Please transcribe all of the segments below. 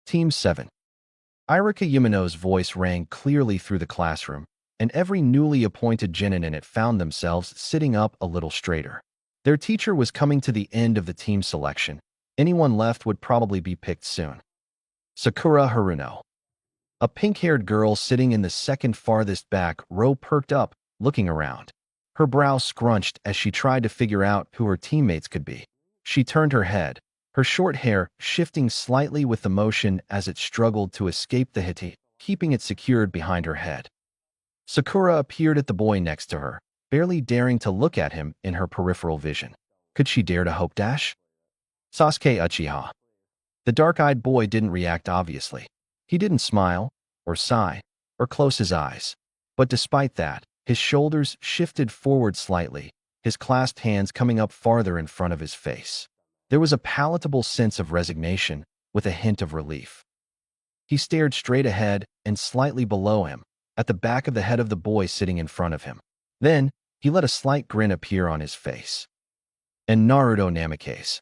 Team 7. Irika Yamano's voice rang clearly through the classroom, and every newly appointed genin in it found themselves sitting up a little straighter. Their teacher was coming to the end of the team selection. Anyone left would probably be picked soon. Sakura Haruno. A pink-haired girl sitting in the second farthest back row perked up, looking around. Her brow scrunched as she tried to figure out who her teammates could be. She turned her head, her short hair shifting slightly with the motion as it struggled to escape the hiti, keeping it secured behind her head. Sakura appeared at the boy next to her, barely daring to look at him in her peripheral vision. Could she dare to hope dash? Sasuke Uchiha. The dark-eyed boy didn't react obviously. He didn't smile, or sigh, or close his eyes. But despite that, his shoulders shifted forward slightly, his clasped hands coming up farther in front of his face. There was a palatable sense of resignation, with a hint of relief. He stared straight ahead and slightly below him, at the back of the head of the boy sitting in front of him. Then, he let a slight grin appear on his face. And Naruto Namake's.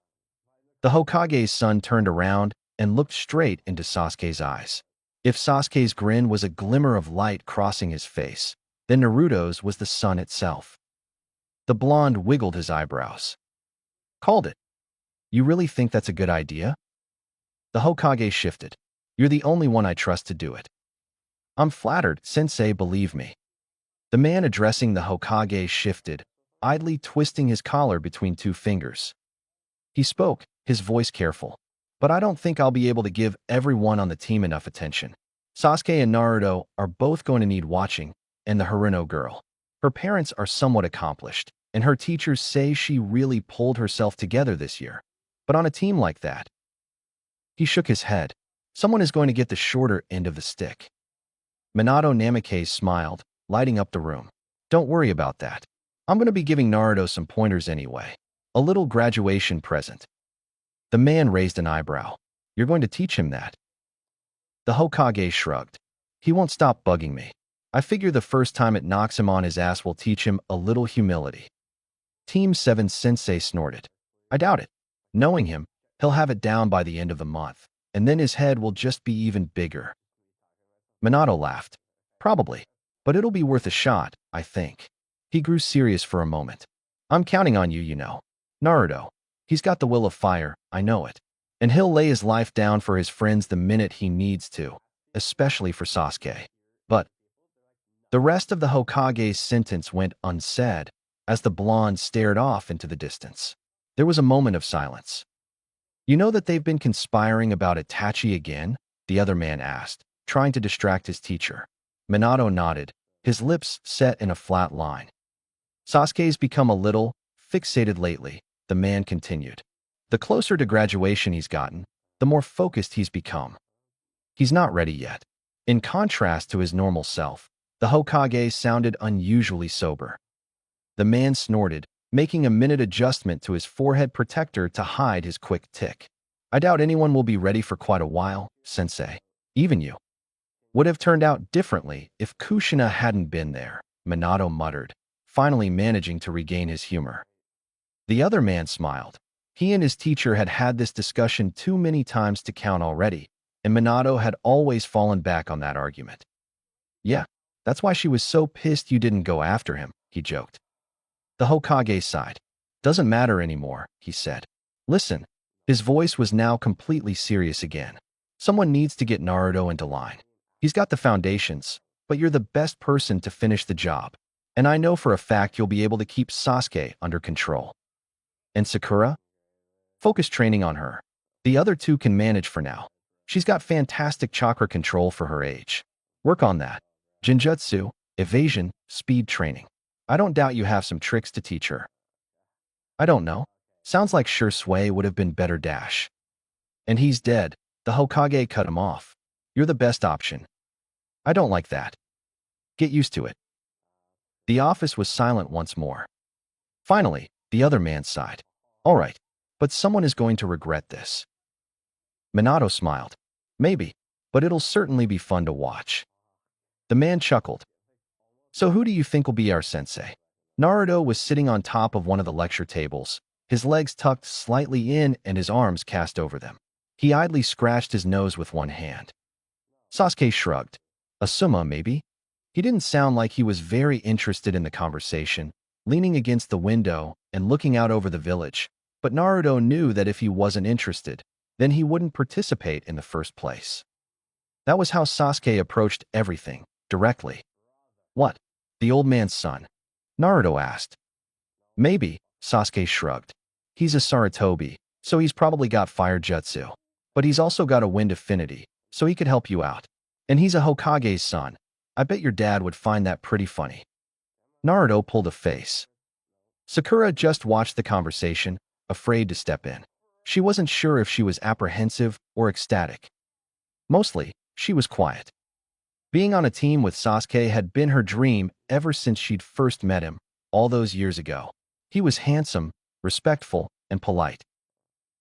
The Hokage's son turned around and looked straight into Sasuke's eyes. If Sasuke's grin was a glimmer of light crossing his face, then Naruto's was the sun itself. The blonde wiggled his eyebrows. Called it. You really think that's a good idea? The Hokage shifted. You're the only one I trust to do it. I'm flattered, Sensei, believe me. The man addressing the Hokage shifted, idly twisting his collar between two fingers. He spoke, his voice careful. But I don't think I'll be able to give everyone on the team enough attention. Sasuke and Naruto are both going to need watching, and the Haruno girl. Her parents are somewhat accomplished, and her teachers say she really pulled herself together this year. But on a team like that, he shook his head. Someone is going to get the shorter end of the stick. Minato Namikaze smiled, lighting up the room. Don't worry about that. I'm going to be giving Naruto some pointers anyway. A little graduation present. The man raised an eyebrow. You're going to teach him that? The Hokage shrugged. He won't stop bugging me. I figure the first time it knocks him on his ass will teach him a little humility. Team 7 Sensei snorted. I doubt it. Knowing him, he'll have it down by the end of the month, and then his head will just be even bigger. Minato laughed. Probably. But it'll be worth a shot, I think. He grew serious for a moment. I'm counting on you, you know. Naruto. He's got the will of fire, I know it. And he'll lay his life down for his friends the minute he needs to, especially for Sasuke. But the rest of the Hokage's sentence went unsaid as the blonde stared off into the distance. There was a moment of silence. You know that they've been conspiring about Itachi again? The other man asked, trying to distract his teacher. Minato nodded, his lips set in a flat line. Sasuke's become a little fixated lately, the man continued. The closer to graduation he's gotten, the more focused he's become. He's not ready yet. In contrast to his normal self, the Hokage sounded unusually sober. The man snorted, making a minute adjustment to his forehead protector to hide his quick tick. I doubt anyone will be ready for quite a while, Sensei. Even you. Would have turned out differently if Kushina hadn't been there, Minato muttered, finally managing to regain his humor. The other man smiled. He and his teacher had had this discussion too many times to count already, and Minato had always fallen back on that argument. Yeah, that's why she was so pissed you didn't go after him, he joked. The Hokage sighed. Doesn't matter anymore, he said. Listen. His voice was now completely serious again. Someone needs to get Naruto into line. He's got the foundations, but you're the best person to finish the job. And I know for a fact you'll be able to keep Sasuke under control. And Sakura? Focus training on her. The other two can manage for now. She's got fantastic chakra control for her age. Work on that. Genjutsu, evasion, speed training. I don't doubt you have some tricks to teach her. I don't know. Sounds like Sure Sway would have been better dash. And he's dead. The Hokage cut him off. You're the best option. I don't like that. Get used to it. The office was silent once more. Finally, the other man sighed. All right, but someone is going to regret this. Minato smiled. Maybe, but it'll certainly be fun to watch. The man chuckled. So who do you think will be our sensei? Naruto was sitting on top of one of the lecture tables, his legs tucked slightly in and his arms cast over them. He idly scratched his nose with one hand. Sasuke shrugged. A summa, maybe? He didn't sound like he was very interested in the conversation, leaning against the window and looking out over the village. But Naruto knew that if he wasn't interested, then he wouldn't participate in the first place. That was how Sasuke approached everything, directly. What? The old man's son? Naruto asked. Maybe, Sasuke shrugged. He's a Sarutobi, so he's probably got fire jutsu. But he's also got a wind affinity, so he could help you out. And he's a Hokage's son. I bet your dad would find that pretty funny. Naruto pulled a face. Sakura just watched the conversation, afraid to step in. She wasn't sure if she was apprehensive or ecstatic. Mostly, she was quiet. Being on a team with Sasuke had been her dream ever since she'd first met him, all those years ago. He was handsome, respectful, and polite.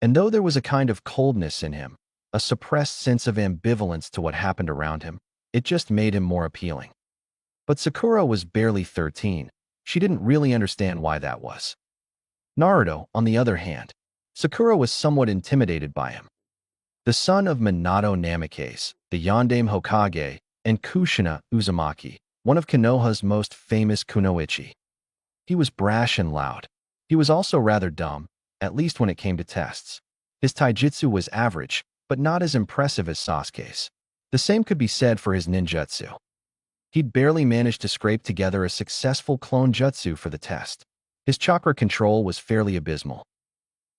And though there was a kind of coldness in him, a suppressed sense of ambivalence to what happened around him, it just made him more appealing. But Sakura was barely 13. She didn't really understand why that was. Naruto, on the other hand, Sakura was somewhat intimidated by him. The son of Minato Namikaze, the Yondaime Hokage, and Kushina Uzumaki, one of Konoha's most famous kunoichi. He was brash and loud. He was also rather dumb, at least when it came to tests. His taijutsu was average, but not as impressive as Sasuke's. The same could be said for his ninjutsu. He'd barely managed to scrape together a successful clone jutsu for the test. His chakra control was fairly abysmal.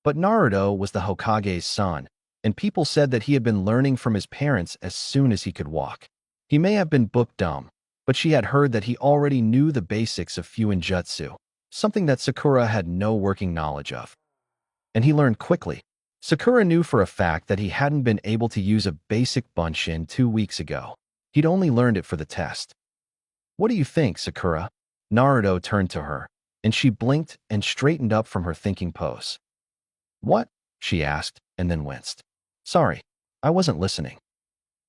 But Naruto was the Hokage's son, and people said that he had been learning from his parents as soon as he could walk. He may have been book dumb, but she had heard that he already knew the basics of Fuin Jutsu, something that Sakura had no working knowledge of. And he learned quickly. Sakura knew for a fact that he hadn't been able to use a basic bunshin 2 weeks ago. He'd only learned it for the test. What do you think, Sakura? Naruto turned to her, and she blinked and straightened up from her thinking pose. What? She asked, and then winced. Sorry, I wasn't listening.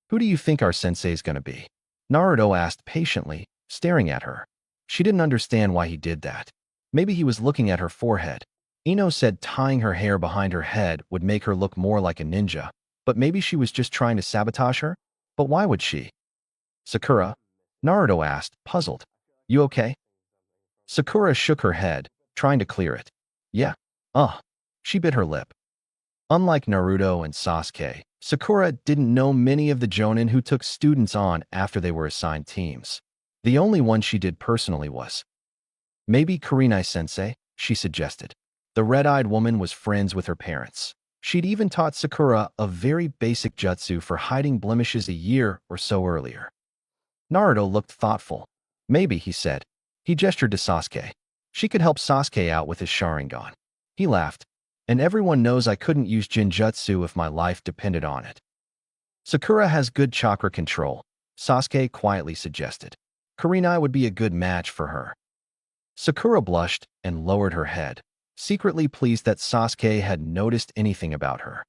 Who do you think our sensei's gonna be? Naruto asked patiently, staring at her. She didn't understand why he did that. Maybe he was looking at her forehead. Ino said tying her hair behind her head would make her look more like a ninja, but maybe she was just trying to sabotage her? But why would she? Sakura? Naruto asked, puzzled. You okay? Sakura shook her head, trying to clear it. Yeah. She bit her lip. Unlike Naruto and Sasuke, Sakura didn't know many of the Jonin who took students on after they were assigned teams. The only one she did personally was. Maybe Kurenai-sensei, she suggested. The red-eyed woman was friends with her parents. She'd even taught Sakura a very basic jutsu for hiding blemishes a year or so earlier. Naruto looked thoughtful. Maybe, he said. He gestured to Sasuke. She could help Sasuke out with his Sharingan. He laughed. And everyone knows I couldn't use Jinjutsu if my life depended on it. Sakura has good chakra control, Sasuke quietly suggested. Kurenai would be a good match for her. Sakura blushed and lowered her head, secretly pleased that Sasuke had noticed anything about her.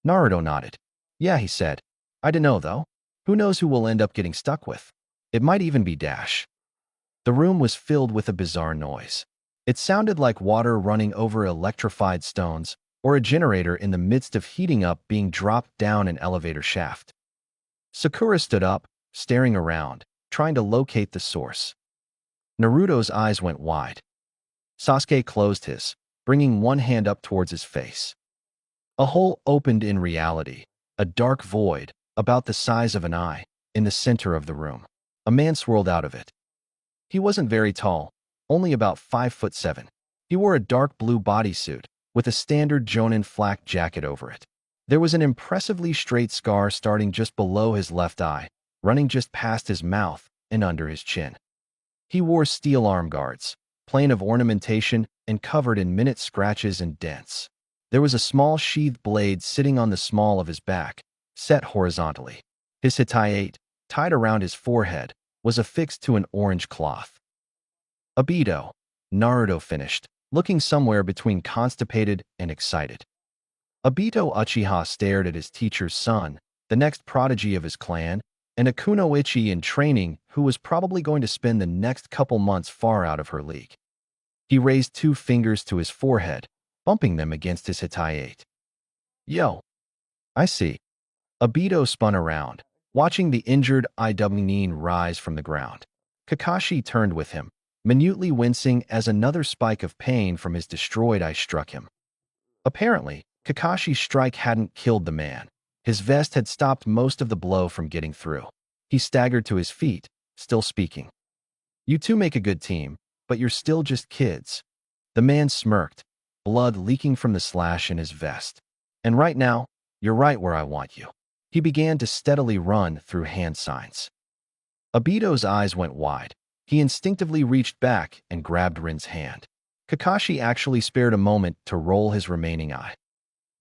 Naruto nodded. Yeah, he said. I dunno though. Who knows who we'll end up getting stuck with? It might even be Dash. The room was filled with a bizarre noise. It sounded like water running over electrified stones, or a generator in the midst of heating up being dropped down an elevator shaft. Sakura stood up, staring around, trying to locate the source. Naruto's eyes went wide. Sasuke closed his, bringing one hand up towards his face. A hole opened in reality, a dark void, about the size of an eye, in the center of the room. A man swirled out of it. He wasn't very tall, only about 5'7". He wore a dark blue bodysuit, with a standard Jonin flak jacket over it. There was an impressively straight scar starting just below his left eye, running just past his mouth and under his chin. He wore steel arm guards, plain of ornamentation and covered in minute scratches and dents. There was a small sheathed blade sitting on the small of his back, set horizontally. His hitayate, tied around his forehead, was affixed to an orange cloth. Obito, Naruto finished, looking somewhere between constipated and excited. Obito Uchiha stared at his teacher's son, the next prodigy of his clan, and a kunoichi in training who was probably going to spend the next couple months far out of her league. He raised 2 fingers to his forehead, bumping them against his hitayate. Yo! I see. Obito spun around, watching the injured Iwnin rise from the ground. Kakashi turned with him, minutely wincing as another spike of pain from his destroyed eye struck him. Apparently, Kakashi's strike hadn't killed the man. His vest had stopped most of the blow from getting through. He staggered to his feet, still speaking. You two make a good team, but you're still just kids. The man smirked, blood leaking from the slash in his vest. And right now, you're right where I want you. He began to steadily run through hand signs. Obito's eyes went wide. He instinctively reached back and grabbed Rin's hand. Kakashi actually spared a moment to roll his remaining eye.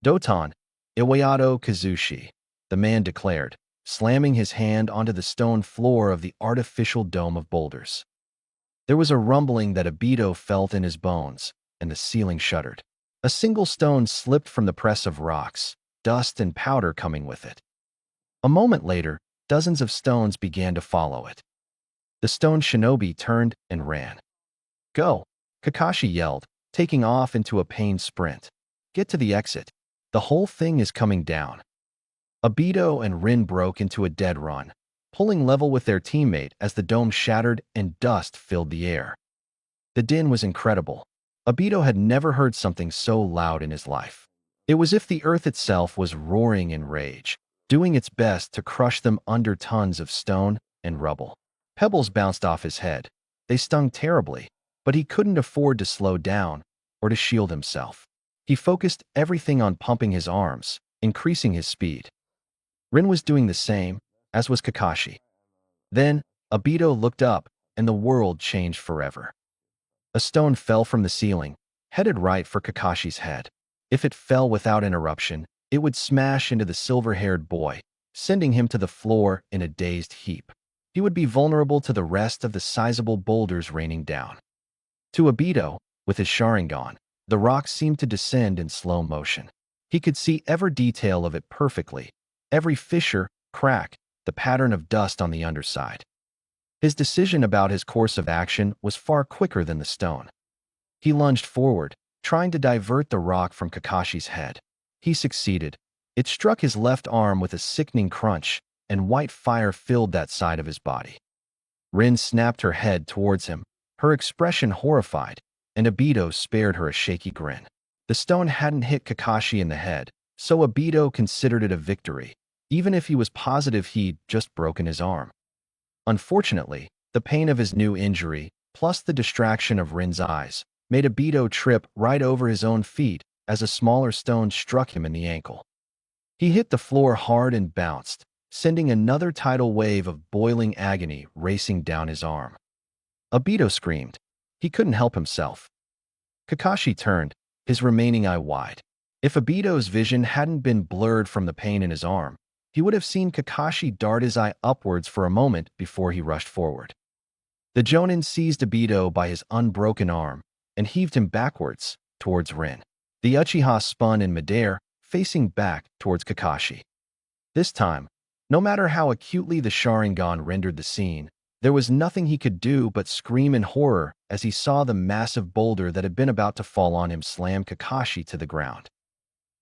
Doton, Iwayado Kazushi, the man declared, slamming his hand onto the stone floor of the artificial dome of boulders. There was a rumbling that Obito felt in his bones, and the ceiling shuddered. A single stone slipped from the press of rocks, dust and powder coming with it. A moment later, dozens of stones began to follow it. The stone shinobi turned and ran. Go! Kakashi yelled, taking off into a pained sprint. Get to the exit. The whole thing is coming down. Obito and Rin broke into a dead run, pulling level with their teammate as the dome shattered and dust filled the air. The din was incredible. Obito had never heard something so loud in his life. It was as if the earth itself was roaring in rage, doing its best to crush them under tons of stone and rubble. Pebbles bounced off his head. They stung terribly, but he couldn't afford to slow down or to shield himself. He focused everything on pumping his arms, increasing his speed. Rin was doing the same, as was Kakashi. Then, Obito looked up, and the world changed forever. A stone fell from the ceiling, headed right for Kakashi's head. If it fell without interruption, it would smash into the silver-haired boy, sending him to the floor in a dazed heap. He would be vulnerable to the rest of the sizable boulders raining down. To Obito, with his Sharingan, the rock seemed to descend in slow motion. He could see every detail of it perfectly, every fissure, crack, the pattern of dust on the underside. His decision about his course of action was far quicker than the stone. He lunged forward, trying to divert the rock from Kakashi's head. He succeeded. It struck his left arm with a sickening crunch, and white fire filled that side of his body. Rin snapped her head towards him, her expression horrified, and Obito spared her a shaky grin. The stone hadn't hit Kakashi in the head, so Obito considered it a victory, even if he was positive he'd just broken his arm. Unfortunately, the pain of his new injury, plus the distraction of Rin's eyes, made Obito trip right over his own feet as a smaller stone struck him in the ankle. He hit the floor hard and bounced, sending another tidal wave of boiling agony racing down his arm. Obito screamed. He couldn't help himself. Kakashi turned, his remaining eye wide. If Obito's vision hadn't been blurred from the pain in his arm, he would have seen Kakashi dart his eye upwards for a moment before he rushed forward. The Jonin seized Obito by his unbroken arm and heaved him backwards, towards Rin. The Uchiha spun in midair, facing back towards Kakashi. This time, no matter how acutely the Sharingan rendered the scene, there was nothing he could do but scream in horror as he saw the massive boulder that had been about to fall on him slam Kakashi to the ground.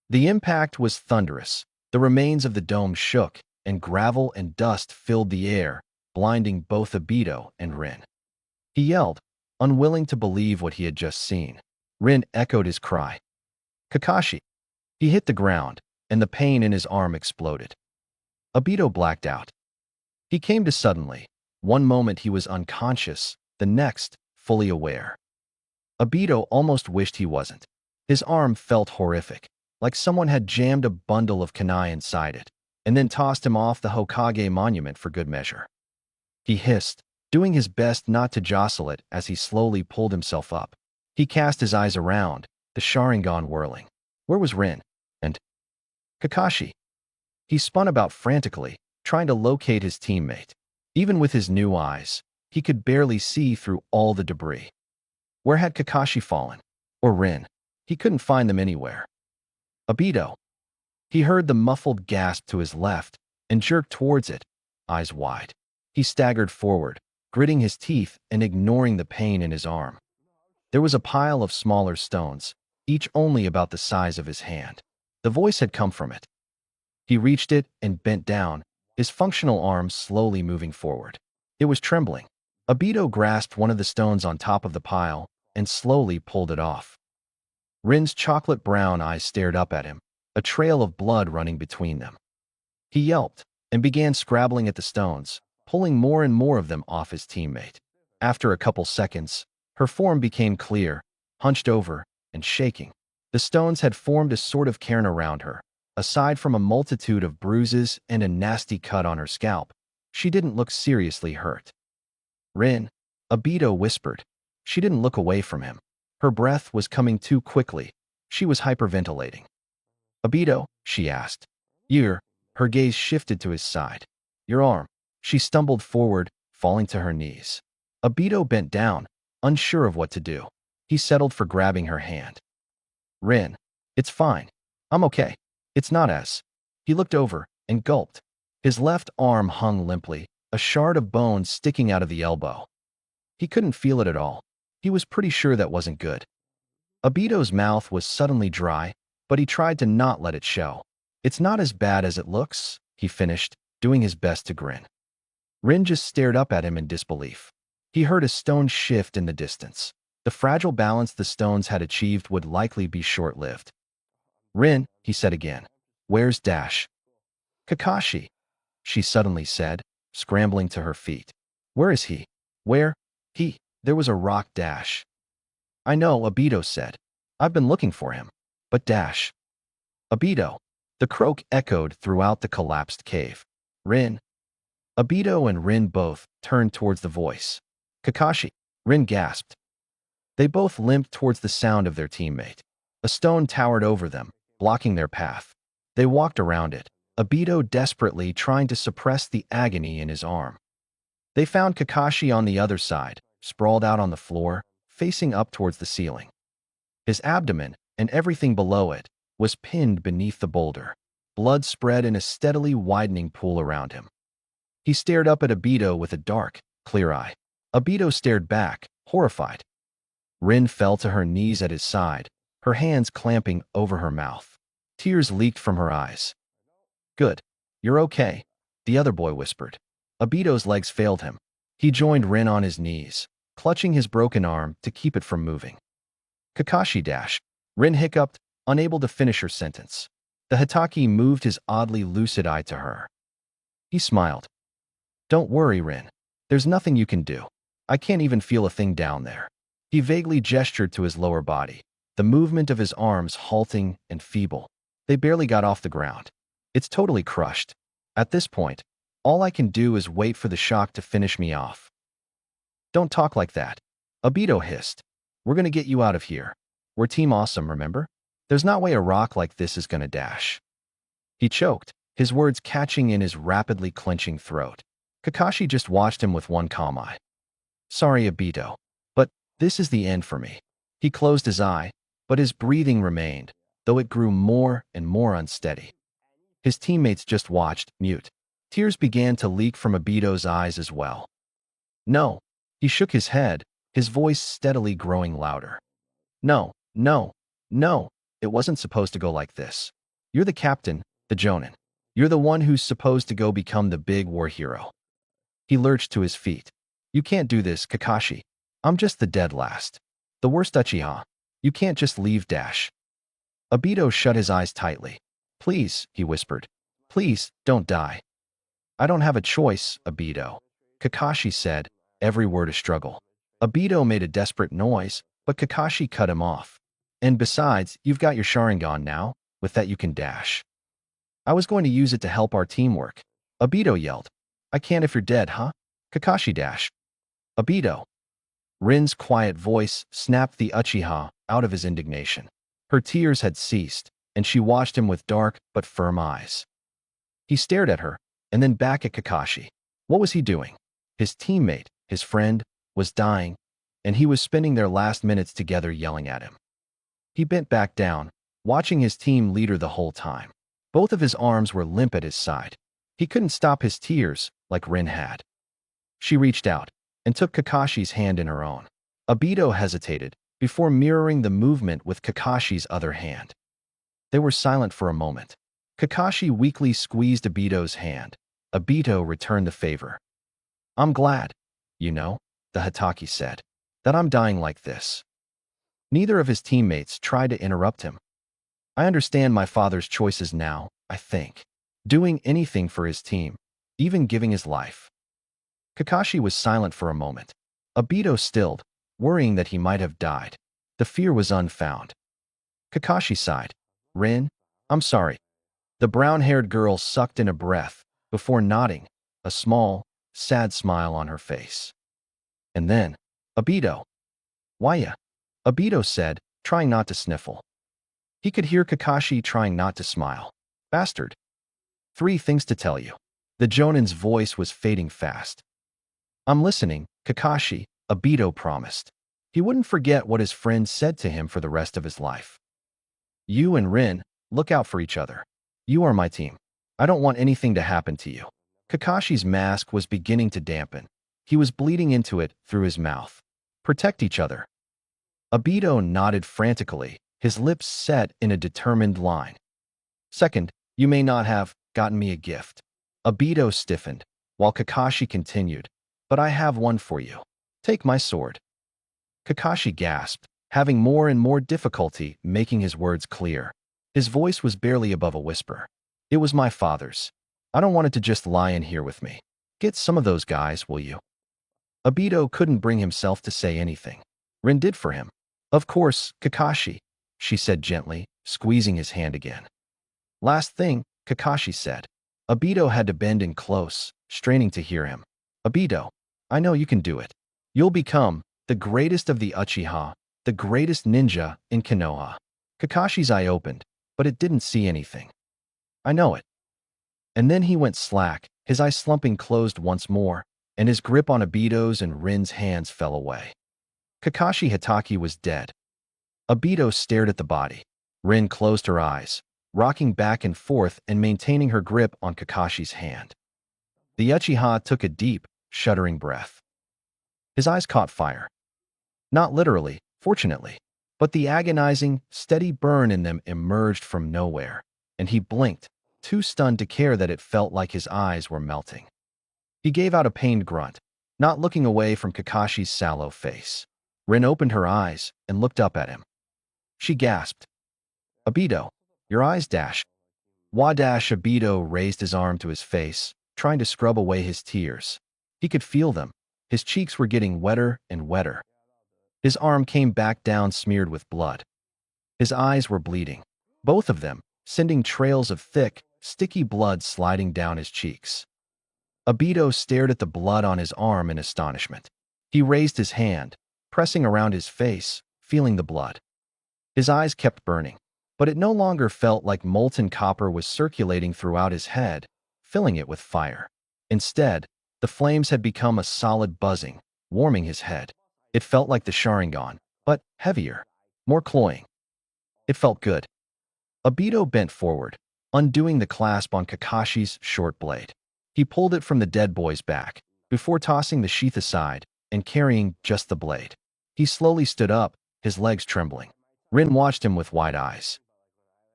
The impact was thunderous. The remains of the dome shook, and gravel and dust filled the air, blinding both Obito and Rin. He yelled, unwilling to believe what he had just seen. Rin echoed his cry. Kakashi! He hit the ground, and the pain in his arm exploded. Obito blacked out. He came to suddenly. One moment he was unconscious, the next, fully aware. Obito almost wished he wasn't. His arm felt horrific, like someone had jammed a bundle of kunai inside it, and then tossed him off the Hokage monument for good measure. He hissed, doing his best not to jostle it as he slowly pulled himself up. He cast his eyes around, the Sharingan whirling. Where was Rin? And Kakashi? He spun about frantically, trying to locate his teammate. Even with his new eyes, he could barely see through all the debris. Where had Kakashi fallen? Or Rin? He couldn't find them anywhere. Obito. He heard the muffled gasp to his left and jerked towards it, eyes wide. He staggered forward, gritting his teeth and ignoring the pain in his arm. There was a pile of smaller stones, each only about the size of his hand. The voice had come from it. He reached it and bent down, his functional arms slowly moving forward. It was trembling. Obito grasped one of the stones on top of the pile and slowly pulled it off. Rin's chocolate brown eyes stared up at him, a trail of blood running between them. He yelped and began scrabbling at the stones, pulling more and more of them off his teammate. After a couple seconds, her form became clear, hunched over, and shaking. The stones had formed a sort of cairn around her. Aside from a multitude of bruises and a nasty cut on her scalp, she didn't look seriously hurt. Rin, Obito whispered. She didn't look away from him. Her breath was coming too quickly. She was hyperventilating. Obito, she asked. Her gaze shifted to his side. Your arm. She stumbled forward, falling to her knees. Obito bent down, unsure of what to do. He settled for grabbing her hand. Rin, it's fine. I'm okay. It's not as. He looked over and gulped. His left arm hung limply, a shard of bone sticking out of the elbow. He couldn't feel it at all. He was pretty sure that wasn't good. Obito's mouth was suddenly dry, but he tried to not let it show. It's not as bad as it looks, he finished, doing his best to grin. Rin just stared up at him in disbelief. He heard a stone shift in the distance. The fragile balance the stones had achieved would likely be short-lived. Rin, he said again. Where's Dash? Kakashi, she suddenly said, scrambling to her feet. Where is he? Where? There was a rock Dash. I know, Obito said. I've been looking for him. But Dash. Obito. The croak echoed throughout the collapsed cave. Rin. Obito and Rin both turned towards the voice. Kakashi. Rin gasped. They both limped towards the sound of their teammate. A stone towered over them, blocking their path. They walked around it, Obito desperately trying to suppress the agony in his arm. They found Kakashi on the other side, sprawled out on the floor, facing up towards the ceiling. His abdomen, and everything below it, was pinned beneath the boulder. Blood spread in a steadily widening pool around him. He stared up at Obito with a dark, clear eye. Obito stared back, horrified. Rin fell to her knees at his side, her hands clamping over her mouth. Tears leaked from her eyes. Good. You're okay, the other boy whispered. Obito's legs failed him. He joined Rin on his knees, clutching his broken arm to keep it from moving. Kakashi Dash. Rin hiccuped, unable to finish her sentence. The Hitaki moved his oddly lucid eye to her. He smiled. Don't worry, Rin. There's nothing you can do. I can't even feel a thing down there. He vaguely gestured to his lower body, the movement of his arms halting and feeble. They barely got off the ground. It's totally crushed. At this point, all I can do is wait for the shock to finish me off. Don't talk like that. Obito hissed. We're gonna get you out of here. We're Team Awesome, remember? There's not way a rock like this is gonna dash. He choked, his words catching in his rapidly clenching throat. Kakashi just watched him with one calm eye. Sorry, Obito, but this is the end for me. He closed his eye, but his breathing remained, though it grew more and more unsteady. His teammates just watched, mute. Tears began to leak from Obito's eyes as well. No. He shook his head, his voice steadily growing louder. No. It wasn't supposed to go like this. You're the captain, the Jonin. You're the one who's supposed to go become the big war hero. He lurched to his feet. You can't do this, Kakashi. I'm just the dead last. The worst Uchiha. You can't just leave Dash. Obito shut his eyes tightly. Please, he whispered. Please, don't die. I don't have a choice, Obito. Kakashi said, every word a struggle. Obito made a desperate noise, but Kakashi cut him off. And besides, you've got your Sharingan now. With that you can dash. I was going to use it to help our teamwork. Obito yelled. I can't if you're dead, huh? Kakashi dash. Obito. Rin's quiet voice snapped the Uchiha out of his indignation. Her tears had ceased, and she watched him with dark but firm eyes. He stared at her, and then back at Kakashi. What was he doing? His teammate, his friend, was dying, and he was spending their last minutes together yelling at him. He bent back down, watching his team leader the whole time. Both of his arms were limp at his side. He couldn't stop his tears like Rin had. She reached out and took Kakashi's hand in her own. Obito hesitated before mirroring the movement with Kakashi's other hand. They were silent for a moment. Kakashi weakly squeezed Obito's hand. Obito returned the favor. I'm glad, the Hatake said, that I'm dying like this. Neither of his teammates tried to interrupt him. I understand my father's choices now, I think. Doing anything for his team, even giving his life. Kakashi was silent for a moment. Obito stilled, worrying that he might have died. The fear was unfounded. Kakashi sighed. Rin, I'm sorry. The brown-haired girl sucked in a breath before nodding, a small, sad smile on her face. And then, Obito. Why ya? Obito said, trying not to sniffle. He could hear Kakashi trying not to smile. Bastard. 3 things to tell you. The Jonin's voice was fading fast. I'm listening, Kakashi, Obito promised. He wouldn't forget what his friend said to him for the rest of his life. You and Rin, look out for each other. You are my team. I don't want anything to happen to you. Kakashi's mask was beginning to dampen. He was bleeding into it through his mouth. Protect each other. Obito nodded frantically, his lips set in a determined line. Second, you may not have gotten me a gift. Obito stiffened, while Kakashi continued, but I have one for you. Take my sword. Kakashi gasped, having more and more difficulty making his words clear. His voice was barely above a whisper. It was my father's. I don't want it to just lie in here with me. Get some of those guys, will you? Obito couldn't bring himself to say anything. Rin did for him. Of course, Kakashi, she said gently, squeezing his hand again. Last thing, Kakashi said. Obito had to bend in close, straining to hear him. Obito, I know you can do it. You'll become the greatest of the Uchiha, the greatest ninja in Konoha. Kakashi's eye opened, but it didn't see anything. I know it. And then he went slack, his eyes slumping closed once more, and his grip on Obito's and Rin's hands fell away. Kakashi Hatake was dead. Obito stared at the body. Rin closed her eyes, rocking back and forth and maintaining her grip on Kakashi's hand. The Uchiha took a deep, shuddering breath. His eyes caught fire. Not literally, fortunately, but the agonizing, steady burn in them emerged from nowhere, and he blinked, too stunned to care that it felt like his eyes were melting. He gave out a pained grunt, not looking away from Kakashi's sallow face. Rin opened her eyes and looked up at him. She gasped. Obito, your eyes dash. Wadash. Obito raised his arm to his face, trying to scrub away his tears. He could feel them. His cheeks were getting wetter and wetter. His arm came back down smeared with blood. His eyes were bleeding, both of them, sending trails of thick, sticky blood sliding down his cheeks. Obito stared at the blood on his arm in astonishment. He raised his hand, pressing around his face, feeling the blood. His eyes kept burning, but it no longer felt like molten copper was circulating throughout his head, filling it with fire. Instead, the flames had become a solid buzzing, warming his head. It felt like the Sharingan, but heavier, more cloying. It felt good. Obito bent forward, undoing the clasp on Kakashi's short blade. He pulled it from the dead boy's back, before tossing the sheath aside and carrying just the blade. He slowly stood up, his legs trembling. Rin watched him with wide eyes.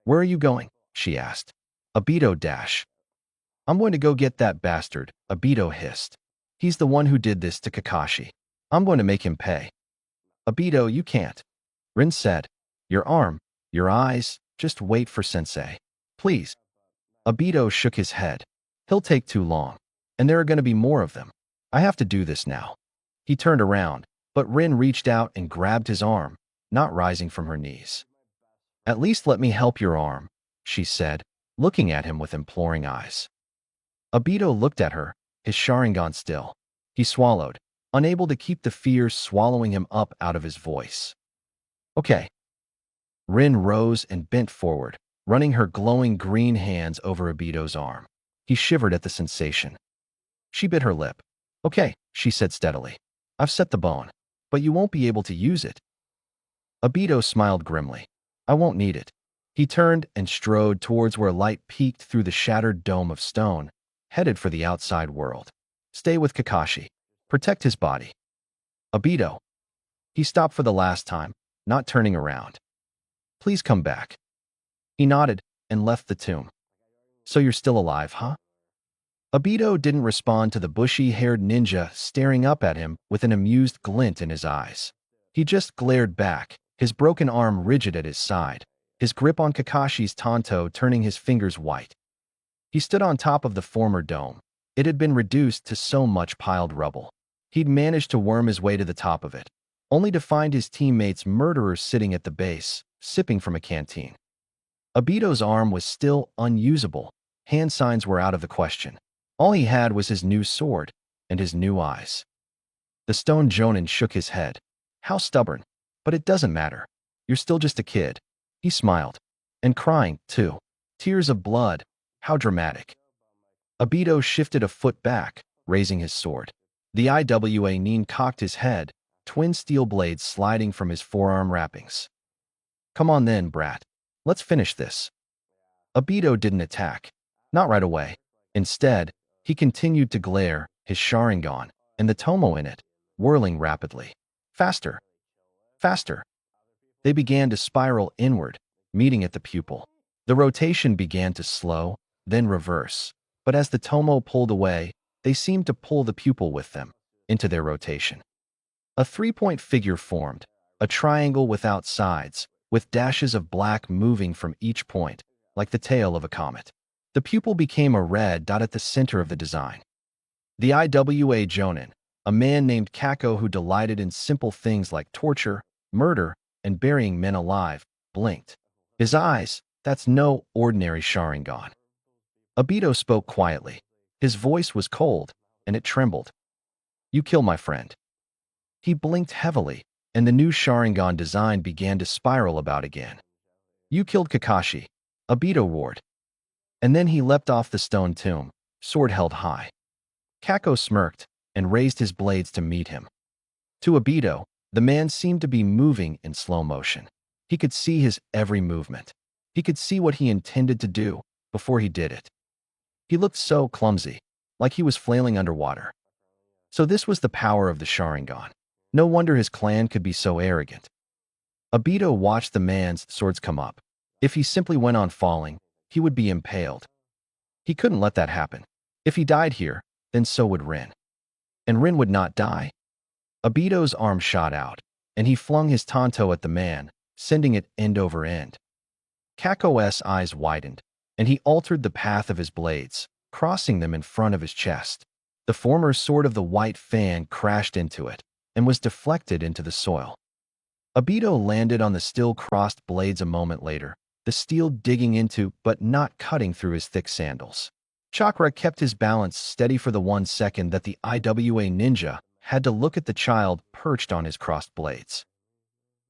Where are you going? She asked. Obito dash. I'm going to go get that bastard, Obito hissed. He's the one who did this to Kakashi. I'm going to make him pay. Obito, you can't. Rin said. Your arm, your eyes, just wait for sensei. Please. Obito shook his head. He'll take too long, and there are going to be more of them. I have to do this now. He turned around, but Rin reached out and grabbed his arm, not rising from her knees. At least let me help your arm, she said, looking at him with imploring eyes. Obito looked at her, his Sharingan still. He swallowed, unable to keep the fear swallowing him up out of his voice. Okay. Rin rose and bent forward, running her glowing green hands over Obito's arm. He shivered at the sensation. She bit her lip. Okay, she said steadily. I've set the bone, but you won't be able to use it. Obito smiled grimly. I won't need it. He turned and strode towards where light peeked through the shattered dome of stone, headed for the outside world. Stay with Kakashi. Protect his body. Obito. He stopped for the last time, not turning around. Please come back. He nodded and left the tomb. So you're still alive, huh? Obito didn't respond to the bushy-haired ninja staring up at him with an amused glint in his eyes. He just glared back, his broken arm rigid at his side, his grip on Kakashi's tanto turning his fingers white. He stood on top of the former dome. It had been reduced to so much piled rubble. He'd managed to worm his way to the top of it, only to find his teammates murderers sitting at the base, sipping from a canteen. Obito's arm was still unusable. Hand signs were out of the question. All he had was his new sword and his new eyes. The stone Jonin shook his head. How stubborn. But it doesn't matter. You're still just a kid. He smiled. And crying, too. Tears of blood. How dramatic. Obito shifted a foot back, raising his sword. The Iwa Nin cocked his head, twin steel blades sliding from his forearm wrappings. Come on then, brat. Let's finish this. Obito didn't attack. Not right away. Instead, he continued to glare, his Sharingan, and the Tomo in it, whirling rapidly. Faster. Faster. They began to spiral inward, meeting at the pupil. The rotation began to slow, then reverse. But as the Tomo pulled away, they seemed to pull the pupil with them, into their rotation. A three-point figure formed, a triangle without sides, with dashes of black moving from each point, like the tail of a comet. The pupil became a red dot at the center of the design. The Iwa Jonin, a man named Kako who delighted in simple things like torture, murder, and burying men alive, blinked. His eyes, that's no ordinary Sharingan. Obito spoke quietly. His voice was cold, and it trembled. You kill my friend. He blinked heavily, and the new Sharingan design began to spiral about again. You killed Kakashi. Obito roared. And then he leapt off the stone tomb, sword held high. Kako smirked and raised his blades to meet him. To Obito, the man seemed to be moving in slow motion. He could see his every movement. He could see what he intended to do before he did it. He looked so clumsy, like he was flailing underwater. So this was the power of the Sharingan. No wonder his clan could be so arrogant. Obito watched the man's swords come up. If he simply went on falling, he would be impaled. He couldn't let that happen. If he died here, then so would Rin. And Rin would not die. Obito's arm shot out, and he flung his tanto at the man, sending it end over end. Kako's eyes widened, and he altered the path of his blades, crossing them in front of his chest. The former sword of the white fan crashed into it, and was deflected into the soil. Obito landed on the still crossed blades a moment later, the steel digging into but not cutting through his thick sandals. Chakra kept his balance steady for the 1 second that the Iwa ninja had to look at the child perched on his crossed blades.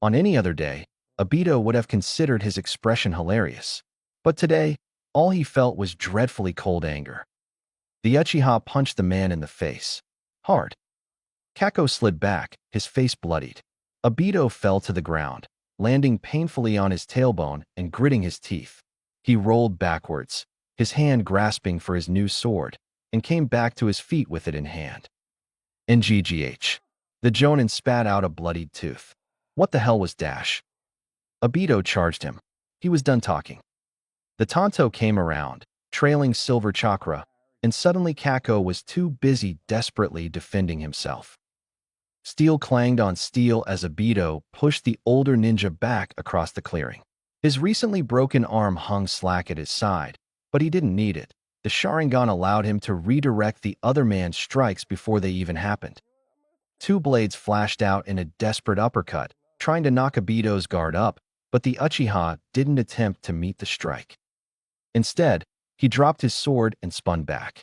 On any other day, Obito would have considered his expression hilarious. But today, all he felt was dreadfully cold anger. The Uchiha punched the man in the face. Hard. Kako slid back, his face bloodied. Obito fell to the ground, landing painfully on his tailbone and gritting his teeth. He rolled backwards, his hand grasping for his new sword, and came back to his feet with it in hand. NGGH. The Jonin spat out a bloodied tooth. What the hell was Dash? Obito charged him. He was done talking. The Tanto came around, trailing silver chakra, and suddenly Kako was too busy desperately defending himself. Steel clanged on steel as Obito pushed the older ninja back across the clearing. His recently broken arm hung slack at his side, but he didn't need it. The Sharingan allowed him to redirect the other man's strikes before they even happened. Two blades flashed out in a desperate uppercut, trying to knock Obito's guard up, but the Uchiha didn't attempt to meet the strike. Instead, he dropped his sword and spun back.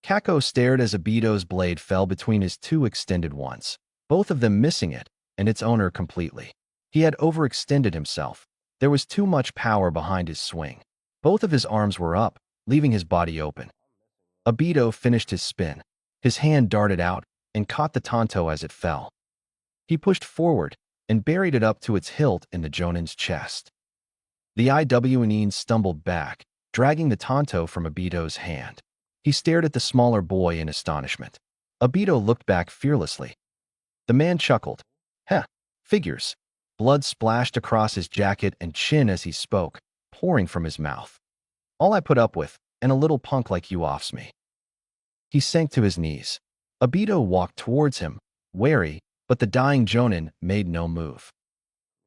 Kako stared as Obito's blade fell between his two extended ones, both of them missing it and its owner completely. He had overextended himself. There was too much power behind his swing. Both of his arms were up, leaving his body open. Obito finished his spin. His hand darted out and caught the tanto as it fell. He pushed forward and buried it up to its hilt in the Jonin's chest. The Iwa stumbled back, dragging the tanto from Obito's hand. He stared at the smaller boy in astonishment. Obito looked back fearlessly. The man chuckled. Heh, figures. Blood splashed across his jacket and chin as he spoke, pouring from his mouth. All I put up with, and a little punk like you offs me." He sank to his knees. Obito walked towards him, wary, but the dying Jonin made no move.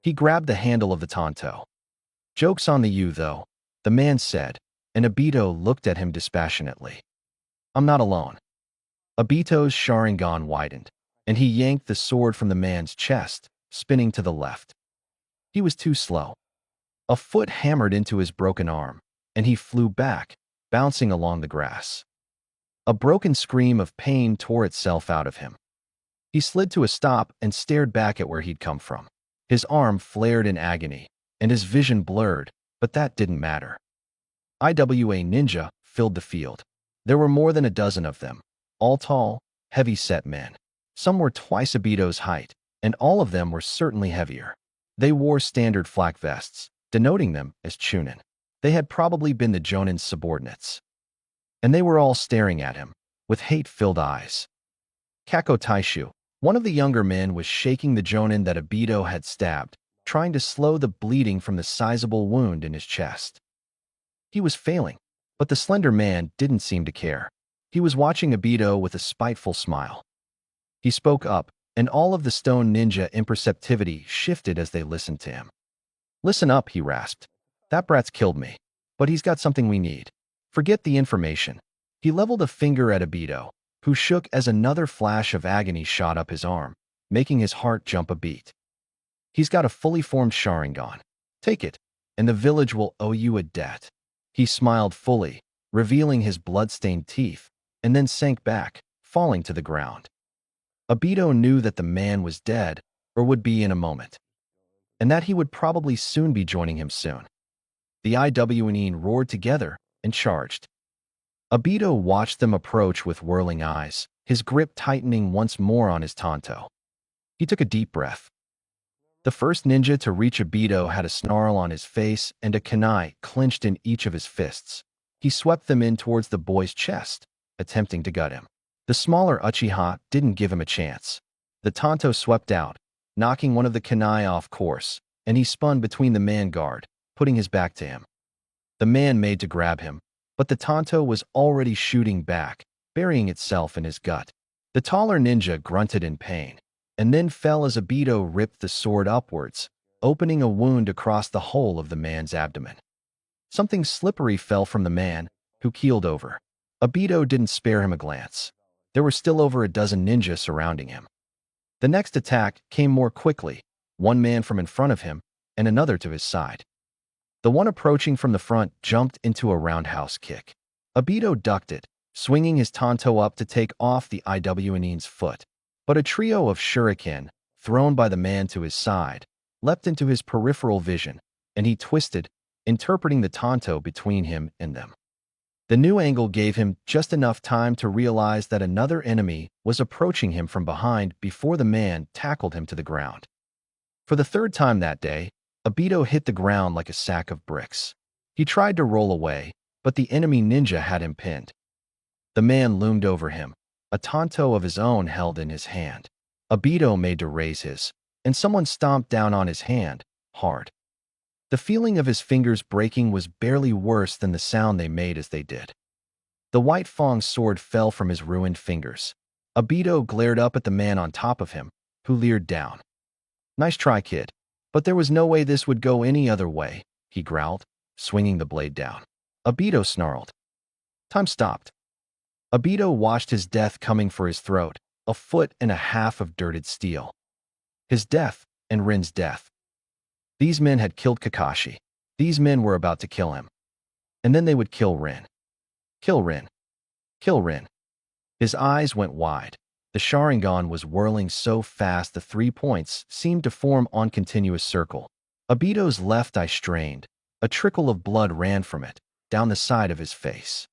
He grabbed the handle of the Tonto. "Joke's on you, though," the man said, and Obito looked at him dispassionately. "I'm not alone." Obito's Sharingan widened, and he yanked the sword from the man's chest, spinning to the left. He was too slow. A foot hammered into his broken arm, and he flew back, bouncing along the grass. A broken scream of pain tore itself out of him. He slid to a stop and stared back at where he'd come from. His arm flared in agony, and his vision blurred, but that didn't matter. IWA ninja filled the field. There were more than a dozen of them, all tall, heavy-set men. Some were twice Obito's height, and all of them were certainly heavier. They wore standard flak vests, denoting them as Chunin. They had probably been the Jonin's subordinates. And they were all staring at him, with hate-filled eyes. Kako Taishu, one of the younger men, was shaking the Jonin that Obito had stabbed, trying to slow the bleeding from the sizable wound in his chest. He was failing, but the slender man didn't seem to care. He was watching Obito with a spiteful smile. He spoke up, and all of the stone ninja imperceptivity shifted as they listened to him. "Listen up," he rasped. "That brat's killed me, but he's got something we need. Forget the information." He leveled a finger at Obito, who shook as another flash of agony shot up his arm, making his heart jump a beat. "He's got a fully formed Sharingan. Take it, and the village will owe you a debt." He smiled fully, revealing his blood-stained teeth, and then sank back, falling to the ground. Obito knew that the man was dead, or would be in a moment, and that he would probably soon be joining him soon. The IWNE roared together and charged. Obito watched them approach with whirling eyes, his grip tightening once more on his Tonto. He took a deep breath. The first ninja to reach Obito had a snarl on his face and a kunai clenched in each of his fists. He swept them in towards the boy's chest, attempting to gut him. The smaller Uchiha didn't give him a chance. The Tonto swept out, knocking one of the kunai off course, and he spun between the man guard, putting his back to him. The man made to grab him, but the Tonto was already shooting back, burying itself in his gut. The taller ninja grunted in pain, and then fell as Obito ripped the sword upwards, opening a wound across the whole of the man's abdomen. Something slippery fell from the man, who keeled over. Obito didn't spare him a glance. There were still over a dozen ninjas surrounding him. The next attack came more quickly, one man from in front of him, and another to his side. The one approaching from the front jumped into a roundhouse kick. Obito ducked it, swinging his Tonto up to take off the IWNE's foot. But a trio of shuriken, thrown by the man to his side, leapt into his peripheral vision, and he twisted, interpreting the Tonto between him and them. The new angle gave him just enough time to realize that another enemy was approaching him from behind before the man tackled him to the ground. For the third time that day, Obito hit the ground like a sack of bricks. He tried to roll away, but the enemy ninja had him pinned. The man loomed over him, a Tonto of his own held in his hand. Obito made to raise his, and someone stomped down on his hand, hard. The feeling of his fingers breaking was barely worse than the sound they made as they did. The white Fong sword fell from his ruined fingers. Obito glared up at the man on top of him, who leered down. "Nice try, kid. But there was no way this would go any other way," he growled, swinging the blade down. Obito snarled. Time stopped. Obito watched his death coming for his throat, a foot and a half of dirted steel. His death and Rin's death. These men had killed Kakashi. These men were about to kill him. And then they would kill Rin. Kill Rin. Kill Rin. His eyes went wide. The Sharingan was whirling so fast the 3 points seemed to form on continuous circle. Obito's left eye strained. A trickle of blood ran from it, down the side of his face.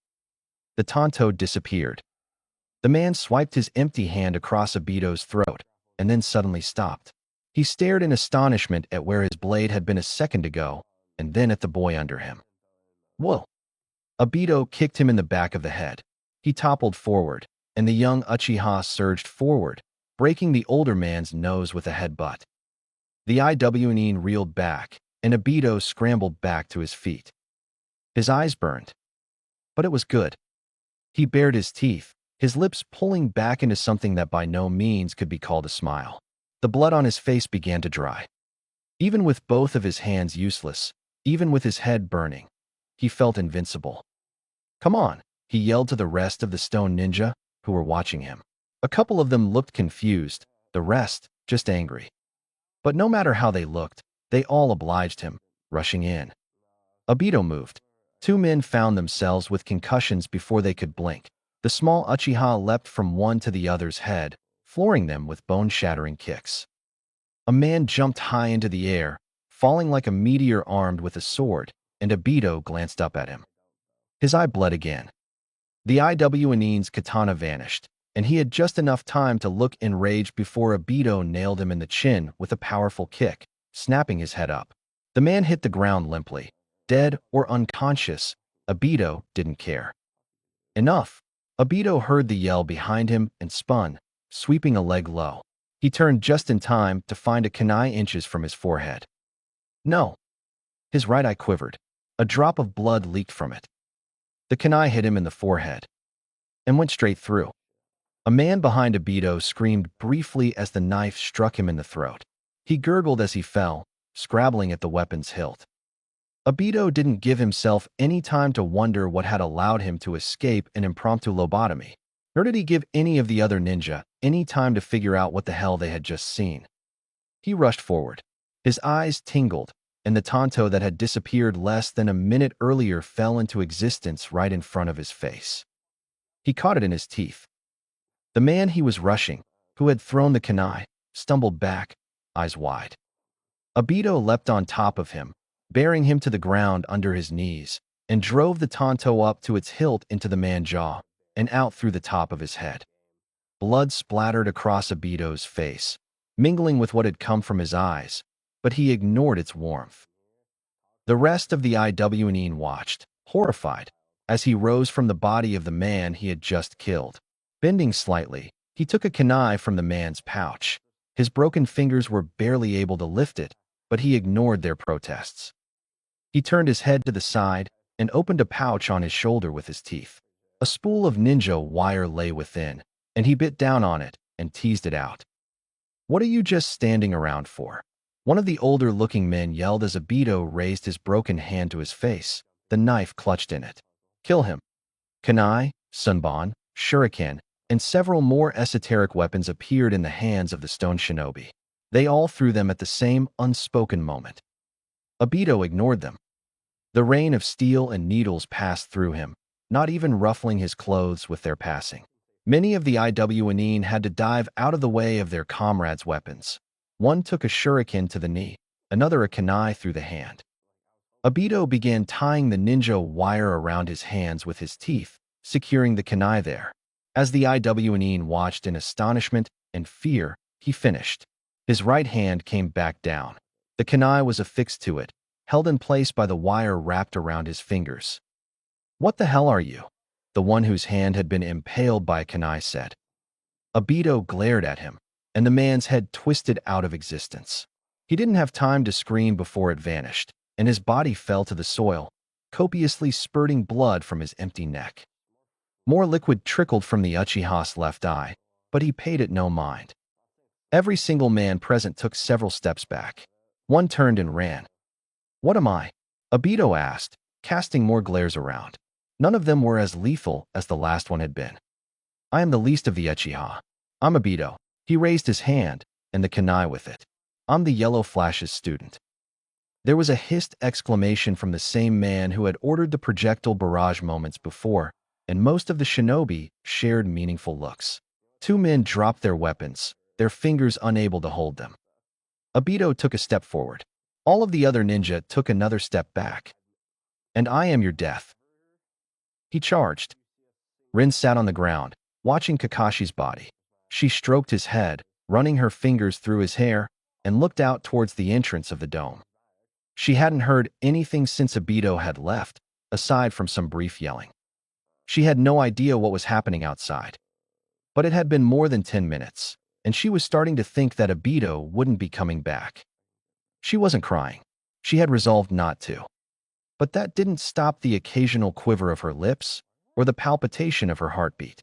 The Tonto disappeared. The man swiped his empty hand across Obito's throat, and then suddenly stopped. He stared in astonishment at where his blade had been a second ago, and then at the boy under him. "Whoa!" Obito kicked him in the back of the head. He toppled forward, and the young Uchiha surged forward, breaking the older man's nose with a headbutt. The IWNE reeled back, and Obito scrambled back to his feet. His eyes burned. but it was good. He bared his teeth, his lips pulling back into something that by no means could be called a smile. The blood on his face began to dry. Even with both of his hands useless, even with his head burning, he felt invincible. "Come on," he yelled to the rest of the stone ninja who were watching him. A couple of them looked confused, the rest just angry. But no matter how they looked, they all obliged him, rushing in. Obito moved. Two men found themselves with concussions before they could blink. The small Uchiha leapt from one to the other's head, flooring them with bone-shattering kicks. A man jumped high into the air, falling like a meteor armed with a sword, and Obito glanced up at him. His eye bled again. The IWN's katana vanished, and he had just enough time to look enraged before Obito nailed him in the chin with a powerful kick, snapping his head up. The man hit the ground limply. Dead or unconscious, Obito didn't care. Enough! Obito heard the yell behind him and spun, sweeping a leg low. He turned just in time to find a kunai inches from his forehead. No! His right eye quivered. A drop of blood leaked from it. The kunai hit him in the forehead and went straight through. A man behind Obito screamed briefly as the knife struck him in the throat. He gurgled as he fell, scrabbling at the weapon's hilt. Obito didn't give himself any time to wonder what had allowed him to escape an impromptu lobotomy, nor did he give any of the other ninja any time to figure out what the hell they had just seen. He rushed forward. His eyes tingled, and the tanto that had disappeared less than a minute earlier fell into existence right in front of his face. He caught it in his teeth. The man he was rushing, who had thrown the kunai, stumbled back, eyes wide. Obito leapt on top of him, bearing him to the ground under his knees, and drove the tanto up to its hilt into the man's jaw and out through the top of his head. Blood splattered across Obito's face, mingling with what had come from his eyes, but he ignored its warmth. The rest of the IWN watched, horrified, as he rose from the body of the man he had just killed. Bending slightly, he took a kunai from the man's pouch. His broken fingers were barely able to lift it, but he ignored their protests. He turned his head to the side and opened a pouch on his shoulder with his teeth. A spool of ninja wire lay within, and he bit down on it and teased it out. "What are you just standing around for?" One of the older-looking men yelled as Obito raised his broken hand to his face, the knife clutched in it. "Kill him." Kunai, sunban, shuriken, and several more esoteric weapons appeared in the hands of the stone shinobi. They all threw them at the same unspoken moment. Obito ignored them. The rain of steel and needles passed through him, not even ruffling his clothes with their passing. Many of the IWN had to dive out of the way of their comrades' weapons. One took a shuriken to the knee, another a kunai through the hand. Obito began tying the ninja wire around his hands with his teeth, securing the kunai there. As the IWN watched in astonishment and fear, he finished. His right hand came back down. The kunai was affixed to it, held in place by the wire wrapped around his fingers. "What the hell are you?" the one whose hand had been impaled by a kunai said. Obito glared at him, and the man's head twisted out of existence. He didn't have time to scream before it vanished, and his body fell to the soil, copiously spurting blood from his empty neck. More liquid trickled from the Uchiha's left eye, but he paid it no mind. Every single man present took several steps back. One turned and ran. "What am I?" Obito asked, casting more glares around. None of them were as lethal as the last one had been. "I am the least of the Uchiha. I'm Obito." He raised his hand, and the kunai with it. "I'm the Yellow Flash's student." There was a hissed exclamation from the same man who had ordered the projectile barrage moments before, and most of the shinobi shared meaningful looks. Two men dropped their weapons, their fingers unable to hold them. Obito took a step forward. All of the other ninja took another step back. "And I am your death." He charged. Rin sat on the ground, watching Kakashi's body. She stroked his head, running her fingers through his hair, and looked out towards the entrance of the dome. She hadn't heard anything since Obito had left, aside from some brief yelling. She had no idea what was happening outside. But it had been more than 10 minutes, and she was starting to think that Obito wouldn't be coming back. She wasn't crying. She had resolved not to. But that didn't stop the occasional quiver of her lips or the palpitation of her heartbeat.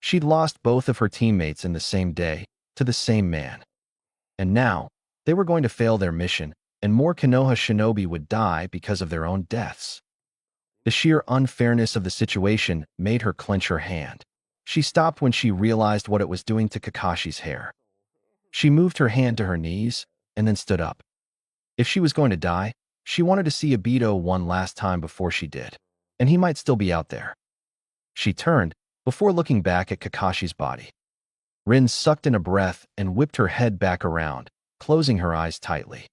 She'd lost both of her teammates in the same day to the same man. And now, they were going to fail their mission, and more Konoha shinobi would die because of their own deaths. The sheer unfairness of the situation made her clench her hand. She stopped when she realized what it was doing to Kakashi's hair. She moved her hand to her knees and then stood up. If she was going to die, she wanted to see Obito one last time before she did, and he might still be out there. She turned before looking back at Kakashi's body. Rin sucked in a breath and whipped her head back around, closing her eyes tightly.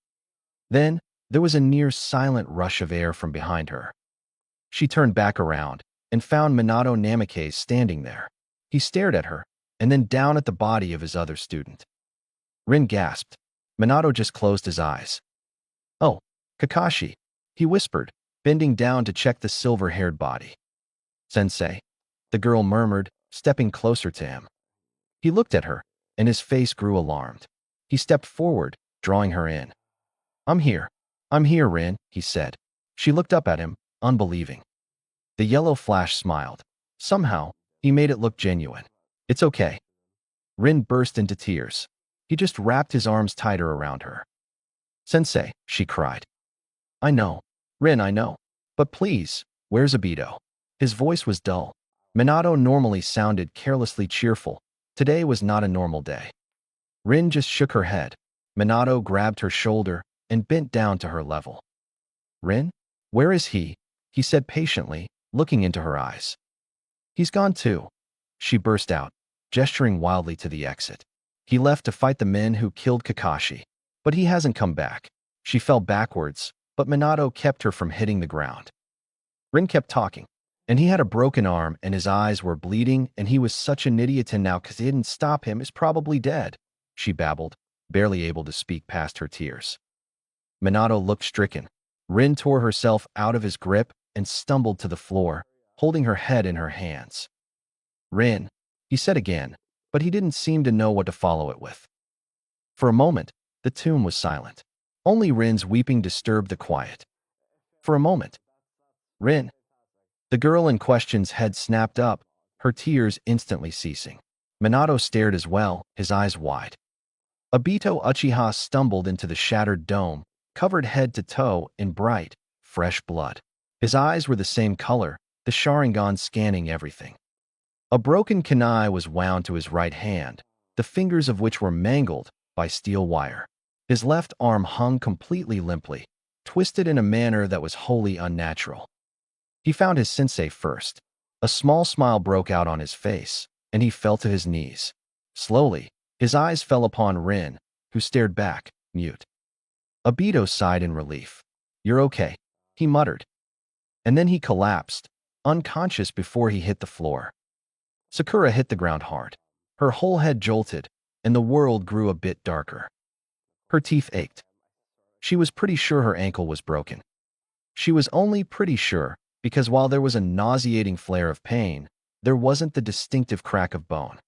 Then, there was a near silent rush of air from behind her. She turned back around and found Minato Namikaze standing there. He stared at her and then down at the body of his other student. Rin gasped. Minato just closed his eyes. "Oh, Kakashi," he whispered, bending down to check the silver-haired body. "Sensei," the girl murmured, stepping closer to him. He looked at her, and his face grew alarmed. He stepped forward, drawing her in. I'm here, Rin," he said. She looked up at him, unbelieving. The yellow flash smiled. Somehow, he made it look genuine. "It's okay." Rin burst into tears. He just wrapped his arms tighter around her. "Sensei," she cried. "I know. Rin, I know. But please, where's Obito?" His voice was dull. Minato normally sounded carelessly cheerful. Today was not a normal day. Rin just shook her head. Minato grabbed her shoulder and bent down to her level. "Rin, where is he?" he said patiently, looking into her eyes. "He's gone too," she burst out, gesturing wildly to the exit. "He left to fight the men who killed Kakashi. But he hasn't come back." She fell backwards, but Minato kept her from hitting the ground. Rin kept talking, and he had a broken arm and his eyes were bleeding and he was such an idiot, and now because he didn't stop him is probably dead, she babbled, barely able to speak past her tears. Minato looked stricken. Rin tore herself out of his grip and stumbled to the floor, holding her head in her hands. "Rin," he said again, but he didn't seem to know what to follow it with. For a moment, the tomb was silent. Only Rin's weeping disturbed the quiet. For a moment. "Rin." The girl in question's head snapped up, her tears instantly ceasing. Minato stared as well, his eyes wide. Obito Uchiha stumbled into the shattered dome, covered head to toe in bright, fresh blood. His eyes were the same color, the Sharingan scanning everything. A broken kunai was wound to his right hand, the fingers of which were mangled by steel wire. His left arm hung completely limply, twisted in a manner that was wholly unnatural. He found his sensei first. A small smile broke out on his face, and he fell to his knees. Slowly, his eyes fell upon Rin, who stared back, mute. Obito sighed in relief. "You're okay," he muttered. And then he collapsed, unconscious before he hit the floor. Sakura hit the ground hard. Her whole head jolted, and the world grew a bit darker. Her teeth ached. She was pretty sure her ankle was broken. She was only pretty sure, because while there was a nauseating flare of pain, there wasn't the distinctive crack of bone.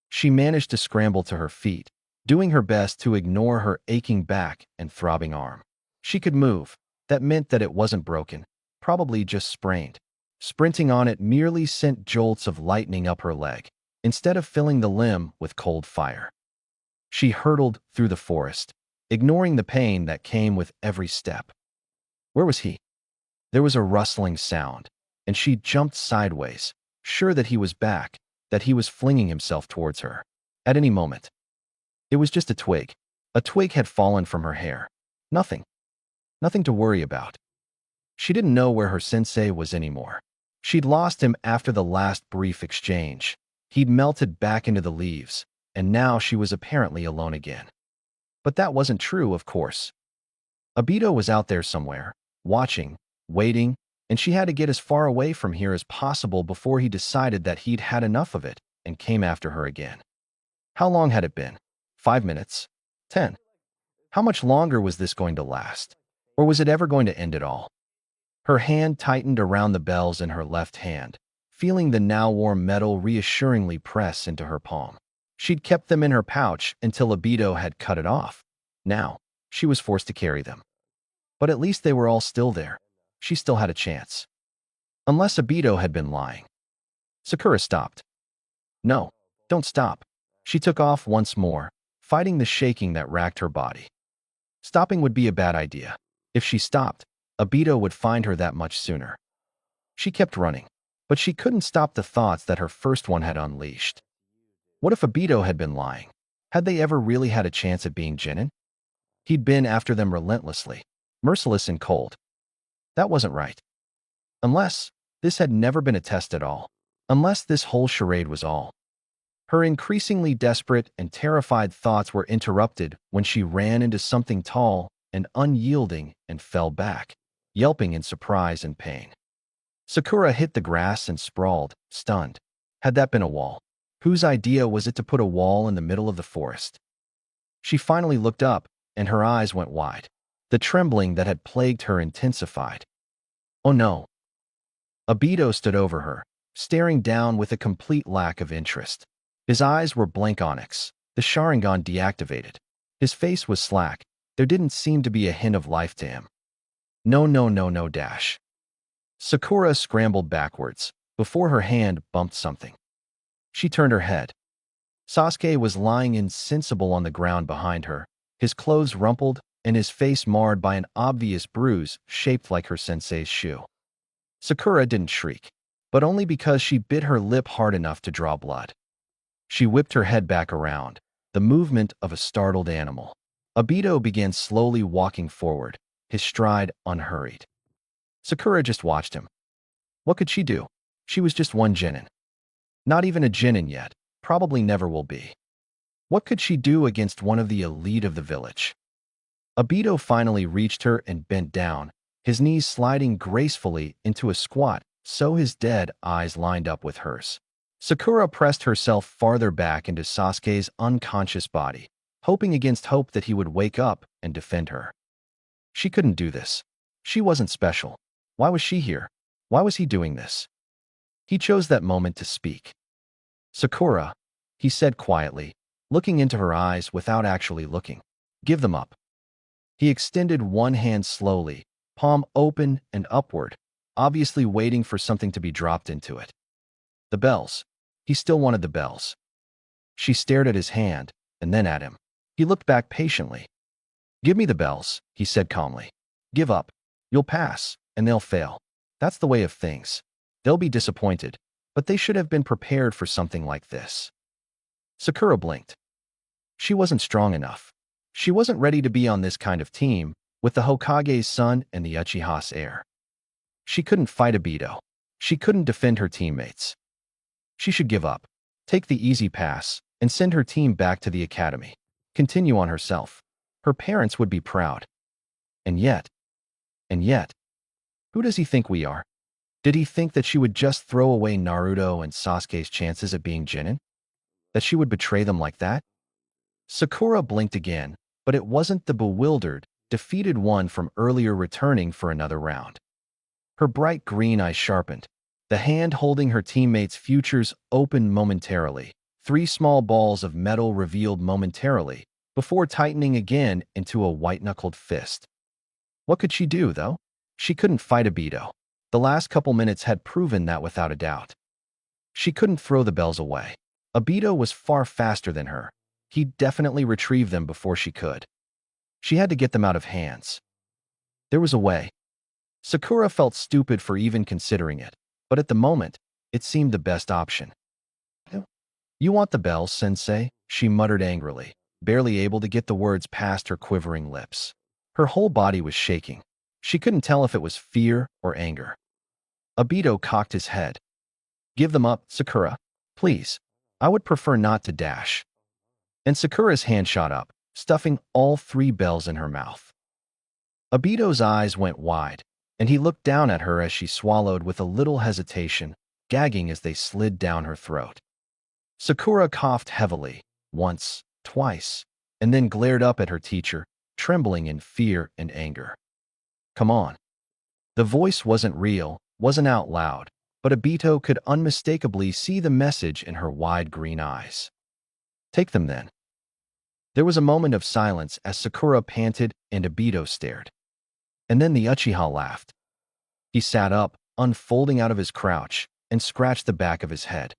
She managed to scramble to her feet, doing her best to ignore her aching back and throbbing arm. She could move. That meant that it wasn't broken, probably just sprained. Sprinting on it merely sent jolts of lightning up her leg, instead of filling the limb with cold fire. She hurtled through the forest, ignoring the pain that came with every step. Where was he? There was a rustling sound, and she jumped sideways, sure that he was back, that he was flinging himself towards her. At any moment. It was just a twig. A twig had fallen from her hair. Nothing. Nothing to worry about. She didn't know where her sensei was anymore. She'd lost him after the last brief exchange. He'd melted back into the leaves, and now she was apparently alone again. But that wasn't true, of course. Obito was out there somewhere, watching, waiting, and she had to get as far away from here as possible before he decided that he'd had enough of it and came after her again. How long had it been? 5 minutes? 10? How much longer was this going to last? Or was it ever going to end at all? Her hand tightened around the bells in her left hand, feeling the now warm metal reassuringly press into her palm. She'd kept them in her pouch until Obito had cut it off. Now, she was forced to carry them. But at least they were all still there. she still had a chance. Unless Obito had been lying. Sakura stopped. No, don't stop. She took off once more, fighting the shaking that racked her body. Stopping would be a bad idea. If she stopped, Obito would find her that much sooner. She kept running, but she couldn't stop the thoughts that her first one had unleashed. What if Obito had been lying? Had they ever really had a chance at being Genin? He'd been after them relentlessly, merciless and cold. That wasn't right. Unless this had never been a test at all. Unless this whole charade was all. Her increasingly desperate and terrified thoughts were interrupted when she ran into something tall and unyielding and fell back, yelping in surprise and pain. Sakura hit the grass and sprawled, stunned. Had that been a wall? Whose idea was it to put a wall in the middle of the forest? She finally looked up, and her eyes went wide. The trembling that had plagued her intensified. Oh no! Obito stood over her, staring down with a complete lack of interest. His eyes were blank onyx, the Sharingan deactivated. His face was slack. There didn't seem to be a hint of life to him. No, no, no, no, dash. Sakura scrambled backwards, before her hand bumped something. She turned her head. Sasuke was lying insensible on the ground behind her, his clothes rumpled and his face marred by an obvious bruise shaped like her sensei's shoe. Sakura didn't shriek, but only because she bit her lip hard enough to draw blood. She whipped her head back around, the movement of a startled animal. Obito began slowly walking forward, his stride unhurried. Sakura just watched him. What could she do? She was just one Genin. Not even a Genin yet, probably never will be. What could she do against one of the elite of the village? Obito finally reached her and bent down, his knees sliding gracefully into a squat so his dead eyes lined up with hers. Sakura pressed herself farther back into Sasuke's unconscious body, hoping against hope that he would wake up and defend her. She couldn't do this. She wasn't special. Why was she here? Why was he doing this? He chose that moment to speak. Sakura, he said quietly, looking into her eyes without actually looking. Give them up. He extended one hand slowly, palm open and upward, obviously waiting for something to be dropped into it. The bells. He still wanted the bells. She stared at his hand, and then at him. He looked back patiently. Give me the bells, he said calmly. Give up. You'll pass, and they'll fail. That's the way of things. They'll be disappointed, but they should have been prepared for something like this. Sakura blinked. She wasn't strong enough. She wasn't ready to be on this kind of team, with the Hokage's son and the Uchiha's heir. She couldn't fight Obito. She couldn't defend her teammates. She should give up, take the easy pass, and send her team back to the academy. Continue on herself. Her parents would be proud. And yet, who does he think we are? Did he think that she would just throw away Naruto and Sasuke's chances at being Genin? That she would betray them like that? Sakura blinked again, but it wasn't the bewildered, defeated one from earlier returning for another round. Her bright green eyes sharpened. The hand holding her teammate's futures opened momentarily. 3 small balls of metal revealed momentarily, before tightening again into a white-knuckled fist. What could she do, though? She couldn't fight Obito. The last couple minutes had proven that without a doubt. She couldn't throw the bells away. Obito was far faster than her. He'd definitely retrieve them before she could. She had to get them out of hands. There was a way. Sakura felt stupid for even considering it, but at the moment, it seemed the best option. You want the bells, sensei? She muttered angrily, barely able to get the words past her quivering lips. Her whole body was shaking. She couldn't tell if it was fear or anger. Obito cocked his head. Give them up, Sakura. Please. I would prefer not to dash. And Sakura's hand shot up, stuffing all 3 bells in her mouth. Obito's eyes went wide, and he looked down at her as she swallowed with a little hesitation, gagging as they slid down her throat. Sakura coughed heavily, once, twice, and then glared up at her teacher, trembling in fear and anger. Come on. The voice wasn't real, wasn't out loud, but Obito could unmistakably see the message in her wide green eyes. Take them then. There was a moment of silence as Sakura panted and Obito stared. And then the Uchiha laughed. He sat up, unfolding out of his crouch, and scratched the back of his head.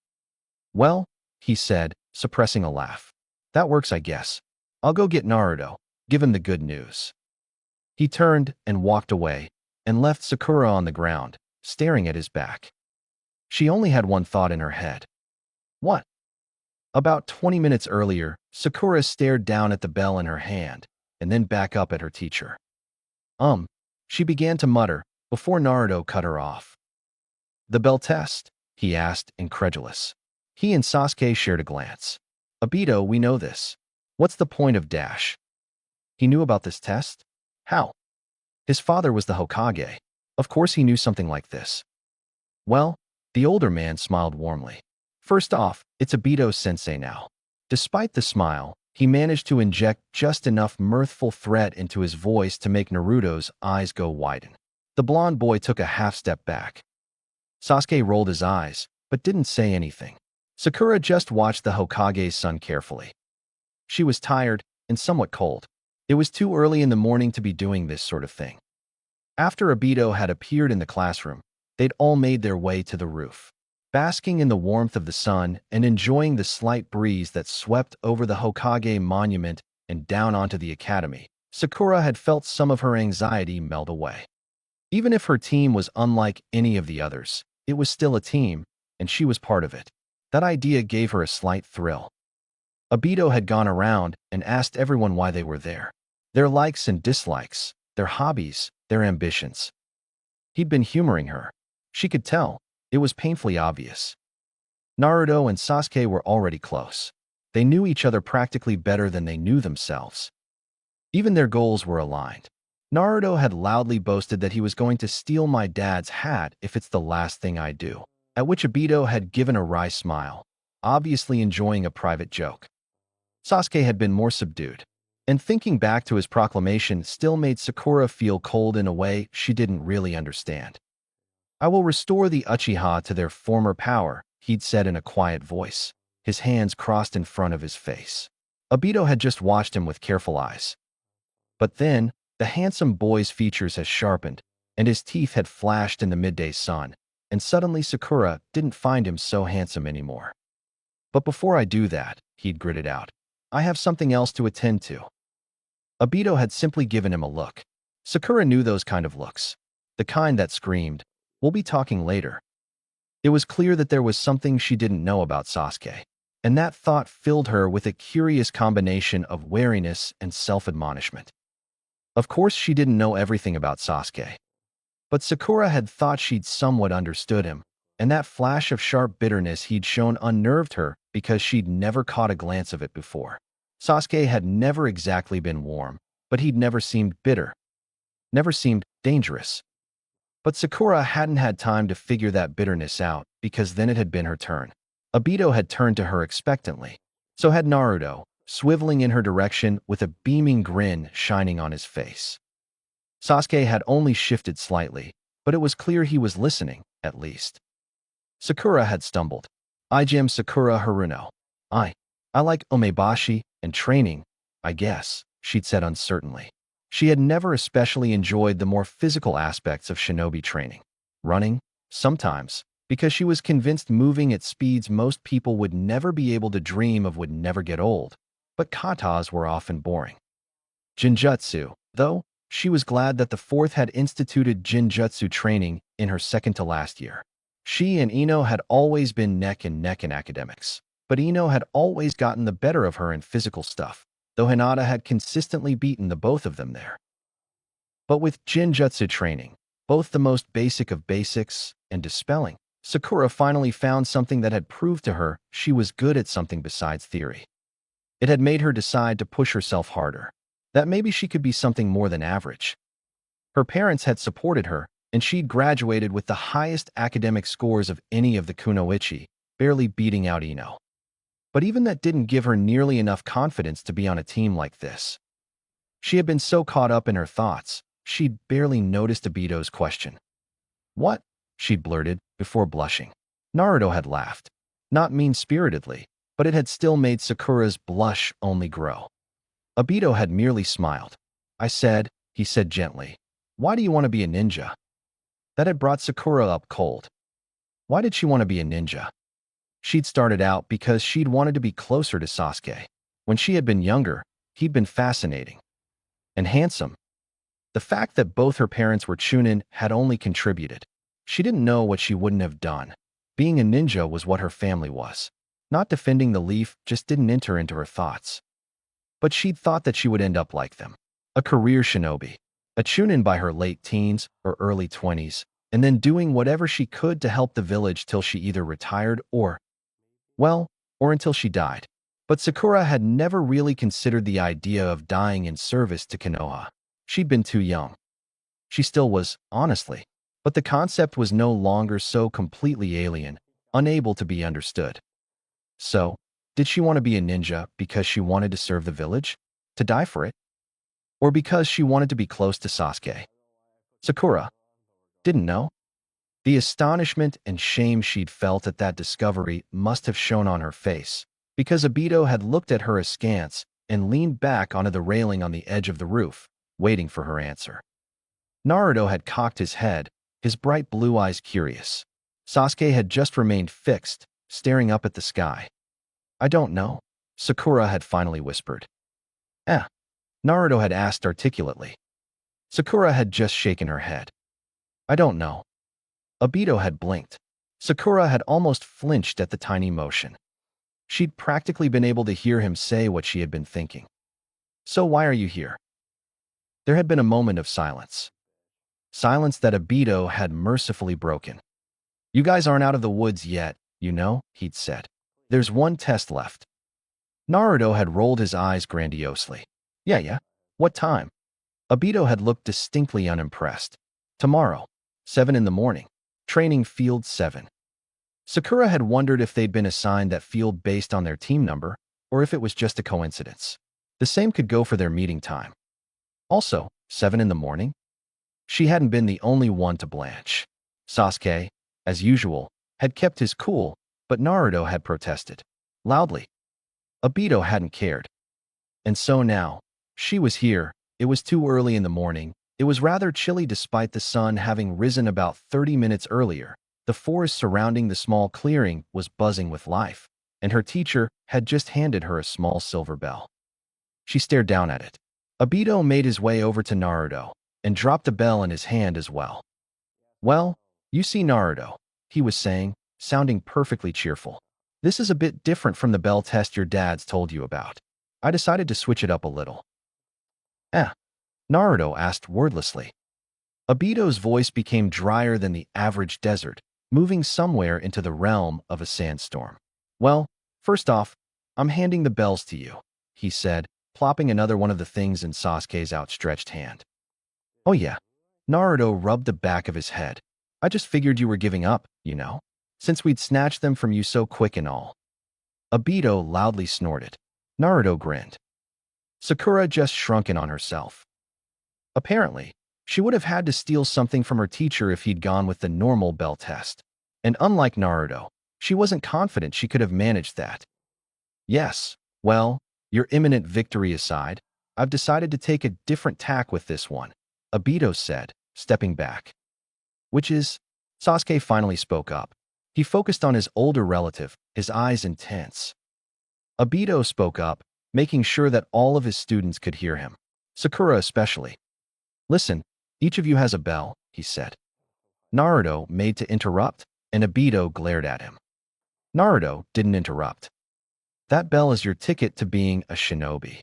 Well, he said, suppressing a laugh. That works, I guess. I'll go get Naruto, give him the good news. He turned and walked away, and left Sakura on the ground, staring at his back. She only had one thought in her head. What? About 20 minutes earlier, Sakura stared down at the bell in her hand, and then back up at her teacher. She began to mutter, before Naruto cut her off. The bell test? He asked, incredulous. He and Sasuke shared a glance. Obito, we know this. What's the point of Dash? He knew about this test? How? His father was the Hokage. Of course he knew something like this. Well, the older man smiled warmly. First off, it's Obito-sensei now. Despite the smile, he managed to inject just enough mirthful threat into his voice to make Naruto's eyes go widen. The blonde boy took a half-step back. Sasuke rolled his eyes, but didn't say anything. Sakura just watched the Hokage's son carefully. She was tired and somewhat cold. It was too early in the morning to be doing this sort of thing. After Obito had appeared in the classroom, they'd all made their way to the roof. Basking in the warmth of the sun and enjoying the slight breeze that swept over the Hokage monument and down onto the academy, Sakura had felt some of her anxiety melt away. Even if her team was unlike any of the others, it was still a team, and she was part of it. That idea gave her a slight thrill. Obito had gone around and asked everyone why they were there. Their likes and dislikes, their hobbies, their ambitions. He'd been humoring her. She could tell. It was painfully obvious. Naruto and Sasuke were already close. They knew each other practically better than they knew themselves. Even their goals were aligned. Naruto had loudly boasted that he was going to steal my dad's hat if it's the last thing I do, at which Obito had given a wry smile, obviously enjoying a private joke. Sasuke had been more subdued, and thinking back to his proclamation still made Sakura feel cold in a way she didn't really understand. I will restore the Uchiha to their former power, he'd said in a quiet voice, his hands crossed in front of his face. Obito had just watched him with careful eyes. But then, the handsome boy's features had sharpened, and his teeth had flashed in the midday sun, and suddenly Sakura didn't find him so handsome anymore. But before I do that, he'd gritted out, I have something else to attend to. Obito had simply given him a look. Sakura knew those kind of looks. The kind that screamed, we'll be talking later. It was clear that there was something she didn't know about Sasuke, and that thought filled her with a curious combination of wariness and self-admonishment. Of course, she didn't know everything about Sasuke, but Sakura had thought she'd somewhat understood him, and that flash of sharp bitterness he'd shown unnerved her because she'd never caught a glance of it before. Sasuke had never exactly been warm, but he'd never seemed bitter, never seemed dangerous. But Sakura hadn't had time to figure that bitterness out because then it had been her turn. Obito had turned to her expectantly. So had Naruto, swiveling in her direction with a beaming grin shining on his face. Sasuke had only shifted slightly, but it was clear he was listening, at least. Sakura had stumbled. I'm Sakura Haruno. I like umebashi and training, I guess, she'd said uncertainly. She had never especially enjoyed the more physical aspects of shinobi training. Running, sometimes, because she was convinced moving at speeds most people would never be able to dream of would never get old, but katas were often boring. Jinjutsu, though, she was glad that the fourth had instituted Jinjutsu training in her second-to-last year. She and Ino had always been neck and neck in academics, but Ino had always gotten the better of her in physical stuff, though Hinata had consistently beaten the both of them there. But with Jinjutsu training, both the most basic of basics and dispelling, Sakura finally found something that had proved to her she was good at something besides theory. It had made her decide to push herself harder, that maybe she could be something more than average. Her parents had supported her, and she'd graduated with the highest academic scores of any of the kunoichi, barely beating out Ino. But even that didn't give her nearly enough confidence to be on a team like this. She had been so caught up in her thoughts, she'd barely noticed Obito's question. What? She'd blurted, before blushing. Naruto had laughed. Not mean-spiritedly, but it had still made Sakura's blush only grow. Obito had merely smiled. I said, he said gently, why do you want to be a ninja? That had brought Sakura up cold. Why did she want to be a ninja? She'd started out because she'd wanted to be closer to Sasuke. When she had been younger, he'd been fascinating and handsome. The fact that both her parents were Chunin had only contributed. She didn't know what she wouldn't have done. Being a ninja was what her family was. Not defending the leaf just didn't enter into her thoughts. But she'd thought that she would end up like them. A career shinobi. A Chunin by her late teens or early 20s, and then doing whatever she could to help the village till she either retired or until she died. But Sakura had never really considered the idea of dying in service to Konoha. She'd been too young. She still was, honestly. But the concept was no longer so completely alien, unable to be understood. So, did she want to be a ninja because she wanted to serve the village? To die for it? Or because she wanted to be close to Sasuke? Sakura didn't know. The astonishment and shame she'd felt at that discovery must have shown on her face, because Obito had looked at her askance and leaned back onto the railing on the edge of the roof, waiting for her answer. Naruto had cocked his head, his bright blue eyes curious. Sasuke had just remained fixed, staring up at the sky. I don't know, Sakura had finally whispered. Naruto had asked articulately. Sakura had just shaken her head. I don't know. Obito had blinked. Sakura had almost flinched at the tiny motion. She'd practically been able to hear him say what she had been thinking. So why are you here? There had been a moment of silence. Silence that Obito had mercifully broken. You guys aren't out of the woods yet, you know, he'd said. There's one test left. Naruto had rolled his eyes grandiosely. Yeah. What time? Obito had looked distinctly unimpressed. Tomorrow, 7 in the morning. Training Field 7. Sakura had wondered if they'd been assigned that field based on their team number, or if it was just a coincidence. The same could go for their meeting time. Also, 7 in the morning? She hadn't been the only one to blanch. Sasuke, as usual, had kept his cool, but Naruto had protested. Loudly. Obito hadn't cared. And so now, she was here. It was too early in the morning. It was rather chilly despite the sun having risen about 30 minutes earlier. The forest surrounding the small clearing was buzzing with life, and her teacher had just handed her a small silver bell. She stared down at it. Obito made his way over to Naruto and dropped the bell in his hand as well. Well, you see, Naruto, he was saying, sounding perfectly cheerful. This is a bit different from the bell test your dad's told you about. I decided to switch it up a little. Naruto asked wordlessly. Obito's voice became drier than the average desert, moving somewhere into the realm of a sandstorm. Well, first off, I'm handing the bells to you, he said, plopping another one of the things in Sasuke's outstretched hand. Oh yeah. Naruto rubbed the back of his head. I just figured you were giving up, you know, since we'd snatched them from you so quick and all. Obito loudly snorted. Naruto grinned. Sakura just shrunk in on herself. Apparently, she would have had to steal something from her teacher if he'd gone with the normal bell test. And unlike Naruto, she wasn't confident she could have managed that. Yes, well, your imminent victory aside, I've decided to take a different tack with this one, Obito said, stepping back. Which is, Sasuke finally spoke up. He focused on his older relative, his eyes intense. Obito spoke up, making sure that all of his students could hear him, Sakura especially. Listen, each of you has a bell, he said. Naruto made to interrupt, and Obito glared at him. Naruto didn't interrupt. That bell is your ticket to being a shinobi.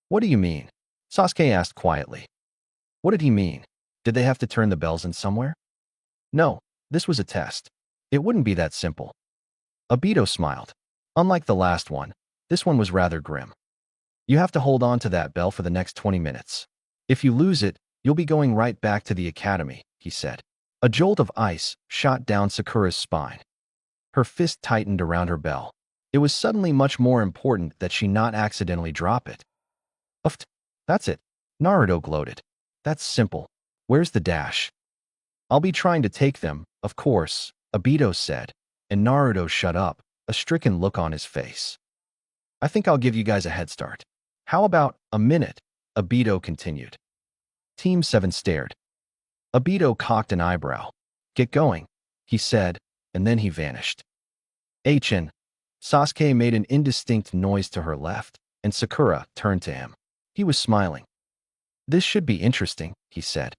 What do you mean? Sasuke asked quietly. What did he mean? Did they have to turn the bells in somewhere? No, this was a test. It wouldn't be that simple. Obito smiled. Unlike the last one, this one was rather grim. You have to hold on to that bell for the next 20 minutes. If you lose it, you'll be going right back to the academy, he said. A jolt of ice shot down Sakura's spine. Her fist tightened around her bell. It was suddenly much more important that she not accidentally drop it. Uft, that's it, Naruto gloated. That's simple. Where's the dash? I'll be trying to take them, of course, Obito said, and Naruto shut up, a stricken look on his face. I think I'll give you guys a head start. How about a minute? Obito continued. Team 7 stared. Obito cocked an eyebrow. Get going, he said, and then he vanished. Achin. Sasuke made an indistinct noise to her left, and Sakura turned to him. He was smiling. This should be interesting, he said.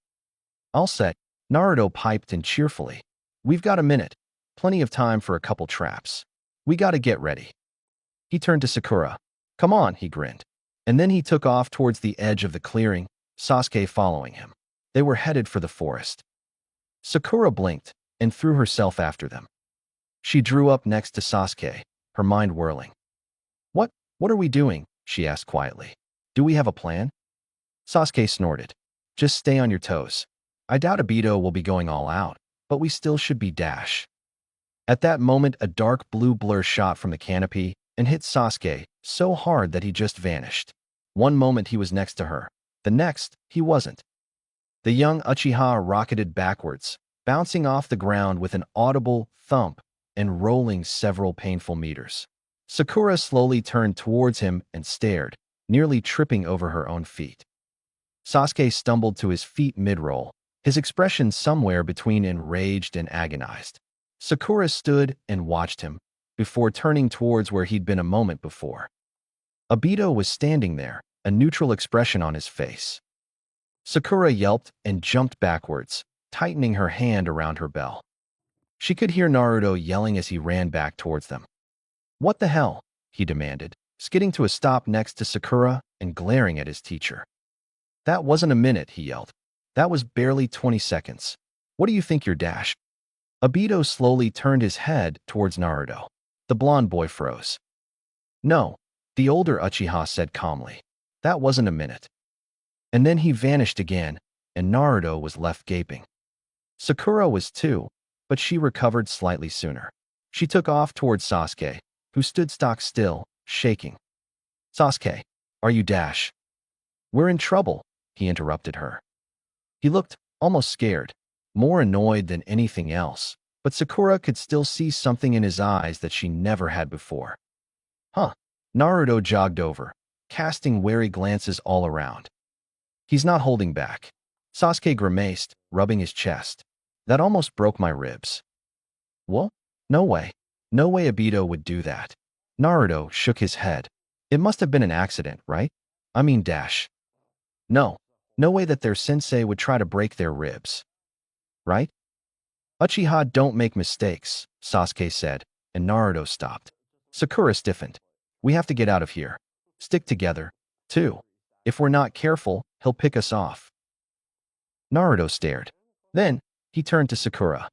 All set, Naruto piped in cheerfully. We've got a minute. Plenty of time for a couple traps. We gotta get ready. He turned to Sakura. Come on, he grinned. And then he took off towards the edge of the clearing, Sasuke following him. They were headed for the forest. Sakura blinked and threw herself after them. She drew up next to Sasuke, her mind whirling. What are we doing? She asked quietly. Do we have a plan? Sasuke snorted. Just stay on your toes. I doubt Obito will be going all out, but we still should be dash. At that moment, a dark blue blur shot from the canopy and hit Sasuke so hard that he just vanished. One moment he was next to her. The next, he wasn't. The young Uchiha rocketed backwards, bouncing off the ground with an audible thump and rolling several painful meters. Sakura slowly turned towards him and stared, nearly tripping over her own feet. Sasuke stumbled to his feet mid-roll, his expression somewhere between enraged and agonized. Sakura stood and watched him, before turning towards where he'd been a moment before. Obito was standing there, a neutral expression on his face. Sakura yelped and jumped backwards, tightening her hand around her bell. She could hear Naruto yelling as he ran back towards them. What the hell? He demanded, skidding to a stop next to Sakura and glaring at his teacher. That wasn't a minute, he yelled. That was barely 20 seconds. What do you think you're dash? Obito slowly turned his head towards Naruto. The blonde boy froze. No, the older Uchiha said calmly. That wasn't a minute. And then he vanished again, and Naruto was left gaping. Sakura was too, but she recovered slightly sooner. She took off towards Sasuke, who stood stock still, shaking. Sasuke, are you dash? We're in trouble, he interrupted her. He looked almost scared, more annoyed than anything else, but Sakura could still see something in his eyes that she never had before. Huh. Naruto jogged over, casting wary glances all around. He's not holding back. Sasuke grimaced, rubbing his chest. That almost broke my ribs. What? No way. No way Obito would do that. Naruto shook his head. It must have been an accident, right? I mean dash. No. No way that their sensei would try to break their ribs. Right? Uchiha don't make mistakes, Sasuke said, and Naruto stopped. Sakura stiffened. We have to get out of here. Stick together, too. If we're not careful, he'll pick us off. Naruto stared. Then, he turned to Sakura.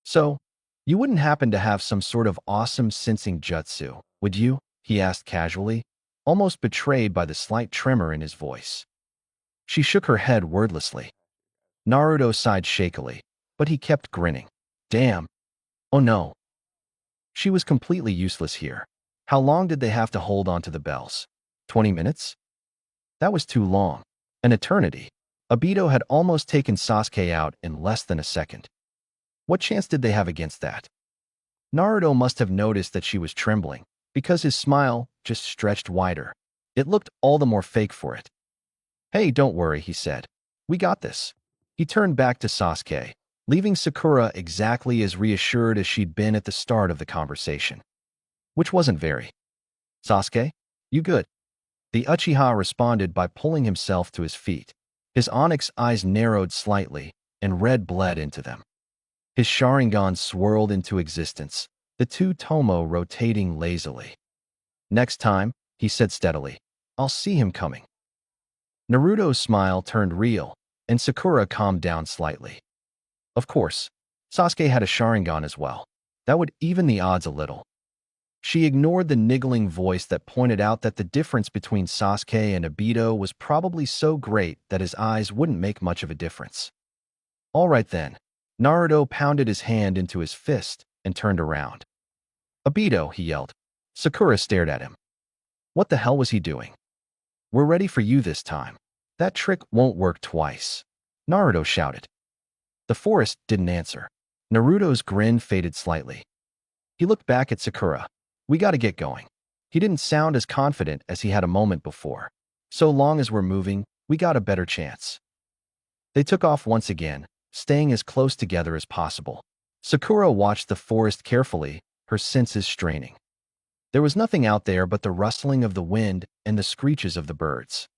So, you wouldn't happen to have some sort of awesome sensing jutsu, would you? He asked casually, almost betrayed by the slight tremor in his voice. She shook her head wordlessly. Naruto sighed shakily, but he kept grinning. Damn. Oh no. She was completely useless here. How long did they have to hold on to the bells? 20 minutes? That was too long. An eternity. Obito had almost taken Sasuke out in less than a second. What chance did they have against that? Naruto must have noticed that she was trembling, because his smile just stretched wider. It looked all the more fake for it. Hey, don't worry, he said. We got this. He turned back to Sasuke, leaving Sakura exactly as reassured as she'd been at the start of the conversation. Which wasn't very. Sasuke, you good? The Uchiha responded by pulling himself to his feet. His onyx eyes narrowed slightly, and red bled into them. His Sharingan swirled into existence, the two tomo rotating lazily. Next time, he said steadily, I'll see him coming. Naruto's smile turned real, and Sakura calmed down slightly. Of course, Sasuke had a Sharingan as well. That would even the odds a little. She ignored the niggling voice that pointed out that the difference between Sasuke and Obito was probably so great that his eyes wouldn't make much of a difference. All right then. Naruto pounded his hand into his fist and turned around. Obito, he yelled. Sakura stared at him. What the hell was he doing? We're ready for you this time. That trick won't work twice. Naruto shouted. The forest didn't answer. Naruto's grin faded slightly. He looked back at Sakura. We gotta get going. He didn't sound as confident as he had a moment before. So long as we're moving, we got a better chance. They took off once again, staying as close together as possible. Sakura watched the forest carefully, her senses straining. There was nothing out there but the rustling of the wind and the screeches of the birds.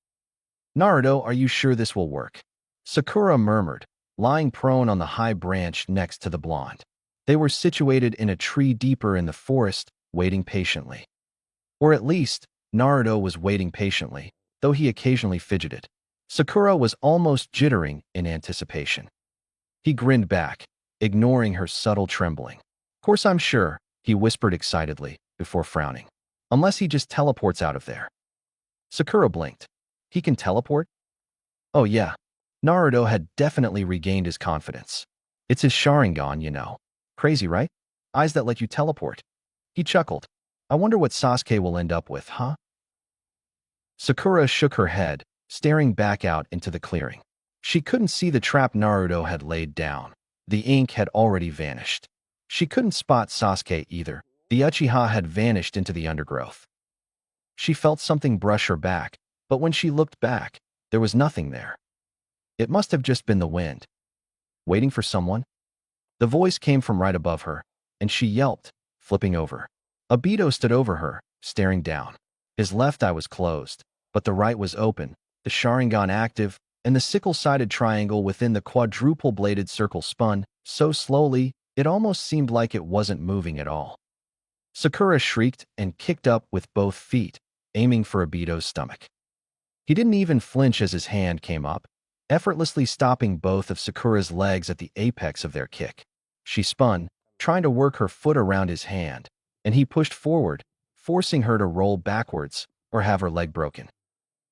"Naruto, are you sure this will work?" Sakura murmured, lying prone on the high branch next to the blonde. They were situated in a tree deeper in the forest, waiting patiently. Or at least, Naruto was waiting patiently, though he occasionally fidgeted. Sakura was almost jittering in anticipation. He grinned back, ignoring her subtle trembling. "Of course I'm sure," he whispered excitedly, before frowning. "Unless he just teleports out of there." Sakura blinked. "He can teleport?" Oh yeah. Naruto had definitely regained his confidence. "It's his Sharingan, you know. Crazy, right? Eyes that let you teleport." He chuckled. "I wonder what Sasuke will end up with, huh?" Sakura shook her head, staring back out into the clearing. She couldn't see the trap Naruto had laid down. The ink had already vanished. She couldn't spot Sasuke either. The Uchiha had vanished into the undergrowth. She felt something brush her back, but when she looked back, there was nothing there. It must have just been the wind. Waiting for someone? The voice came from right above her, and she yelped, flipping over. Obito stood over her, staring down. His left eye was closed, but the right was open, the Sharingan active, and the sickle-sided triangle within the quadruple-bladed circle spun, so slowly, it almost seemed like it wasn't moving at all. Sakura shrieked and kicked up with both feet, aiming for Obito's stomach. He didn't even flinch as his hand came up, effortlessly stopping both of Sakura's legs at the apex of their kick. She spun, trying to work her foot around his hand, and he pushed forward, forcing her to roll backwards or have her leg broken.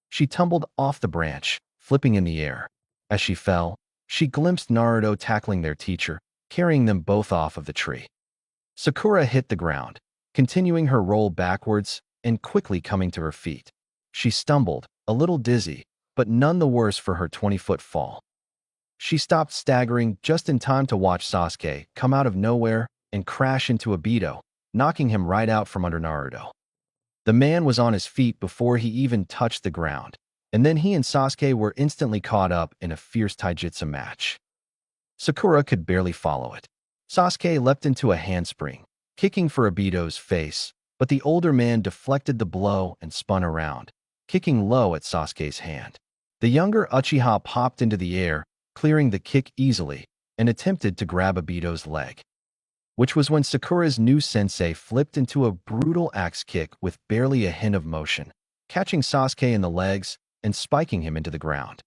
She tumbled off the branch, flipping in the air. As she fell, she glimpsed Naruto tackling their teacher, carrying them both off of the tree. Sakura hit the ground, continuing her roll backwards and quickly coming to her feet. She stumbled, a little dizzy, but none the worse for her 20-foot fall. She stopped staggering just in time to watch Sasuke come out of nowhere and crash into Obito, knocking him right out from under Naruto. The man was on his feet before he even touched the ground, and then he and Sasuke were instantly caught up in a fierce taijutsu match. Sakura could barely follow it. Sasuke leapt into a handspring, kicking for Obito's face, but the older man deflected the blow and spun around, kicking low at Sasuke's hand. The younger Uchiha popped into the air, clearing the kick easily, and attempted to grab Obito's leg. Which was when Sakura's new sensei flipped into a brutal axe kick with barely a hint of motion, catching Sasuke in the legs and spiking him into the ground.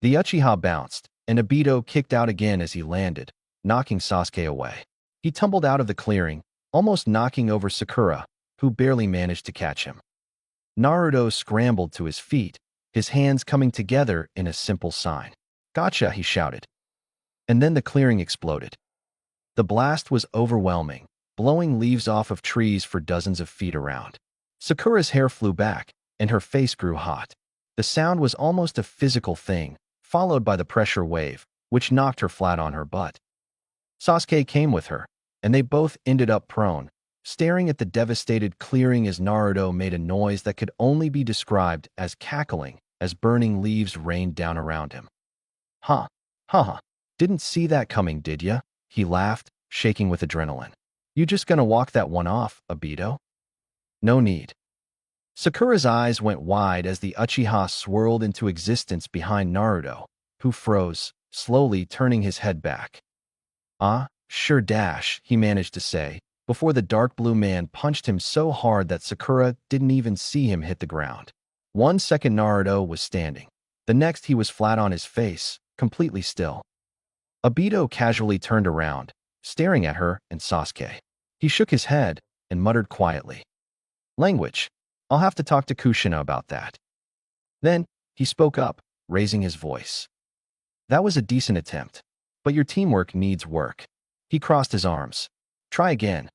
The Uchiha bounced, and Obito kicked out again as he landed, knocking Sasuke away. He tumbled out of the clearing, almost knocking over Sakura, who barely managed to catch him. Naruto scrambled to his feet, his hands coming together in a simple sign. "Gotcha," he shouted. And then the clearing exploded. The blast was overwhelming, blowing leaves off of trees for dozens of feet around. Sakura's hair flew back, and her face grew hot. The sound was almost a physical thing, followed by the pressure wave, which knocked her flat on her butt. Sasuke came with her, and they both ended up prone, staring at the devastated clearing as Naruto made a noise that could only be described as cackling as burning leaves rained down around him. "Huh, huh, didn't see that coming, did ya?" He laughed, shaking with adrenaline. "You just gonna walk that one off, Obito?" "No need." Sakura's eyes went wide as the Uchiha swirled into existence behind Naruto, who froze, slowly turning his head back. Sure dash," he managed to say, before the dark blue man punched him so hard that Sakura didn't even see him hit the ground. 1 second Naruto was standing. The next he was flat on his face, completely still. Obito casually turned around, staring at her and Sasuke. He shook his head and muttered quietly. "Language. I'll have to talk to Kushina about that." Then, he spoke up, raising his voice. "That was a decent attempt, but your teamwork needs work." He crossed his arms. "Try again."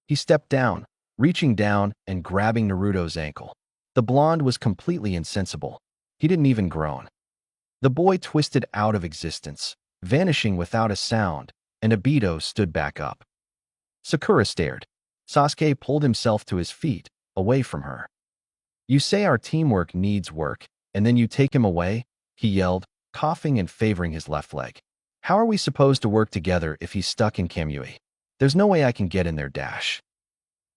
He stepped down, reaching down and grabbing Naruto's ankle. The blonde was completely insensible. He didn't even groan. The boy twisted out of existence, vanishing without a sound, and Obito stood back up. Sakura stared. Sasuke pulled himself to his feet, away from her. "You say our teamwork needs work, and then you take him away?" he yelled, coughing and favoring his left leg. How are we supposed to work together if he's stuck in Kamui? There's no way I can get in there, Dash.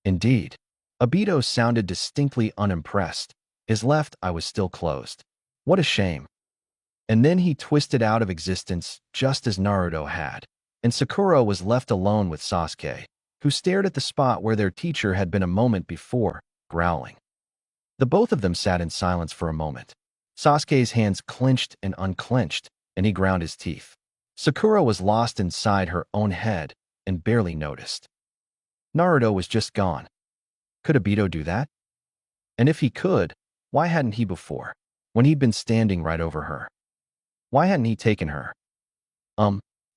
Indeed. Obito sounded distinctly unimpressed. His left eye was still closed. What a shame. And then he twisted out of existence just as Naruto had, and Sakura was left alone with Sasuke, who stared at the spot where their teacher had been a moment before, growling. The both of them sat in silence for a moment. Sasuke's hands clenched and unclenched, and he ground his teeth. Sakura was lost inside her own head and barely noticed. Naruto was just gone. Could Obito do that? And if he could, why hadn't he before, when he'd been standing right over her? Why hadn't he taken her?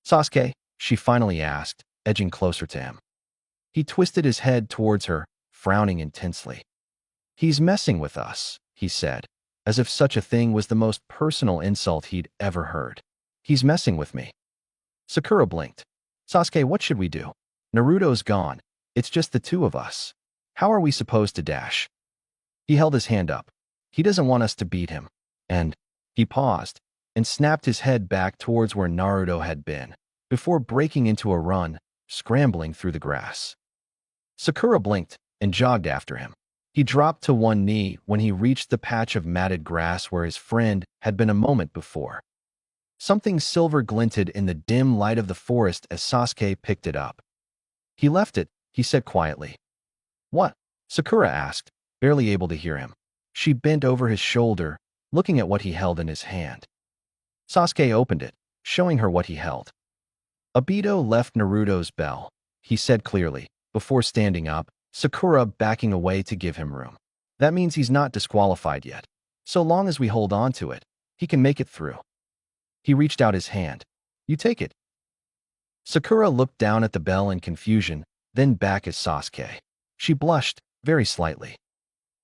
Sasuke, she finally asked, edging closer to him. He twisted his head towards her, frowning intensely. He's messing with us, he said, as if such a thing was the most personal insult he'd ever heard. He's messing with me. Sakura blinked. Sasuke, what should we do? Naruto's gone. It's just the two of us. How are we supposed to dash? He held his hand up. He doesn't want us to beat him. And he paused and snapped his head back towards where Naruto had been, before breaking into a run, scrambling through the grass. Sakura blinked and jogged after him. He dropped to one knee when he reached the patch of matted grass where his friend had been a moment before. Something silver glinted in the dim light of the forest as Sasuke picked it up. He left it, he said quietly. What? Sakura asked, barely able to hear him. She bent over his shoulder, looking at what he held in his hand. Sasuke opened it, showing her what he held. Obito left Naruto's bell, he said clearly, before standing up, Sakura backing away to give him room. That means he's not disqualified yet. So long as we hold on to it, he can make it through. He reached out his hand. You take it. Sakura looked down at the bell in confusion, then back at Sasuke. She blushed, very slightly.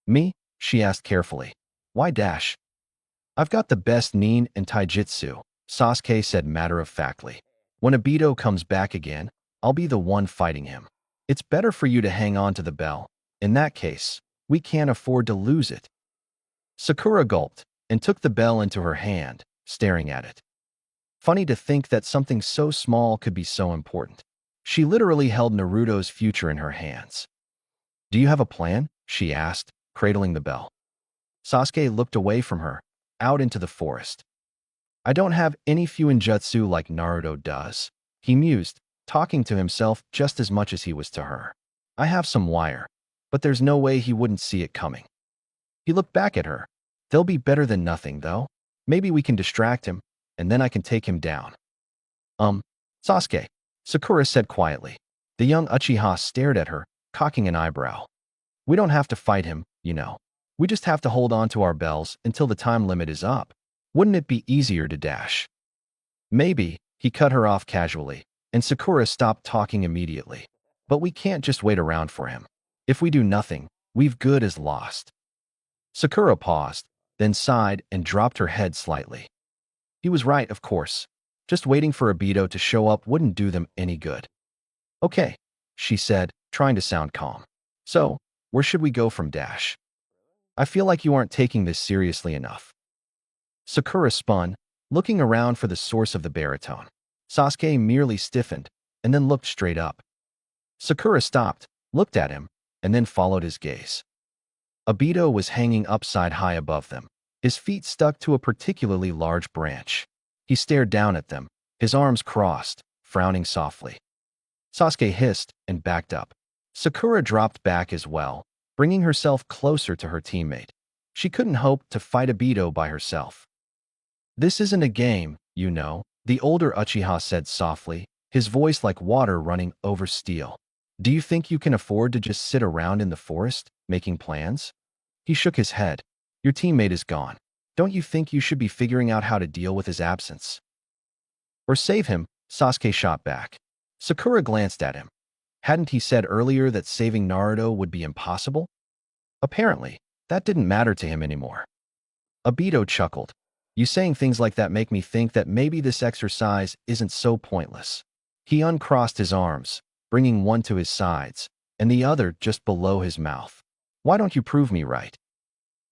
Me? She asked carefully. Why dash? I've got the best nin and taijutsu, Sasuke said matter-of-factly. When Obito comes back again, I'll be the one fighting him. It's better for you to hang on to the bell. In that case, we can't afford to lose it. Sakura gulped and took the bell into her hand, staring at it. Funny to think that something so small could be so important. She literally held Naruto's future in her hands. Do you have a plan? She asked, cradling the bell. Sasuke looked away from her, out into the forest. I don't have any fuinjutsu like Naruto does, he mused, talking to himself just as much as he was to her. I have some wire, but there's no way he wouldn't see it coming. He looked back at her. They'll be better than nothing, though. Maybe we can distract him, and then I can take him down. Sasuke, Sakura said quietly. The young Uchiha stared at her, cocking an eyebrow. We don't have to fight him, you know. We just have to hold on to our bells until the time limit is up. Wouldn't it be easier to dash? Maybe, he cut her off casually, and Sakura stopped talking immediately. But we can't just wait around for him. If we do nothing, we've good as lost. Sakura paused, then sighed and dropped her head slightly. He was right, of course. Just waiting for Obito to show up wouldn't do them any good. Okay, she said, trying to sound calm. So, where should we go from dash? I feel like you aren't taking this seriously enough. Sakura spun, looking around for the source of the baritone. Sasuke merely stiffened, and then looked straight up. Sakura stopped, looked at him, and then followed his gaze. Obito was hanging upside high above them, his feet stuck to a particularly large branch. He stared down at them, his arms crossed, frowning softly. Sasuke hissed and backed up. Sakura dropped back as well, bringing herself closer to her teammate. She couldn't hope to fight Obito by herself. This isn't a game, you know, the older Uchiha said softly, his voice like water running over steel. Do you think you can afford to just sit around in the forest, making plans? He shook his head. Your teammate is gone. Don't you think you should be figuring out how to deal with his absence? Or save him, Sasuke shot back. Sakura glanced at him. Hadn't he said earlier that saving Naruto would be impossible? Apparently, that didn't matter to him anymore. Obito chuckled. You saying things like that make me think that maybe this exercise isn't so pointless. He uncrossed his arms, bringing one to his sides, and the other just below his mouth. Why don't you prove me right?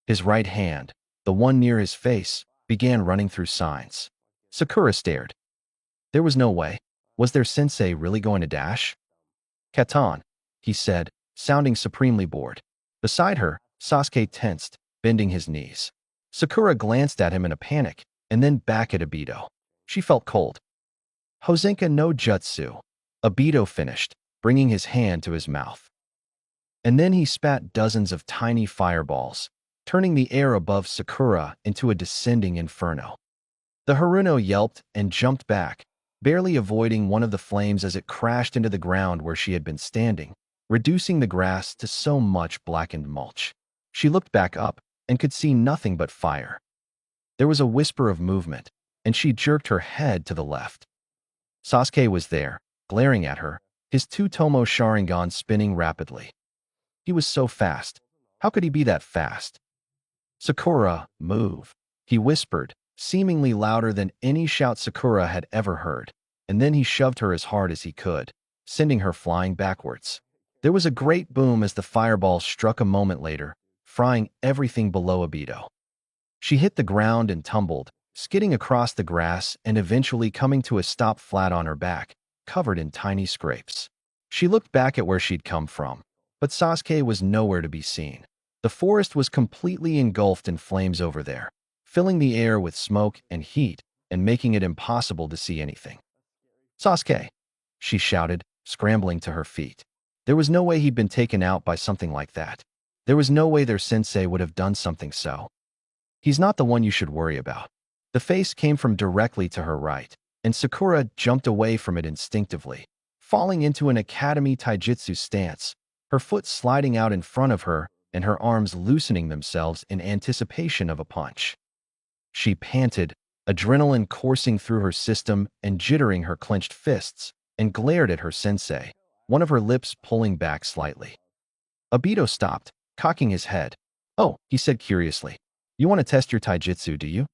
His right hand, the one near his face, began running through signs. Sakura stared. There was no way. Was their sensei really going to dash? Katan, he said, sounding supremely bored. Beside her, Sasuke tensed, bending his knees. Sakura glanced at him in a panic, and then back at Obito. She felt cold. Hozenka no jutsu. Obito finished, bringing his hand to his mouth. And then he spat dozens of tiny fireballs, turning the air above Sakura into a descending inferno. The Haruno yelped and jumped back, barely avoiding one of the flames as it crashed into the ground where she had been standing, reducing the grass to so much blackened mulch. She looked back up and could see nothing but fire. There was a whisper of movement, and she jerked her head to the left. Sasuke was there, glaring at her, his two-tomo Sharingan spinning rapidly. He was so fast. How could he be that fast? Sakura, move, he whispered, seemingly louder than any shout Sakura had ever heard, and then he shoved her as hard as he could, sending her flying backwards. There was a great boom as the fireball struck a moment later, frying everything below Obito. She hit the ground and tumbled, skidding across the grass and eventually coming to a stop flat on her back, covered in tiny scrapes. She looked back at where she'd come from, but Sasuke was nowhere to be seen. The forest was completely engulfed in flames over there, filling the air with smoke and heat and making it impossible to see anything. Sasuke, she shouted, scrambling to her feet. There was no way he'd been taken out by something like that. There was no way their sensei would have done something so. He's not the one you should worry about. The face came from directly to her right, and Sakura jumped away from it instinctively, falling into an Academy Taijutsu stance, her foot sliding out in front of her and her arms loosening themselves in anticipation of a punch. She panted, adrenaline coursing through her system and jittering her clenched fists, and glared at her sensei, one of her lips pulling back slightly. Obito stopped, cocking his head. "Oh," he said curiously. "You want to test your taijutsu, do you?"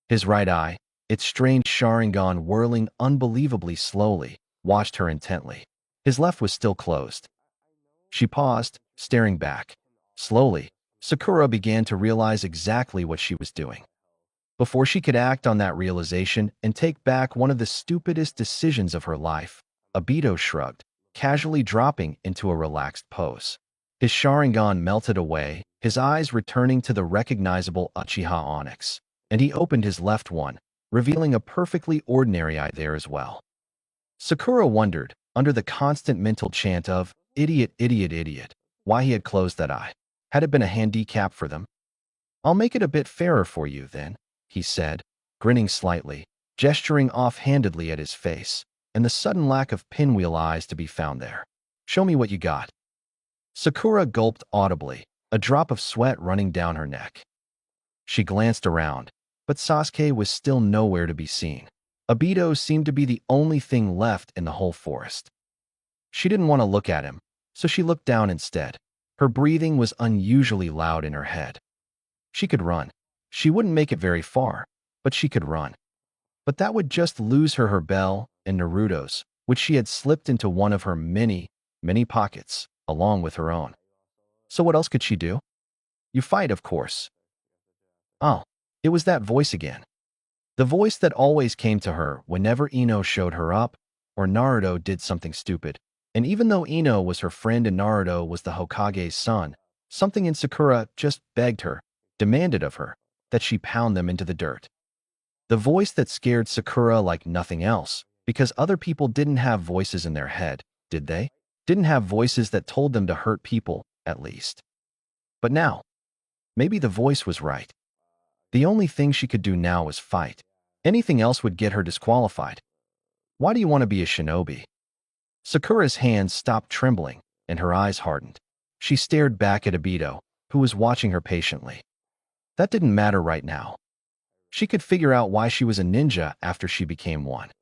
His right eye, its strange Sharingan whirling unbelievably slowly, watched her intently. His left was still closed. She paused, staring back. Slowly, Sakura began to realize exactly what she was doing. Before she could act on that realization and take back one of the stupidest decisions of her life, Obito shrugged, casually dropping into a relaxed pose. His Sharingan melted away, his eyes returning to the recognizable Uchiha Onyx, and he opened his left one, revealing a perfectly ordinary eye there as well. Sakura wondered, under the constant mental chant of, "Idiot, idiot, idiot," why he had closed that eye. Had it been a handicap for them? "I'll make it a bit fairer for you, then," he said, grinning slightly, gesturing offhandedly at his face, and the sudden lack of pinwheel eyes to be found there. "Show me what you got." Sakura gulped audibly, a drop of sweat running down her neck. She glanced around, but Sasuke was still nowhere to be seen. Obito seemed to be the only thing left in the whole forest. She didn't want to look at him, so she looked down instead. Her breathing was unusually loud in her head. She could run. She wouldn't make it very far, but she could run. But that would just lose her bell and Naruto's, which she had slipped into one of her many pockets, along with her own. So what else could she do? You fight, of course. Oh, it was that voice again. The voice that always came to her whenever Ino showed her up or Naruto did something stupid. And even though Ino was her friend and Naruto was the Hokage's son, something in Sakura just begged her, demanded of her, that she pound them into the dirt. The voice that scared Sakura like nothing else, because other people didn't have voices in their head, did they? Didn't have voices that told them to hurt people, at least. But now, maybe the voice was right. The only thing she could do now was fight. Anything else would get her disqualified. Why do you want to be a shinobi? Sakura's hands stopped trembling, and her eyes hardened. She stared back at Obito, who was watching her patiently. That didn't matter right now. She could figure out why she was a ninja after she became one.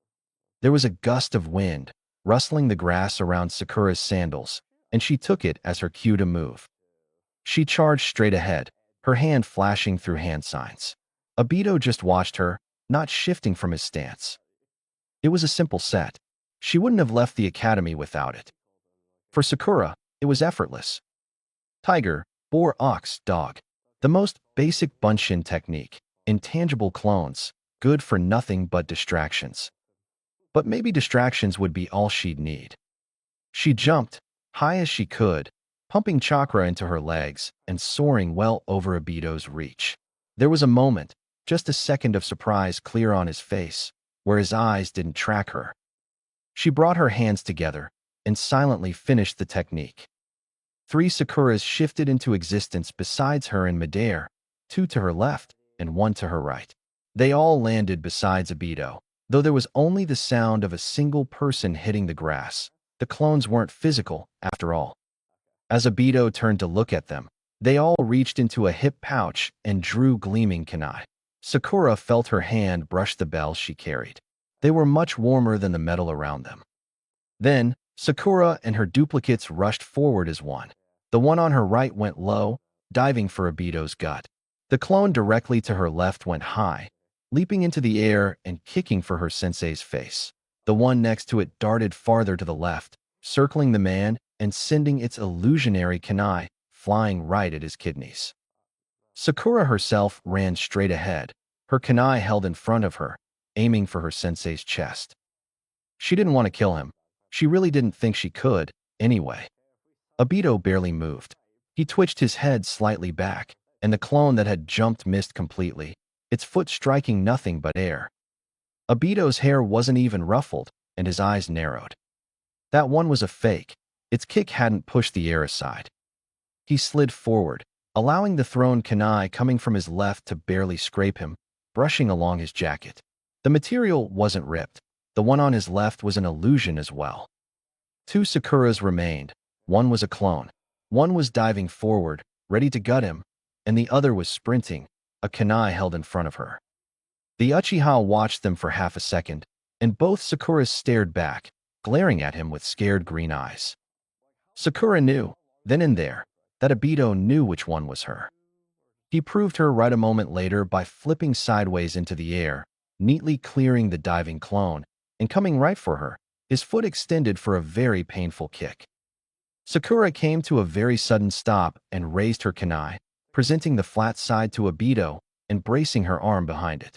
There was a gust of wind, rustling the grass around Sakura's sandals, and she took it as her cue to move. She charged straight ahead, her hand flashing through hand signs. Obito just watched her, not shifting from his stance. It was a simple set. She wouldn't have left the academy without it. For Sakura, it was effortless. Tiger, boar, ox, dog. The most basic Bunshin technique. Intangible clones, good for nothing but distractions. but maybe distractions would be all she'd need. She jumped, high as she could, pumping chakra into her legs and soaring well over Obito's reach. There was a moment, just a second of surprise clear on his face, where his eyes didn't track her. She brought her hands together and silently finished the technique. 3 Sakuras shifted into existence besides her in midair, 2 to her left and 1 to her right. They all landed besides Obito, though there was only the sound of a single person hitting the grass. The clones weren't physical, after all. As Obito turned to look at them, they all reached into a hip pouch and drew gleaming kunai. Sakura felt her hand brush the bells she carried. They were much warmer than the metal around them. Then, Sakura and her duplicates rushed forward as one. The one on her right went low, diving for Obito's gut. The clone directly to her left went high, leaping into the air and kicking for her sensei's face. The one next to it darted farther to the left, circling the man and sending its illusionary kunai flying right at his kidneys. Sakura herself ran straight ahead, her kunai held in front of her, aiming for her sensei's chest. She didn't want to kill him. She really didn't think she could, anyway. Obito barely moved. He twitched his head slightly back, and the clone that had jumped missed completely, its foot striking nothing but air. Obito's hair wasn't even ruffled, and his eyes narrowed. That one was a fake. Its kick hadn't pushed the air aside. He slid forward, allowing the thrown kunai coming from his left to barely scrape him, brushing along his jacket. The material wasn't ripped. The one on his left was an illusion as well. 2 Sakuras remained. One was a clone. One was diving forward, ready to gut him, and the other was sprinting, a kunai held in front of her. The Uchiha watched them for half a second, and both Sakuras stared back, glaring at him with scared green eyes. Sakura knew, then and there, that Obito knew which one was her. He proved her right a moment later by flipping sideways into the air, neatly clearing the diving clone, and coming right for her, his foot extended for a very painful kick. Sakura came to a very sudden stop and raised her kunai, presenting the flat side to Obito and bracing her arm behind it.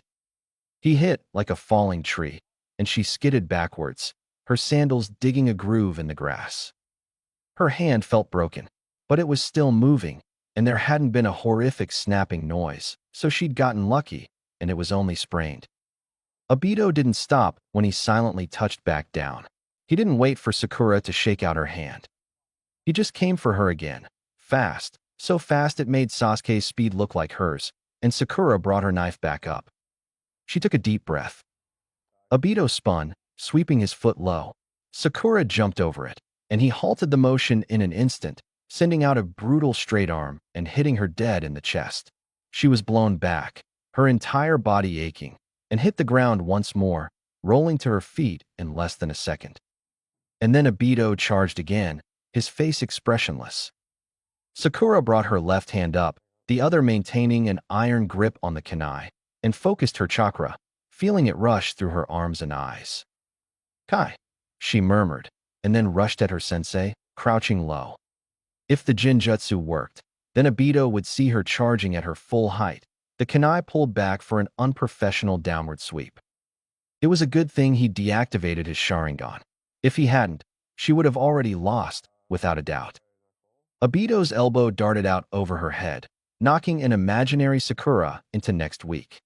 He hit like a falling tree, and she skidded backwards, her sandals digging a groove in the grass. Her hand felt broken, but it was still moving, and there hadn't been a horrific snapping noise, so she'd gotten lucky, and it was only sprained. Obito didn't stop when he silently touched back down. He didn't wait for Sakura to shake out her hand. He just came for her again, fast, so fast it made Sasuke's speed look like hers, and Sakura brought her knife back up. She took a deep breath. Obito spun, sweeping his foot low. Sakura jumped over it, and he halted the motion in an instant, sending out a brutal straight arm and hitting her dead in the chest. She was blown back, her entire body aching, and hit the ground once more, rolling to her feet in less than a second. And then Obito charged again, his face expressionless. Sakura brought her left hand up, the other maintaining an iron grip on the kunai, and focused her chakra, feeling it rush through her arms and eyes. "Kai," she murmured, and then rushed at her sensei, crouching low. If the Jinjutsu worked, then Obito would see her charging at her full height. The kunai pulled back for an unprofessional downward sweep. It was a good thing he deactivated his Sharingan. If he hadn't, she would have already lost, without a doubt. Obito's elbow darted out over her head, knocking an imaginary Sakura into next week.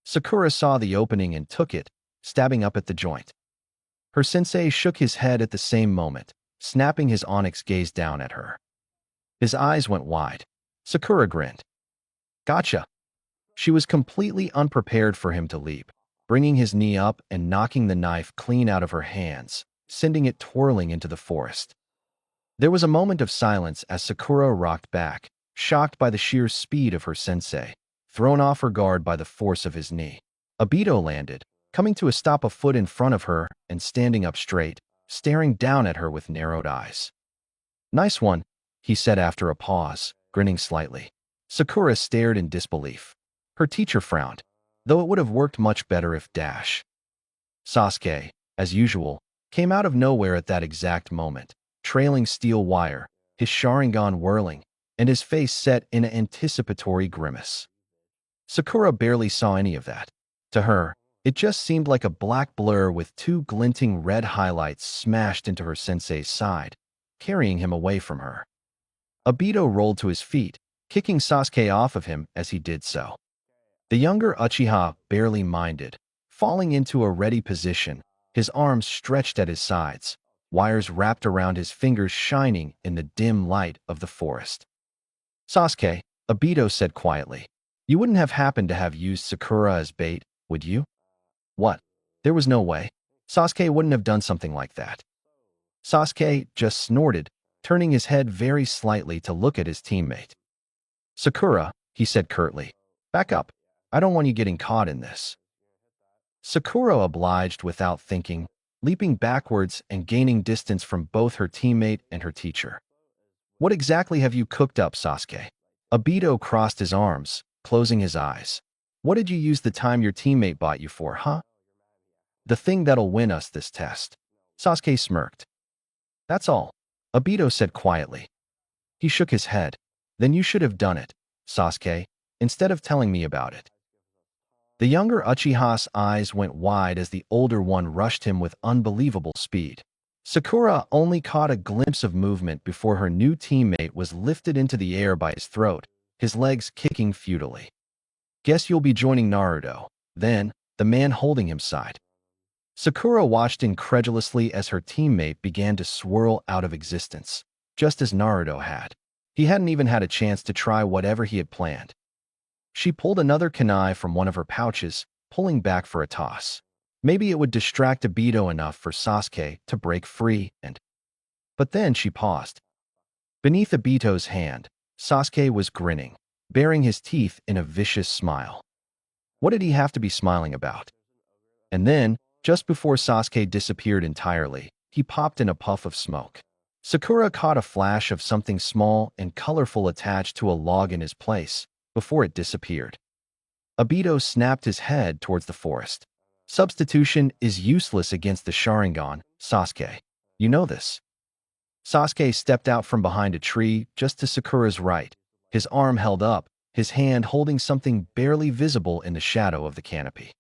Sakura saw the opening and took it, stabbing up at the joint. Her sensei shook his head at the same moment, snapping his onyx gaze down at her. His eyes went wide. Sakura grinned. "Gotcha." She was completely unprepared for him to leap, bringing his knee up and knocking the knife clean out of her hands, sending it twirling into the forest. There was a moment of silence as Sakura rocked back, shocked by the sheer speed of her sensei, thrown off her guard by the force of his knee. Obito landed, coming to a stop a foot in front of her and standing up straight, staring down at her with narrowed eyes. "Nice one," he said after a pause, grinning slightly. Sakura stared in disbelief. Her teacher frowned, though it would have worked much better if Sasuke, as usual, came out of nowhere at that exact moment, trailing steel wire, his Sharingan whirling, and his face set in an anticipatory grimace. Sakura barely saw any of that. To her, It just seemed like a black blur with two glinting red highlights smashed into her sensei's side, carrying him away from her. Obito rolled to his feet, kicking Sasuke off of him as he did so. The younger Uchiha barely minded, falling into a ready position, his arms stretched at his sides, wires wrapped around his fingers shining in the dim light of the forest. Sasuke, Obito said quietly, you wouldn't have happened to have used Sakura as bait, would you? What? There was no way. Sasuke wouldn't have done something like that. Sasuke just snorted, turning his head very slightly to look at his teammate. Sakura, he said curtly, back up. I don't want you getting caught in this. Sakura obliged without thinking, leaping backwards and gaining distance from both her teammate and her teacher. What exactly have you cooked up, Sasuke? Obito crossed his arms, closing his eyes. What did you use the time your teammate bought you for, huh? The thing that'll win us this test. Sasuke smirked. That's all, Obito said quietly. He shook his head. Then you should have done it, Sasuke, instead of telling me about it. The younger Uchiha's eyes went wide as the older one rushed him with unbelievable speed. Sakura only caught a glimpse of movement before her new teammate was lifted into the air by his throat, his legs kicking futilely. Guess you'll be joining Naruto, then, the man holding him sighed. Sakura watched incredulously as her teammate began to swirl out of existence, just as Naruto had. He hadn't even had a chance to try whatever he had planned. She pulled another kunai from one of her pouches, pulling back for a toss. Maybe it would distract Obito enough for Sasuke to break free and... But then she paused. Beneath Obito's hand, Sasuke was grinning, baring his teeth in a vicious smile. What did he have to be smiling about? And then, just before Sasuke disappeared entirely, he popped in a puff of smoke. Sakura caught a flash of something small and colorful attached to a log in his place, before it disappeared. Obito snapped his head towards the forest. Substitution is useless against the Sharingan, Sasuke. You know this. Sasuke stepped out from behind a tree just to Sakura's right, his arm held up, his hand holding something barely visible in the shadow of the canopy.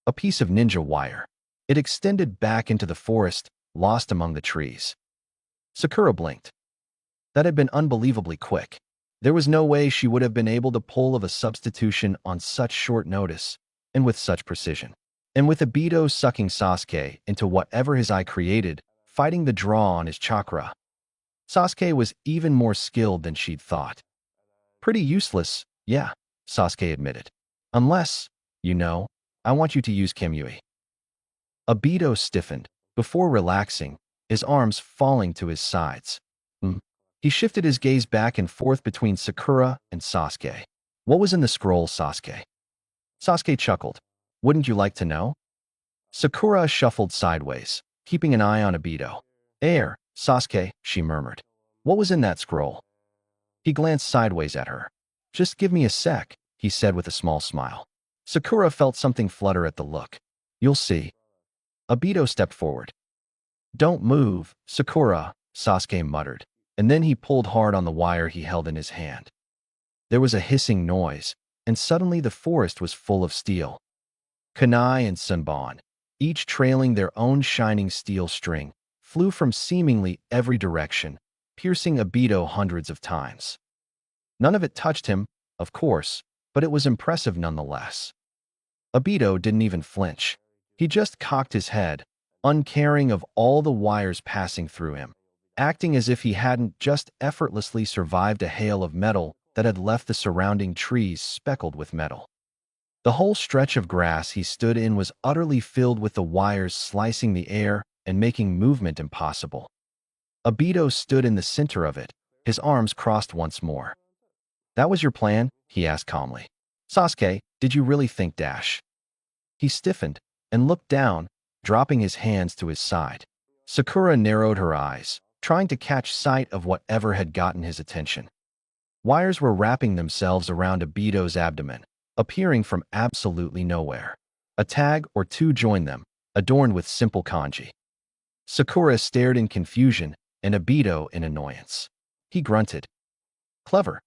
A piece of ninja wire. It extended back into the forest, lost among the trees. Sakura blinked. That had been unbelievably quick. There was no way she would have been able to pull off a substitution on such short notice, and with such precision. And with Obito sucking Sasuke into whatever his eye created, fighting the draw on his chakra, Sasuke was even more skilled than she'd thought. Pretty useless, yeah, Sasuke admitted. Unless, I want you to use Kimui. Obito stiffened, before relaxing, his arms falling to his sides. He shifted his gaze back and forth between Sakura and Sasuke. What was in the scroll, Sasuke? Sasuke chuckled. Wouldn't you like to know? Sakura shuffled sideways, keeping an eye on Obito. Sasuke, she murmured. What was in that scroll? He glanced sideways at her. Just give me a sec, he said with a small smile. Sakura felt something flutter at the look. You'll see. Obito stepped forward. Don't move, Sakura, Sasuke muttered, and then he pulled hard on the wire he held in his hand. There was a hissing noise, and suddenly the forest was full of steel. Kunai and Senbon, each trailing their own shining steel string, flew from seemingly every direction, piercing Obito hundreds of times. None of it touched him, of course, but it was impressive nonetheless. Obito didn't even flinch. He just cocked his head, uncaring of all the wires passing through him, acting as if he hadn't just effortlessly survived a hail of metal that had left the surrounding trees speckled with metal. The whole stretch of grass he stood in was utterly filled with the wires slicing the air and making movement impossible. Obito stood in the center of it, his arms crossed once more. That was your plan? He asked calmly. Sasuke, did you really think dash? He stiffened and looked down, dropping his hands to his side. Sakura narrowed her eyes, trying to catch sight of whatever had gotten his attention. Wires were wrapping themselves around Obito's abdomen, appearing from absolutely nowhere. A tag or two joined them, adorned with simple kanji. Sakura stared in confusion and Obito in annoyance. He grunted. Clever.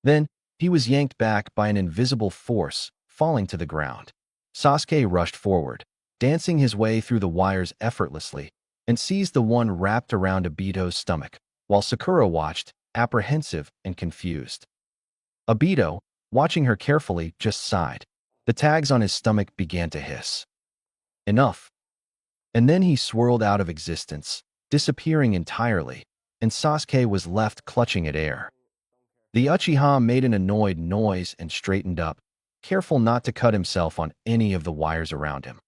Then, he was yanked back by an invisible force, falling to the ground. Sasuke rushed forward, dancing his way through the wires effortlessly, and seized the one wrapped around Obito's stomach, while Sakura watched, apprehensive and confused. Obito, watching her carefully, just sighed. The tags on his stomach began to hiss. Enough. And then he swirled out of existence, disappearing entirely, and Sasuke was left clutching at air. The Uchiha made an annoyed noise and straightened up, careful not to cut himself on any of the wires around him.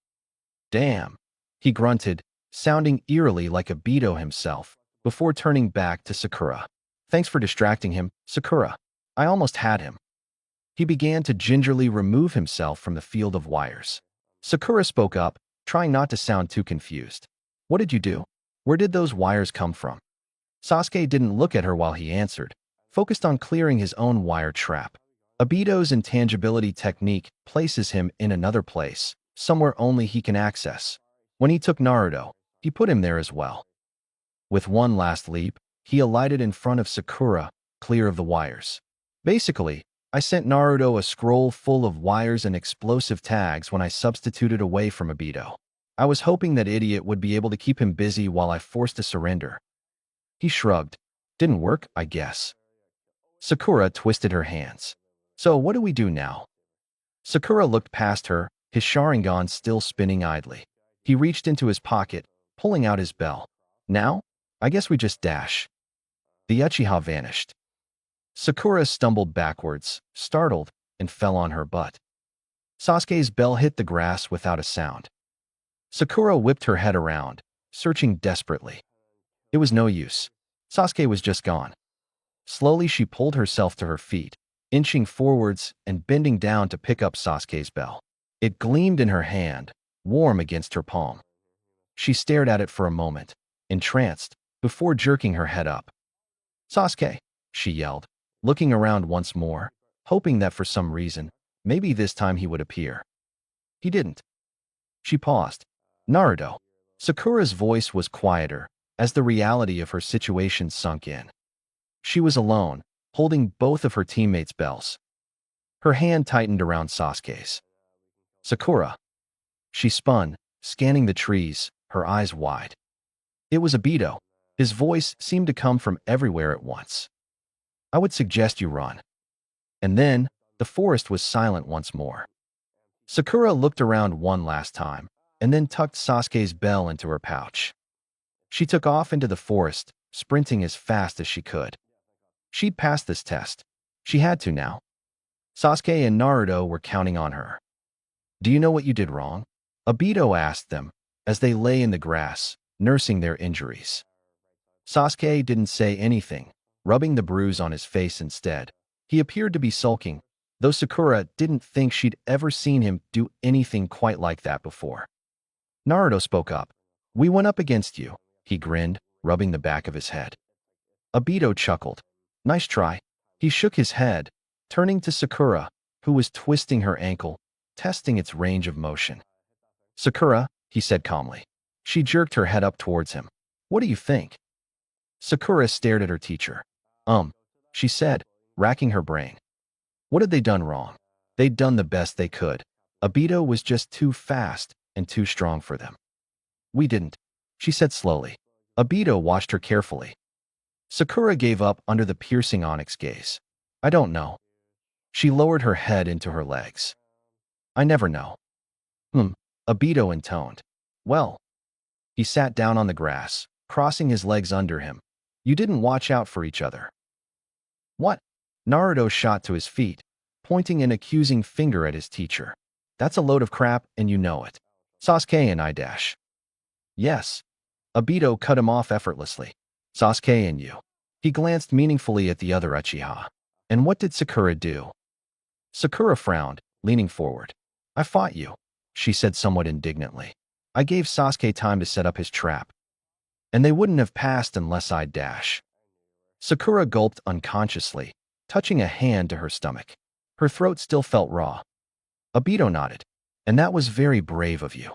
Damn, he grunted, sounding eerily like Obito himself, before turning back to Sakura. Thanks for distracting him, Sakura. I almost had him. He began to gingerly remove himself from the field of wires. Sakura spoke up, trying not to sound too confused. What did you do? Where did those wires come from? Sasuke didn't look at her while he answered, focused on clearing his own wire trap. Obito's intangibility technique places him in another place, somewhere only he can access. When he took Naruto, he put him there as well. With one last leap, he alighted in front of Sakura, clear of the wires. Basically, I sent Naruto a scroll full of wires and explosive tags when I substituted away from Obito. I was hoping that idiot would be able to keep him busy while I forced a surrender. He shrugged. Didn't work, I guess. Sakura twisted her hands. So what do we do now? Sakura looked past her, his Sharingan still spinning idly. He reached into his pocket, pulling out his bell. Now? I guess we just dash. The Uchiha vanished. Sakura stumbled backwards, startled, and fell on her butt. Sasuke's bell hit the grass without a sound. Sakura whipped her head around, searching desperately. It was no use. Sasuke was just gone. Slowly she pulled herself to her feet, inching forwards and bending down to pick up Sasuke's bell. It gleamed in her hand, warm against her palm. She stared at it for a moment, entranced, before jerking her head up. Sasuke, she yelled, looking around once more, hoping that for some reason, maybe this time he would appear. He didn't. She paused. Naruto. Sakura's voice was quieter, as the reality of her situation sunk in. She was alone, holding both of her teammates' bells. Her hand tightened around Sasuke's. Sakura. She spun, scanning the trees, her eyes wide. It was Obito. His voice seemed to come from everywhere at once. I would suggest you run. And then, the forest was silent once more. Sakura looked around one last time, and then tucked Sasuke's bell into her pouch. She took off into the forest, sprinting as fast as she could. She'd passed this test. She had to now. Sasuke and Naruto were counting on her. Do you know what you did wrong? Obito asked them, as they lay in the grass, nursing their injuries. Sasuke didn't say anything, rubbing the bruise on his face instead. He appeared to be sulking, though Sakura didn't think she'd ever seen him do anything quite like that before. Naruto spoke up. We went up against you, he grinned, rubbing the back of his head. Obito chuckled. Nice try. He shook his head, turning to Sakura, who was twisting her ankle, testing its range of motion. Sakura, he said calmly. She jerked her head up towards him. What do you think? Sakura stared at her teacher. She said, racking her brain. What had they done wrong? They'd done the best they could. Obito was just too fast and too strong for them. We didn't, she said slowly. Obito watched her carefully. Sakura gave up under the piercing onyx gaze. I don't know. She lowered her head into her legs. I never know. Obito intoned. Well. He sat down on the grass, crossing his legs under him. You didn't watch out for each other. What? Naruto shot to his feet, pointing an accusing finger at his teacher. That's a load of crap, and you know it. Sasuke and I dash. Yes. Obito cut him off effortlessly. Sasuke and you. He glanced meaningfully at the other Uchiha. And what did Sakura do? Sakura frowned, leaning forward. I fought you, she said somewhat indignantly. I gave Sasuke time to set up his trap. And they wouldn't have passed unless I'd dash. Sakura gulped unconsciously, touching a hand to her stomach. Her throat still felt raw. Obito nodded. And that was very brave of you.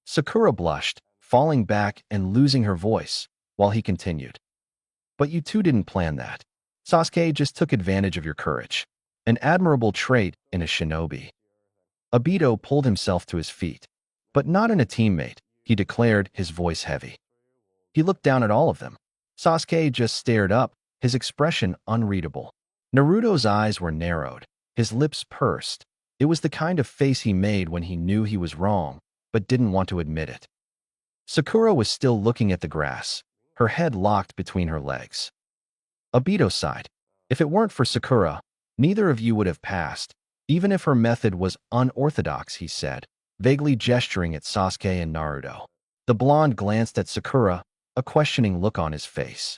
Sakura blushed, falling back and losing her voice, while he continued. But you two didn't plan that. Sasuke just took advantage of your courage. An admirable trait in a shinobi. Obito pulled himself to his feet. But not in a teammate, he declared, his voice heavy. He looked down at all of them. Sasuke just stared up, his expression unreadable. Naruto's eyes were narrowed, his lips pursed. It was the kind of face he made when he knew he was wrong, but didn't want to admit it. Sakura was still looking at the grass, her head locked between her legs. Obito sighed. If it weren't for Sakura, neither of you would have passed, even if her method was unorthodox, he said, vaguely gesturing at Sasuke and Naruto. The blonde glanced at Sakura, a questioning look on his face.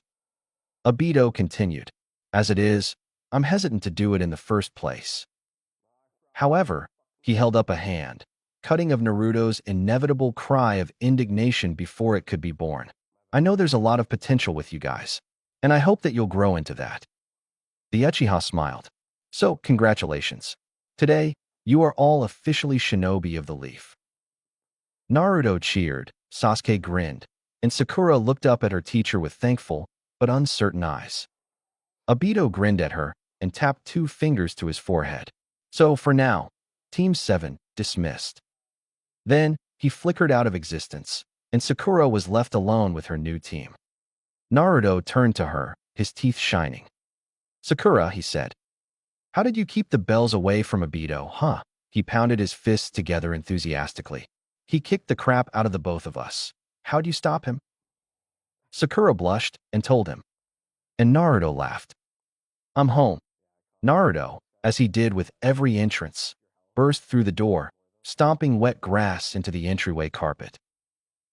Obito continued, as it is, I'm hesitant to do it in the first place. However, he held up a hand, cutting of Naruto's inevitable cry of indignation before it could be born. I know there's a lot of potential with you guys, and I hope that you'll grow into that. The Uchiha smiled. So, congratulations. Today, you are all officially shinobi of the leaf. Naruto cheered, Sasuke grinned, and Sakura looked up at her teacher with thankful but uncertain eyes. Obito grinned at her and tapped 2 fingers to his forehead. So, for now, Team 7 dismissed. Then, he flickered out of existence, and Sakura was left alone with her new team. Naruto turned to her, his teeth shining. Sakura, he said, how did you keep the bells away from Obito, huh? He pounded his fists together enthusiastically. He kicked the crap out of the both of us. How'd you stop him? Sakura blushed and told him. And Naruto laughed. I'm home. Naruto, as he did with every entrance, burst through the door, stomping wet grass into the entryway carpet.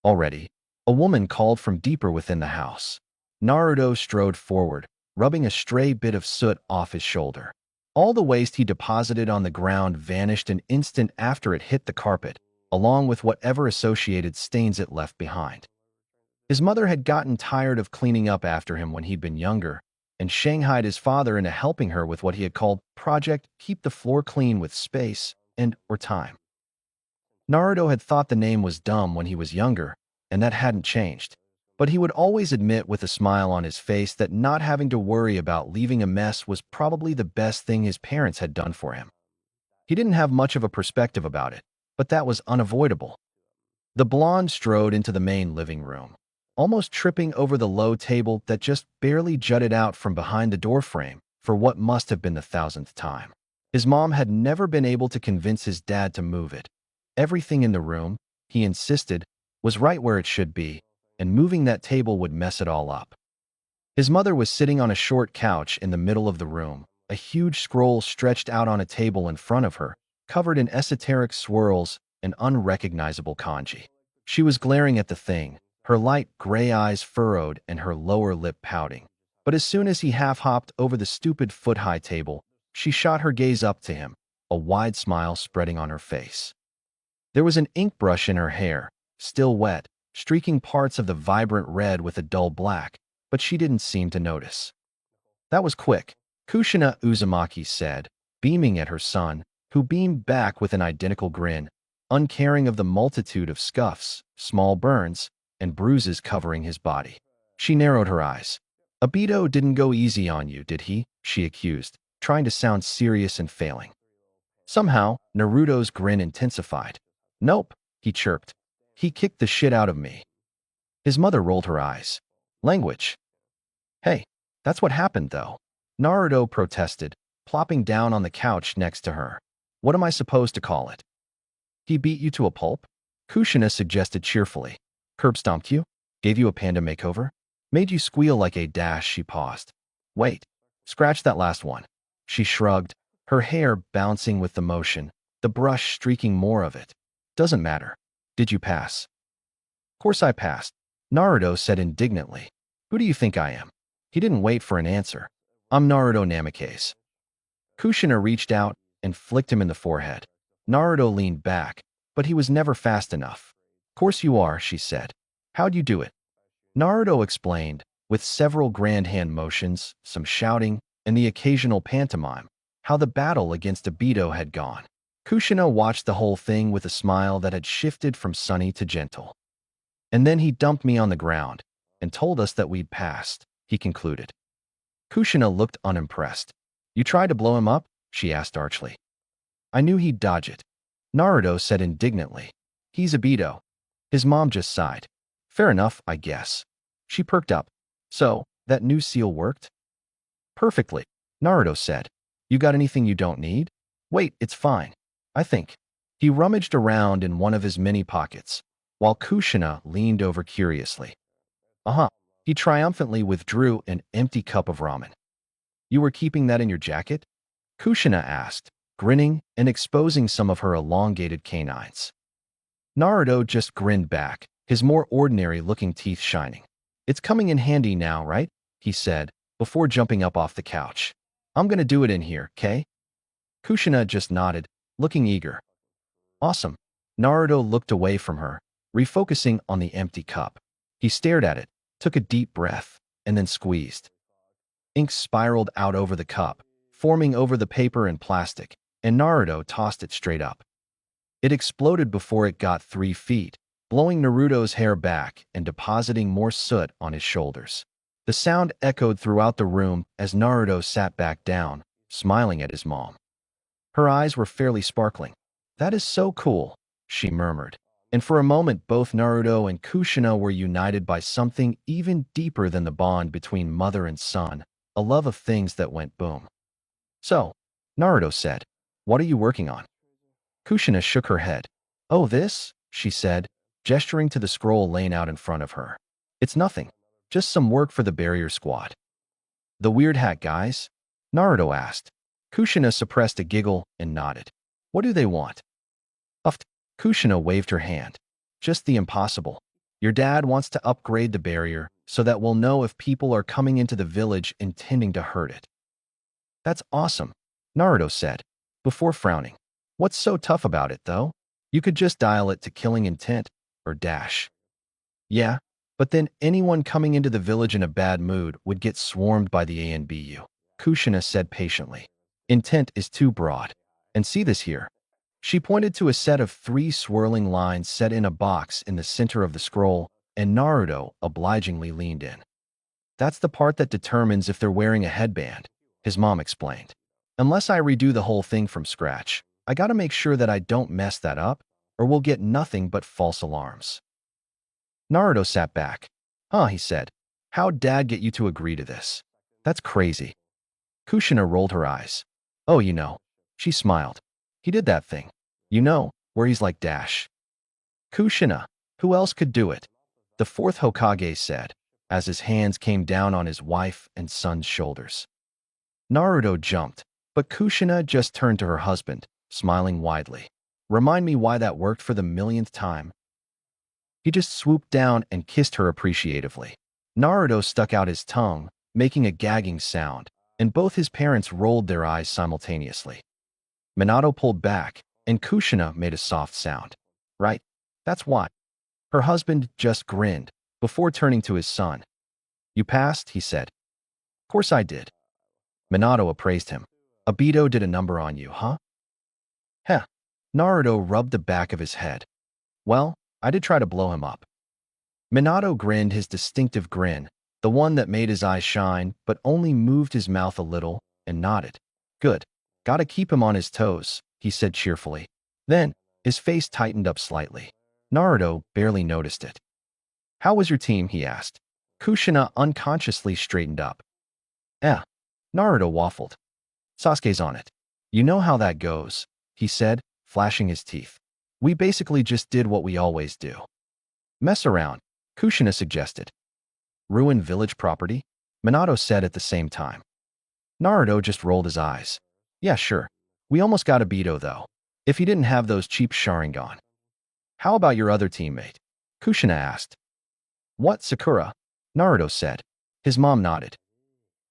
Already, a woman called from deeper within the house. Naruto strode forward, rubbing a stray bit of soot off his shoulder. All the waste he deposited on the ground vanished an instant after it hit the carpet, along with whatever associated stains it left behind. His mother had gotten tired of cleaning up after him when he'd been younger, and shanghaied his father into helping her with what he had called Project Keep the Floor Clean with Space or Time. Naruto had thought the name was dumb when he was younger, and that hadn't changed. But he would always admit with a smile on his face that not having to worry about leaving a mess was probably the best thing his parents had done for him. He didn't have much of a perspective about it, but that was unavoidable. The blonde strode into the main living room, almost tripping over the low table that just barely jutted out from behind the doorframe for what must have been the 1000th time. His mom had never been able to convince his dad to move it. Everything in the room, he insisted, was right where it should be, and moving that table would mess it all up. His mother was sitting on a short couch in the middle of the room, a huge scroll stretched out on a table in front of her, covered in esoteric swirls and unrecognizable kanji. She was glaring at the thing, her light gray eyes furrowed and her lower lip pouting. But as soon as he half-hopped over the stupid foot-high table, she shot her gaze up to him, a wide smile spreading on her face. There was an ink brush in her hair, still wet, streaking parts of the vibrant red with a dull black, but she didn't seem to notice. That was quick, Kushina Uzumaki said, beaming at her son, who beamed back with an identical grin, uncaring of the multitude of scuffs, small burns, and bruises covering his body. She narrowed her eyes. Obito didn't go easy on you, did he? She accused, trying to sound serious and failing. Somehow, Naruto's grin intensified. Nope, he chirped. He kicked the shit out of me. His mother rolled her eyes. Language. Hey, that's what happened, though. Naruto protested, plopping down on the couch next to her. What am I supposed to call it? He beat you to a pulp? Kushina suggested cheerfully. Curb stomped you? Gave you a panda makeover? Made you squeal like a dash, she paused. Wait, scratch that last one. She shrugged, her hair bouncing with the motion, the brush streaking more of it. Doesn't matter. Did you pass? Course I passed, Naruto said indignantly. Who do you think I am? He didn't wait for an answer. I'm Naruto Namikaze. Kushina reached out and flicked him in the forehead. Naruto leaned back, but he was never fast enough. Course you are, she said. How'd you do it? Naruto explained, with several grand hand motions, some shouting, and the occasional pantomime, how the battle against Obito had gone. Kushina watched the whole thing with a smile that had shifted from sunny to gentle. And then he dumped me on the ground and told us that we'd passed, he concluded. Kushina looked unimpressed. You tried to blow him up? She asked archly. I knew he'd dodge it. Naruto said indignantly. He's Obito. His mom just sighed. Fair enough, I guess. She perked up. So, that new seal worked? Perfectly, Naruto said. You got anything you don't need? Wait, it's fine. I think. He rummaged around in one of his many pockets, while Kushina leaned over curiously. Uh-huh. He triumphantly withdrew an empty cup of ramen. You were keeping that in your jacket? Kushina asked, grinning and exposing some of her elongated canines. Naruto just grinned back, his more ordinary-looking teeth shining. It's coming in handy now, right? He said, before jumping up off the couch. I'm gonna do it in here, okay? Kushina just nodded, looking eager. Awesome. Naruto looked away from her, refocusing on the empty cup. He stared at it, took a deep breath, and then squeezed. Ink spiraled out over the cup, forming over the paper and plastic, and Naruto tossed it straight up. It exploded before it got 3 feet, blowing Naruto's hair back and depositing more soot on his shoulders. The sound echoed throughout the room as Naruto sat back down, smiling at his mom. Her eyes were fairly sparkling. That is so cool, she murmured. And for a moment, both Naruto and Kushina were united by something even deeper than the bond between mother and son, a love of things that went boom. So, Naruto said, what are you working on? Kushina shook her head. Oh, this? She said, gesturing to the scroll laying out in front of her. It's nothing. Just some work for the barrier squad. The weird hat guys? Naruto asked. Kushina suppressed a giggle and nodded. What do they want? Uffed. Kushina waved her hand. Just the impossible. Your dad wants to upgrade the barrier so that we'll know if people are coming into the village intending to hurt it. That's awesome, Naruto said, before frowning. What's so tough about it, though? You could just dial it to killing intent, or dash. Yeah, but then anyone coming into the village in a bad mood would get swarmed by the ANBU, Kushina said patiently. Intent is too broad. And see this here. She pointed to a set of 3 swirling lines set in a box in the center of the scroll, and Naruto obligingly leaned in. That's the part that determines if they're wearing a headband, his mom explained. Unless I redo the whole thing from scratch, I gotta make sure that I don't mess that up, or we'll get nothing but false alarms. Naruto sat back. Huh, he said. How'd Dad get you to agree to this? That's crazy. Kushina rolled her eyes. Oh, you know. She smiled. He did that thing. You know, where he's like Dash. Kushina. Who else could do it? The 4th Hokage said, as his hands came down on his wife and son's shoulders. Naruto jumped, but Kushina just turned to her husband, smiling widely. Remind me why that worked for the millionth time. He just swooped down and kissed her appreciatively. Naruto stuck out his tongue, making a gagging sound, and both his parents rolled their eyes simultaneously. Minato pulled back, and Kushina made a soft sound. Right, that's why. Her husband just grinned, before turning to his son. You passed, he said. Of course I did. Minato appraised him. Obito did a number on you, huh? Heh. Naruto rubbed the back of his head. Well, I did try to blow him up. Minato grinned his distinctive grin, the one that made his eyes shine, but only moved his mouth a little, and nodded. Good. Gotta keep him on his toes, he said cheerfully. Then, his face tightened up slightly. Naruto barely noticed it. How was your team, he asked. Kushina unconsciously straightened up. Naruto waffled. Sasuke's on it. You know how that goes, he said, flashing his teeth. We basically just did what we always do. Mess around, Kushina suggested. Ruin village property? Minato said at the same time. Naruto just rolled his eyes. Yeah, sure. We almost got Obito, though. If he didn't have those cheap Sharingan. How about your other teammate? Kushina asked. What, Sakura? Naruto said. His mom nodded.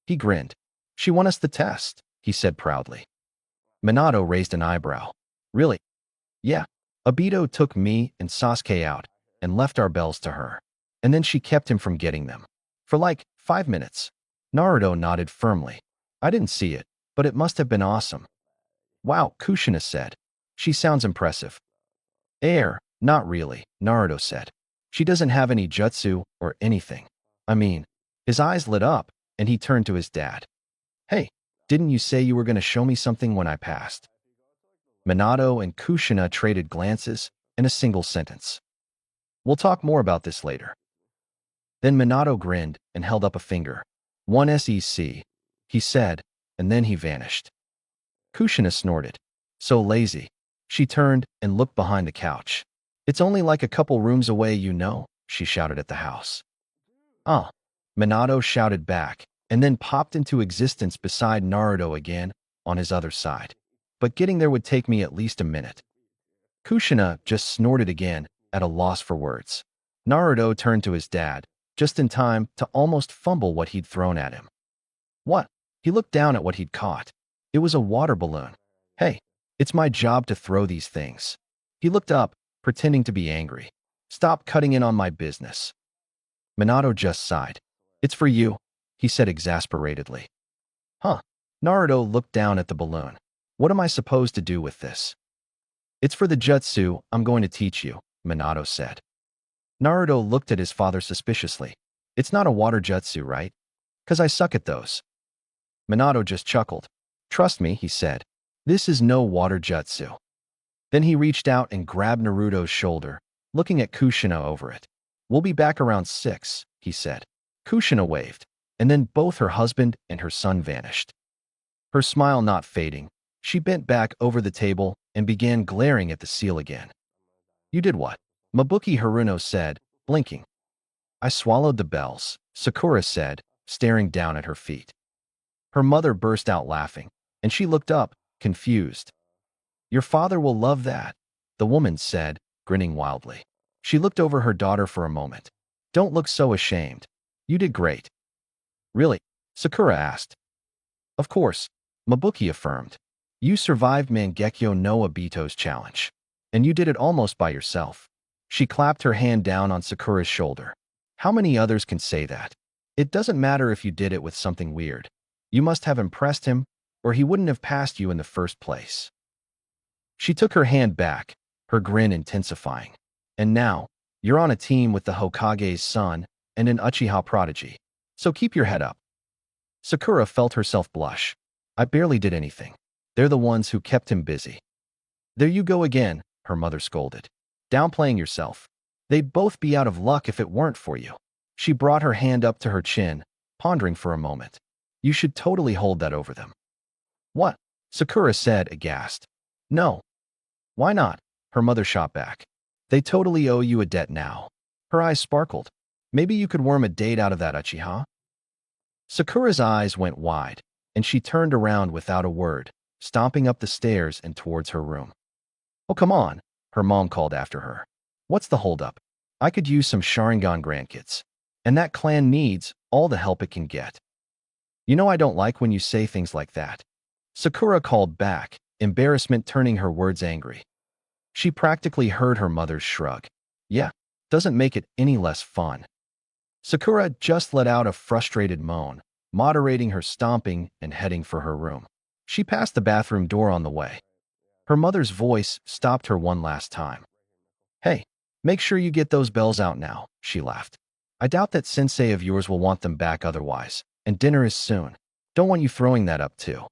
He grinned. She won us the test, he said proudly. Minato raised an eyebrow. Really? Yeah. Obito took me and Sasuke out and left our bells to her. And then she kept him from getting them. For like 5 minutes. Naruto nodded firmly. I didn't see it, but it must have been awesome. Wow, Kushina said. She sounds impressive. Not really, Naruto said. She doesn't have any jutsu or anything. I mean, his eyes lit up, and he turned to his dad. Hey, didn't you say you were going to show me something when I passed? Minato and Kushina traded glances and a single sentence. We'll talk more about this later. Then Minato grinned and held up a finger. One SEC, he said, and then he vanished. Kushina snorted. So lazy. She turned and looked behind the couch. It's only like a couple rooms away, you know, she shouted at the house. Ah, Minato shouted back, and then popped into existence beside Naruto again, on his other side. But getting there would take me at least a minute. Kushina just snorted again, at a loss for words. Naruto turned to his dad, just in time to almost fumble what he'd thrown at him. What? He looked down at what he'd caught. It was a water balloon. Hey, it's my job to throw these things. He looked up, pretending to be angry. Stop cutting in on my business. Minato just sighed. It's for you, he said exasperatedly. Huh. Naruto looked down at the balloon. What am I supposed to do with this? It's for the jutsu I'm going to teach you, Minato said. Naruto looked at his father suspiciously. It's not a water jutsu, right? 'Cause I suck at those. Minato just chuckled. Trust me, he said. This is no water jutsu. Then he reached out and grabbed Naruto's shoulder, looking at Kushina over it. We'll be back around 6, he said. Kushina waved, and then both her husband and her son vanished. Her smile not fading, she bent back over the table and began glaring at the seal again. You did what? Mabuki Haruno said, blinking. I swallowed the bells, Sakura said, staring down at her feet. Her mother burst out laughing, and she looked up, confused. Your father will love that, the woman said, grinning wildly. She looked over her daughter for a moment. Don't look so ashamed. You did great. Really? Sakura asked. Of course, Mabuki affirmed. You survived Mangekyo no Obito's challenge. And you did it almost by yourself. She clapped her hand down on Sakura's shoulder. How many others can say that? It doesn't matter if you did it with something weird. You must have impressed him, or he wouldn't have passed you in the first place. She took her hand back, her grin intensifying. And now, you're on a team with the Hokage's son and an Uchiha prodigy. So keep your head up. Sakura felt herself blush. I barely did anything. They're the ones who kept him busy. There you go again, her mother scolded. Downplaying yourself. They'd both be out of luck if it weren't for you. She brought her hand up to her chin, pondering for a moment. You should totally hold that over them. What? Sakura said, aghast. No. Why not? Her mother shot back. They totally owe you a debt now. Her eyes sparkled. Maybe you could worm a date out of that Uchiha? Sakura's eyes went wide, and she turned around without a word, stomping up the stairs and towards her room. Oh, come on, her mom called after her. What's the holdup? I could use some Sharingan grandkids. And that clan needs all the help it can get. You know I don't like when you say things like that. Sakura called back, embarrassment turning her words angry. She practically heard her mother's shrug. Yeah, doesn't make it any less fun. Sakura just let out a frustrated moan, moderating her stomping and heading for her room. She passed the bathroom door on the way. Her mother's voice stopped her one last time. Hey, make sure you get those bells out now, she laughed. I doubt that sensei of yours will want them back otherwise, and dinner is soon. Don't want you throwing that up too.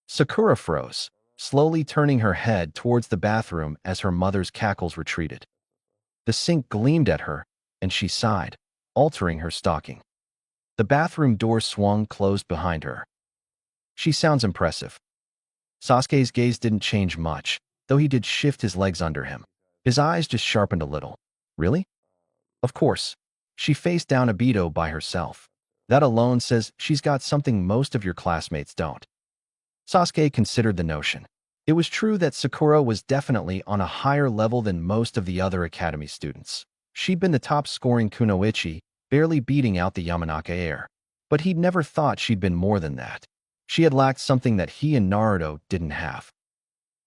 Sakura froze, slowly turning her head towards the bathroom as her mother's cackles retreated. The sink gleamed at her, and she sighed, altering her stalking. The bathroom door swung closed behind her. She sounds impressive. Sasuke's gaze didn't change much, though he did shift his legs under him. His eyes just sharpened a little. Really? Of course. She faced down Obito by herself. That alone says she's got something most of your classmates don't. Sasuke considered the notion. It was true that Sakura was definitely on a higher level than most of the other academy students. She'd been the top-scoring kunoichi, barely beating out the Yamanaka heir. But he'd never thought she'd been more than that. She had lacked something that he and Naruto didn't have.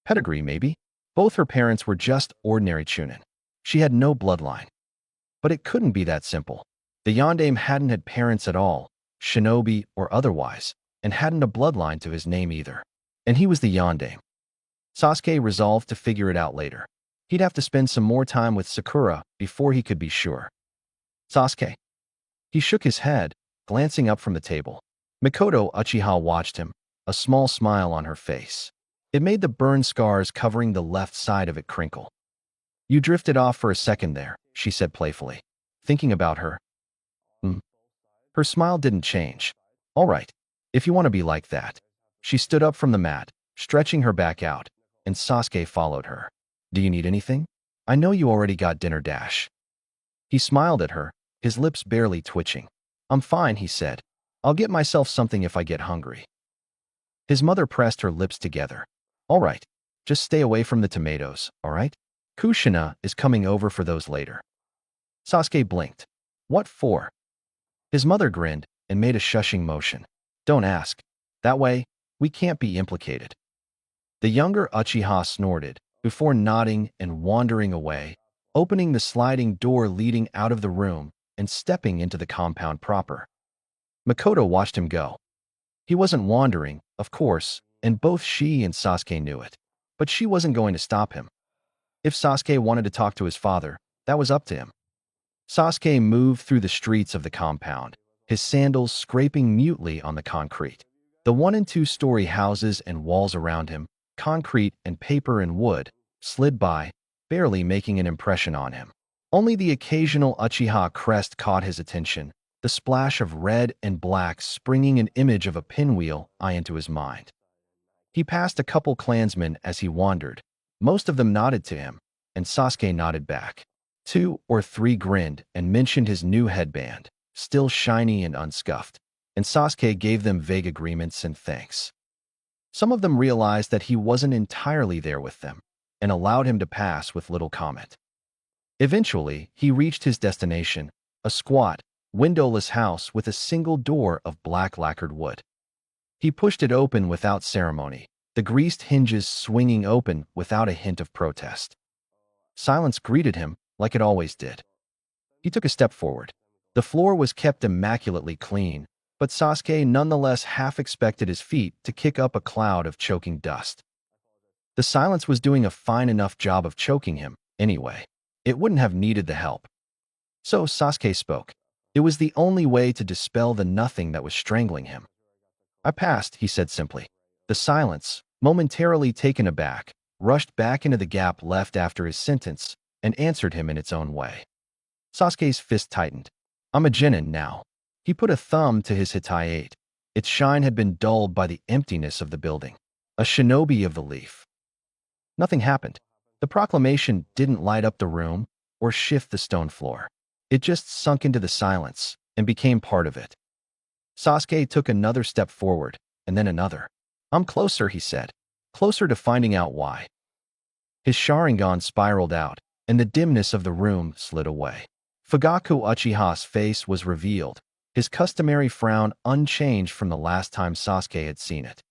Pedigree, maybe? Both her parents were just ordinary chunin. She had no bloodline. But it couldn't be that simple. The Yondaime hadn't had parents at all, shinobi or otherwise, and hadn't a bloodline to his name either. And he was the Yondaime. Sasuke resolved to figure it out later. He'd have to spend some more time with Sakura before he could be sure. Sasuke. He shook his head, glancing up from the table. Mikoto Uchiha watched him, a small smile on her face. It made the burn scars covering the left side of it crinkle. You drifted off for a second there, she said playfully, thinking about her. Mm. Her smile didn't change. All right, if you want to be like that. She stood up from the mat, stretching her back out, and Sasuke followed her. Do you need anything? I know you already got dinner dash. He smiled at her, his lips barely twitching. I'm fine, he said. I'll get myself something if I get hungry. His mother pressed her lips together. All right, just stay away from the tomatoes, all right? Kushina is coming over for those later. Sasuke blinked. What for? His mother grinned and made a shushing motion. Don't ask. That way, we can't be implicated. The younger Uchiha snorted, before nodding and wandering away, opening the sliding door leading out of the room and stepping into the compound proper. Makoto watched him go. He wasn't wandering, of course, and both she and Sasuke knew it. But she wasn't going to stop him. If Sasuke wanted to talk to his father, that was up to him. Sasuke moved through the streets of the compound, his sandals scraping mutely on the concrete. The 1- and 2-story houses and walls around him, concrete and paper and wood, slid by, barely making an impression on him. Only the occasional Uchiha crest caught his attention, the splash of red and black springing an image of a pinwheel eye into his mind. He passed a couple clansmen as he wandered. Most of them nodded to him, and Sasuke nodded back. 2 or 3 grinned and mentioned his new headband, still shiny and unscuffed, and Sasuke gave them vague agreements and thanks. Some of them realized that he wasn't entirely there with them, and allowed him to pass with little comment. Eventually, he reached his destination, a squat, windowless house with a single door of black lacquered wood. He pushed it open without ceremony, the greased hinges swinging open without a hint of protest. Silence greeted him like it always did. He took a step forward. The floor was kept immaculately clean, but Sasuke nonetheless half expected his feet to kick up a cloud of choking dust. The silence was doing a fine enough job of choking him, anyway. It wouldn't have needed the help. So Sasuke spoke. It was the only way to dispel the nothing that was strangling him. I passed, he said simply. The silence, momentarily taken aback, rushed back into the gap left after his sentence and answered him in its own way. Sasuke's fist tightened. I'm a genin now. He put a thumb to his hitayate. Its shine had been dulled by the emptiness of the building. A shinobi of the leaf. Nothing happened. The proclamation didn't light up the room or shift the stone floor. It just sunk into the silence and became part of it. Sasuke took another step forward, and then another. I'm closer, he said. Closer to finding out why. His Sharingan spiraled out, and the dimness of the room slid away. Fugaku Uchiha's face was revealed, his customary frown unchanged from the last time Sasuke had seen it.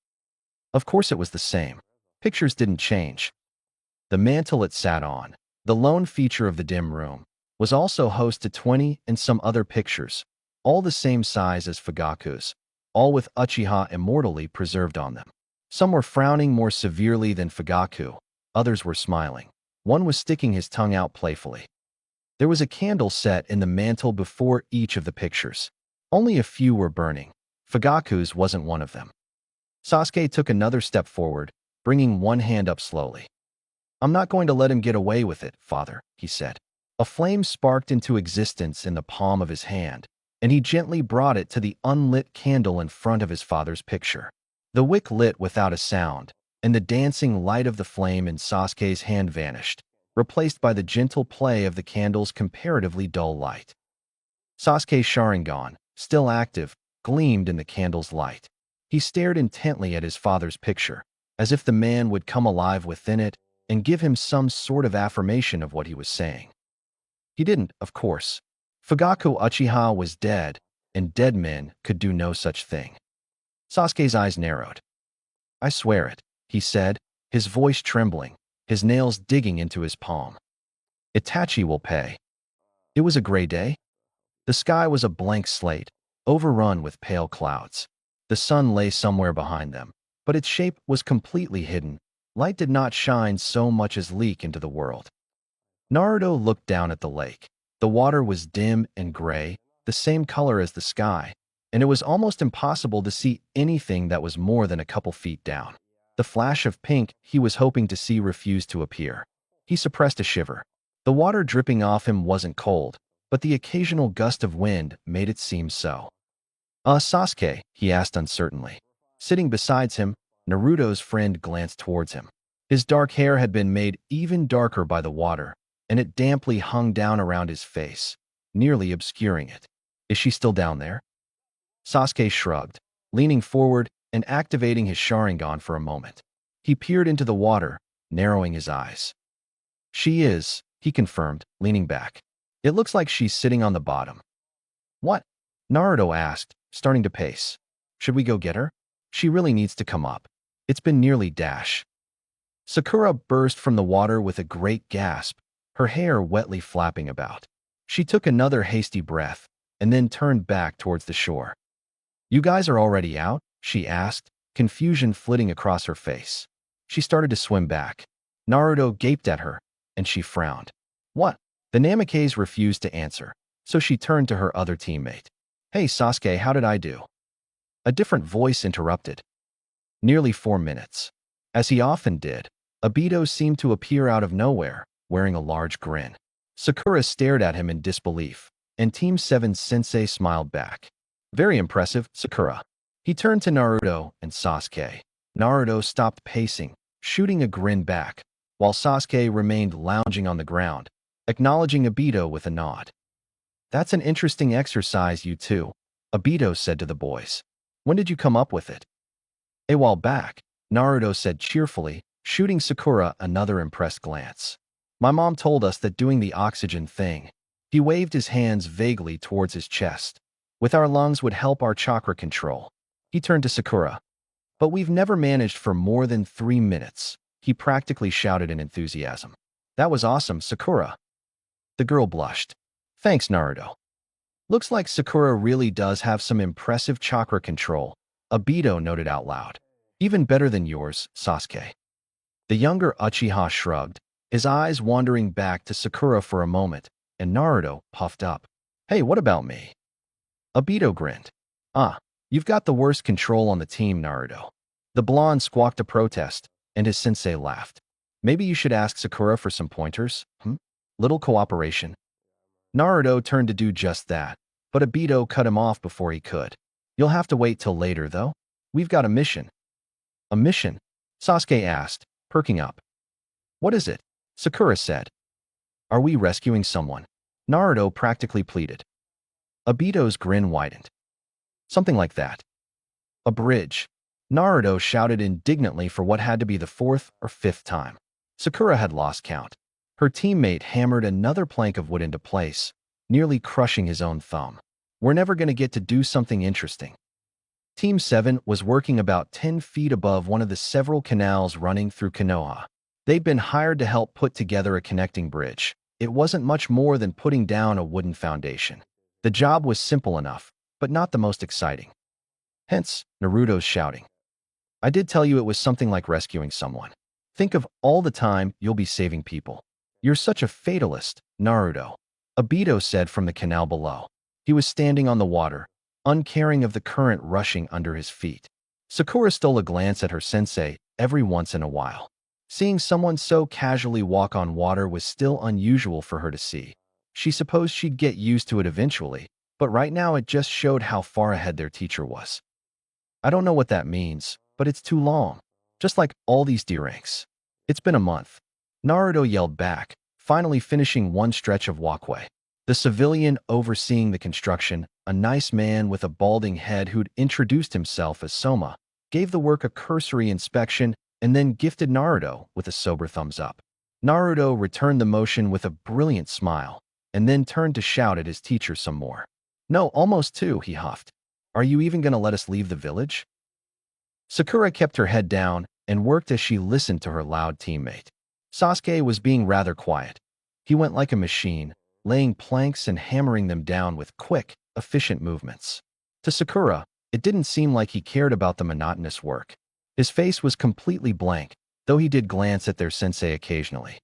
Of course it was the same. Pictures didn't change. The mantle it sat on, the lone feature of the dim room, was also host to 20 and some other pictures, all the same size as Fugaku's, all with Uchiha immortally preserved on them. Some were frowning more severely than Fugaku, others were smiling. One was sticking his tongue out playfully. There was a candle set in the mantle before each of the pictures. Only a few were burning. Fugaku's wasn't one of them. Sasuke took another step forward, bringing one hand up slowly. I'm not going to let him get away with it, father, he said. A flame sparked into existence in the palm of his hand, and he gently brought it to the unlit candle in front of his father's picture. The wick lit without a sound, and the dancing light of the flame in Sasuke's hand vanished, replaced by the gentle play of the candle's comparatively dull light. Sasuke's Sharingan, still active, gleamed in the candle's light. He stared intently at his father's picture, as if the man would come alive within it and give him some sort of affirmation of what he was saying. He didn't, of course. Fugaku Uchiha was dead, and dead men could do no such thing. Sasuke's eyes narrowed. I swear it, he said, his voice trembling, his nails digging into his palm. Itachi will pay. It was a gray day. The sky was a blank slate, overrun with pale clouds. The sun lay somewhere behind them, but its shape was completely hidden. Light did not shine so much as leak into the world. Naruto looked down at the lake. The water was dim and gray, the same color as the sky, and it was almost impossible to see anything that was more than a couple feet down. The flash of pink he was hoping to see refused to appear. He suppressed a shiver. The water dripping off him wasn't cold, but the occasional gust of wind made it seem so. Sasuke?" he asked uncertainly. Sitting beside him, Naruto's friend glanced towards him. His dark hair had been made even darker by the water, and it damply hung down around his face, nearly obscuring it. "Is she still down there?" Sasuke shrugged, leaning forward and activating his Sharingan for a moment. He peered into the water, narrowing his eyes. "She is," he confirmed, leaning back. "It looks like she's sitting on the bottom." "What?" Naruto asked, starting to pace. "Should we go get her? She really needs to come up. It's been nearly dash." Sakura burst from the water with a great gasp, her hair wetly flapping about. She took another hasty breath and then turned back towards the shore. "You guys are already out?" she asked, confusion flitting across her face. She started to swim back. Naruto gaped at her, and she frowned. "What?" The Namikaze refused to answer, so she turned to her other teammate. "Hey Sasuke, how did I do?" A different voice interrupted. "Nearly 4 minutes." As he often did, Obito seemed to appear out of nowhere, wearing a large grin. Sakura stared at him in disbelief, and Team 7's sensei smiled back. "Very impressive, Sakura." He turned to Naruto and Sasuke. Naruto stopped pacing, shooting a grin back, while Sasuke remained lounging on the ground, acknowledging Obito with a nod. "That's an interesting exercise, you two," Obito said to the boys. "When did you come up with it?" "A while back," Naruto said cheerfully, shooting Sakura another impressed glance. "My mom told us that doing the oxygen thing," he waved his hands vaguely towards his chest, "with our lungs would help our chakra control." He turned to Sakura. "But we've never managed for more than 3 minutes," he practically shouted in enthusiasm. "That was awesome, Sakura." The girl blushed. "Thanks, Naruto." "Looks like Sakura really does have some impressive chakra control," Obito noted out loud. "Even better than yours, Sasuke." The younger Uchiha shrugged, his eyes wandering back to Sakura for a moment, and Naruto puffed up. "Hey, what about me?" Obito grinned. You've got the worst control on the team, Naruto." The blonde squawked a protest, and his sensei laughed. "Maybe you should ask Sakura for some pointers, Little cooperation." Naruto turned to do just that, but Obito cut him off before he could. "You'll have to wait till later, though. We've got a mission." "A mission?" Sasuke asked, perking up. "What is it?" Sakura said. "Are we rescuing someone?" Naruto practically pleaded. Obito's grin widened. "Something like that." "A bridge," Naruto shouted indignantly for what had to be the 4th or 5th time. Sakura had lost count. Her teammate hammered another plank of wood into place, nearly crushing his own thumb. "We're never going to get to do something interesting." Team 7 was working about 10 feet above one of the several canals running through Konoha. They'd been hired to help put together a connecting bridge. It wasn't much more than putting down a wooden foundation. The job was simple enough, but not the most exciting. Hence, Naruto's shouting. "I did tell you it was something like rescuing someone. Think of all the time you'll be saving people." "You're such a fatalist, Naruto," Obito said from the canal below. He was standing on the water, uncaring of the current rushing under his feet. Sakura stole a glance at her sensei every once in a while. Seeing someone so casually walk on water was still unusual for her to see. She supposed she'd get used to it eventually, but right now it just showed how far ahead their teacher was. "I don't know what that means, but it's too long. Just like all these D-ranks. It's been a month." Naruto yelled back, finally finishing one stretch of walkway. The civilian overseeing the construction, a nice man with a balding head who'd introduced himself as Soma, gave the work a cursory inspection and then gifted Naruto with a sober thumbs up. Naruto returned the motion with a brilliant smile, and then turned to shout at his teacher some more. "No, almost two," he huffed. "Are you even going to let us leave the village?" Sakura kept her head down and worked as she listened to her loud teammate. Sasuke was being rather quiet. He went like a machine, laying planks and hammering them down with quick, efficient movements. To Sakura, it didn't seem like he cared about the monotonous work. His face was completely blank, though he did glance at their sensei occasionally.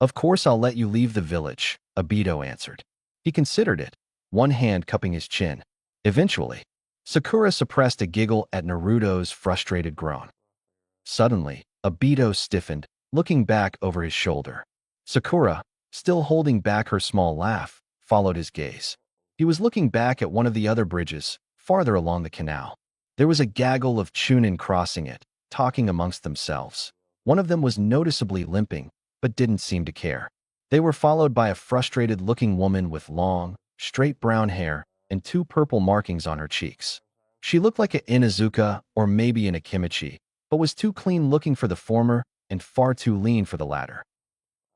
"Of course I'll let you leave the village," Obito answered. He considered it, one hand cupping his chin. Eventually, Sakura suppressed a giggle at Naruto's frustrated groan. Suddenly, Obito stiffened, looking back over his shoulder. Sakura, still holding back her small laugh, followed his gaze. He was looking back at one of the other bridges, farther along the canal. There was a gaggle of Chunin crossing it, talking amongst themselves. One of them was noticeably limping, but didn't seem to care. They were followed by a frustrated-looking woman with long, straight brown hair and two purple markings on her cheeks. She looked like an Inuzuka or maybe an Akimichi, but was too clean-looking for the former and far too lean for the latter.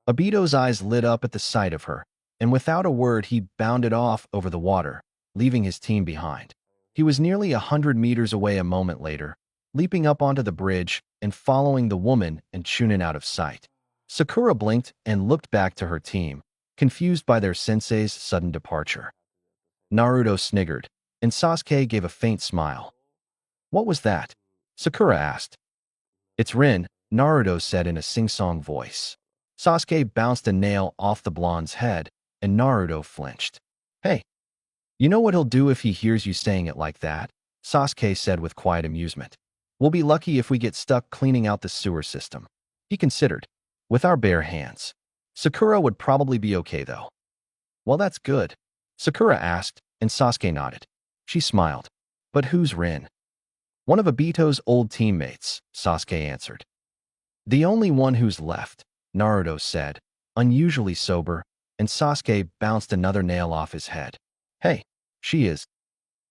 Obito's eyes lit up at the sight of her, and without a word he bounded off over the water, leaving his team behind. He was nearly 100 meters away a moment later, leaping up onto the bridge and following the woman and Chunin out of sight. Sakura blinked and looked back to her team, confused by their sensei's sudden departure. Naruto sniggered, and Sasuke gave a faint smile. "What was that?" Sakura asked. "It's Rin," Naruto said in a sing-song voice. Sasuke bounced a nail off the blonde's head, and Naruto flinched. "Hey, you know what he'll do if he hears you saying it like that?" Sasuke said with quiet amusement. "We'll be lucky if we get stuck cleaning out the sewer system." He considered. "With our bare hands. Sakura would probably be okay, though." "Well, that's good," Sakura asked, and Sasuke nodded. She smiled. "But who's Rin?" "One of Obito's old teammates," Sasuke answered. "The only one who's left," Naruto said, unusually sober, and Sasuke bounced another nail off his head. "Hey, she is."